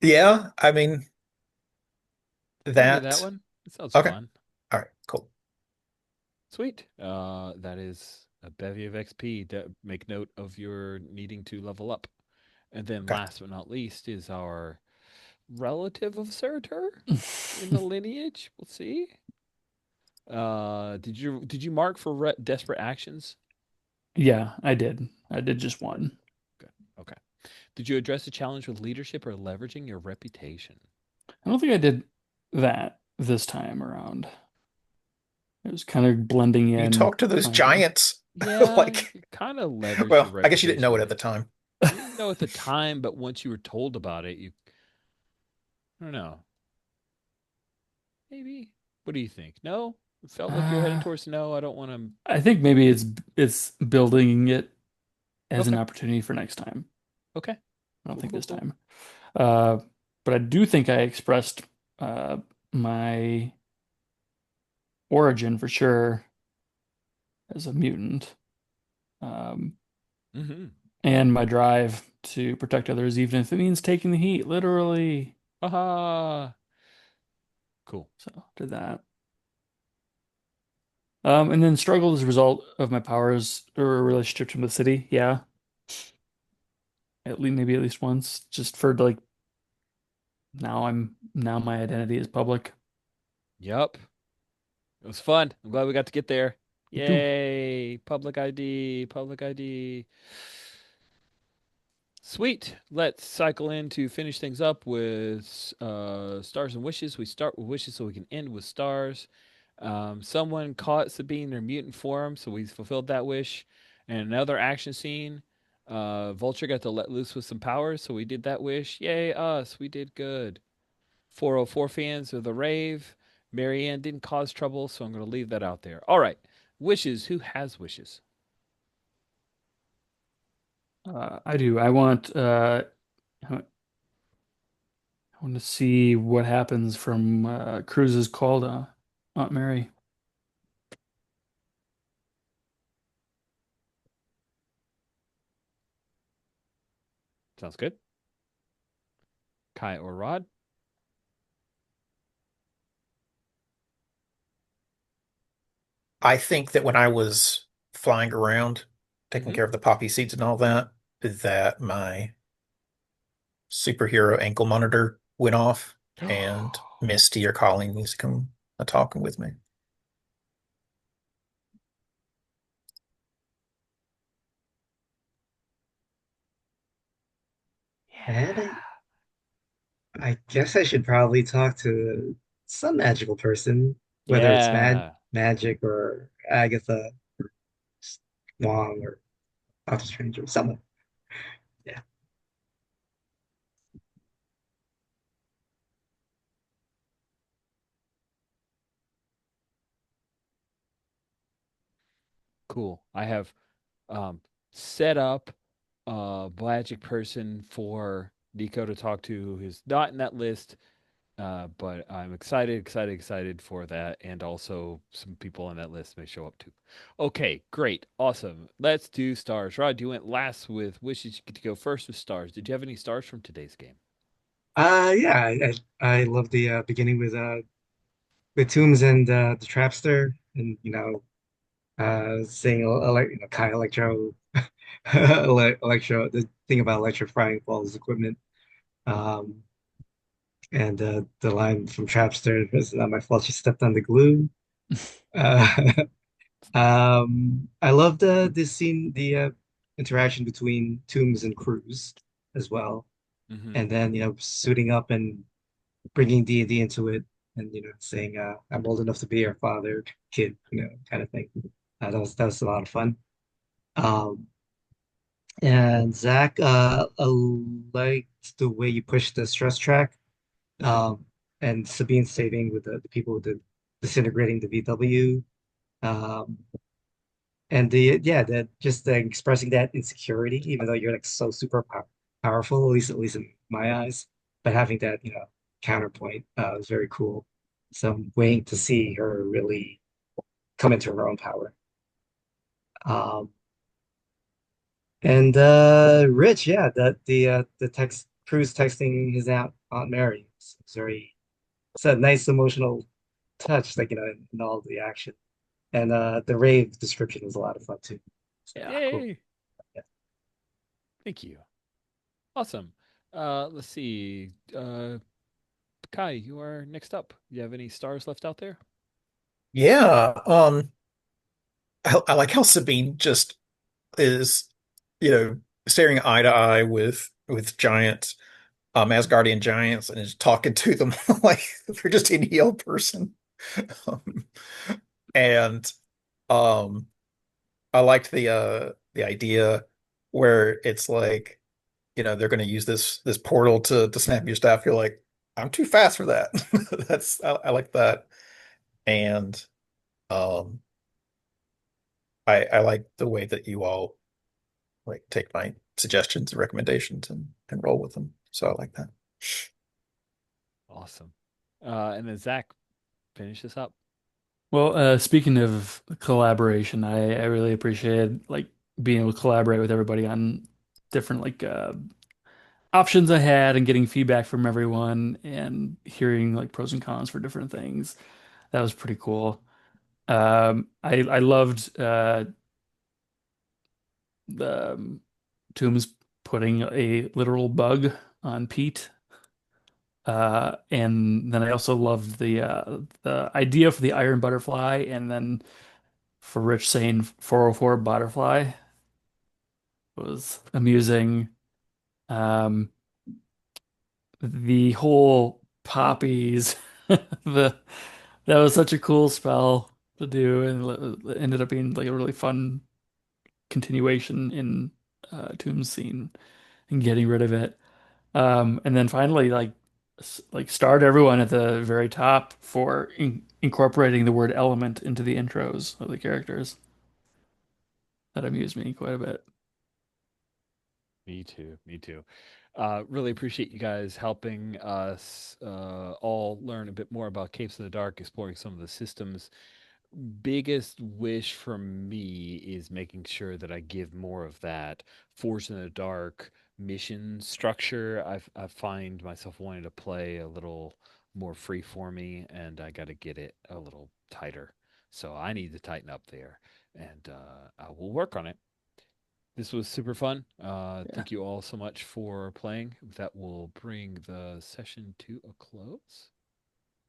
Yeah, I mean I can do that that. one. It sounds Okay. fun. All right, cool. Sweet. That is a bevy of XP. Make note of your needing to level up. And then Okay. last but not least is our relative of Surtur in the lineage. We'll see. Did you mark for desperate actions? Yeah, I did. I did just one. Good. Okay. Did you address a challenge with leadership or leveraging your reputation? I don't think I did that this time around. It was kind of blending You in talk to those finally. giants. Yeah, Like, you kind of leveraged your well, I guess you didn't reputation know a it at bit. the time. You didn't know at the time, but once you were told about it, I don't know, maybe. What do you think? No? It felt like you're heading Uh, towards no. I don't want to. I think maybe it's building it as an Okay. opportunity for next time. Okay. I don't Cool, think cool, this cool. time. Uh, but I do think I expressed uh, my origin for sure as a mutant, um, Mm-hmm. and my drive to protect others, even if it means taking the heat, literally. Aha. Cool. So did that. And then struggled as a result of my powers or relationship to the city. Yeah, at least maybe at least once, just for like now my identity is public. Yep. It was fun. I'm glad we got to get there. Me too. Yay. Public ID. Public ID. Sweet. Let's cycle in to finish things up with stars and wishes. We start with wishes so we can end with stars. Someone caught Sabine in her mutant form, so we fulfilled that wish. And another action scene. Vulture got to let loose with some powers, so we did that wish. Yay, us. We did good. 404 fans of the rave. Marianne didn't cause trouble, so I'm going to leave that out there. All right. Wishes. Who has wishes? I do. I want to see what happens from Cruz's call to Aunt Mary. Sounds good. Kai or Rod? I think that when I was flying around, taking Hmm. care of the poppy seeds and all that, that my superhero ankle monitor went off and Misty or Colleen needs to come talking with me. And Yeah. I guess I should probably talk to some magical person, whether it's Yeah. magic or Agatha, Wong, or Doctor Strange or someone. Yeah. Cool. I have um, set up a magic person for Nico to talk to who's not in that list. But I'm excited for that. And also, some people on that list may show up too. Okay, great. Awesome. Let's do stars. Rod, you went last with wishes. You get to go first with stars. Did you have any stars from today's game? Yeah, I love the beginning with Toombs and the Trapster, and saying Kai Electro, Electro, the thing about electrifying Paul's equipment, um, and the line from Trapster was not my fault. She stepped on the glue. Uh, I love the this scene, the interaction between Toombs and Cruz as well, Hmm. and then suiting up and bringing D&D into it, and saying I'm old enough to be your father, kid, kind of thing. That was a lot of fun. Um, and Zach, I liked the way you pushed the stress track, um, and Sabine saving with the people with the disintegrating the VW. Um, and the just expressing that insecurity, even though you're like so super powerful, at least in my eyes, but having that counterpoint was very cool. So I'm waiting to see her really come into her own power. Um, and Rich, yeah, that the text Cruz texting his Aunt Mary. It's a nice emotional touch, like in all the action. And the rave description was a lot of fun too. So cool. Yay. Yeah. Thank you. Awesome. Let's see. Kai, you are next up. You have any stars left out there? Yeah, I like how Sabine just is, you know, staring eye to eye with giant Asgardian giants and is talking to them like they're just a real person. Um, and um I liked the idea where it's like, they're going to use this portal to snap your staff. You're like, I'm too fast for that. I like that. And um I like the way that you all like take my suggestions and recommendations and roll with them. So I like that. Awesome. And then Zach, finish this up. Well, speaking of collaboration, I really appreciated like being able to collaborate with everybody on different like options I had and getting feedback from everyone and hearing like pros and cons for different things. That was pretty cool. I loved the Toombs putting a literal bug on Pete. And then I also loved the idea for the iron butterfly, and then for Rich saying 404 butterfly was amusing. Um, the whole poppies, the that was such a cool spell to do, and it ended up being like a really fun continuation in Tomb's scene and getting rid of it. And then finally, like start everyone at the very top for incorporating the word element into the intros of the characters. That amused me quite a bit. Me too. Me too. Really appreciate you guys helping us all learn a bit more about Capes in the Dark, exploring some of the systems. Biggest wish from me is making sure that I give more of that Force in the Dark mission structure. I find myself wanting to play a little more free for me, and I got to get it a little tighter. So I need to tighten up there, and I will work on it. This was super fun. Yeah. Thank you all so much for playing. That will bring the session to a close.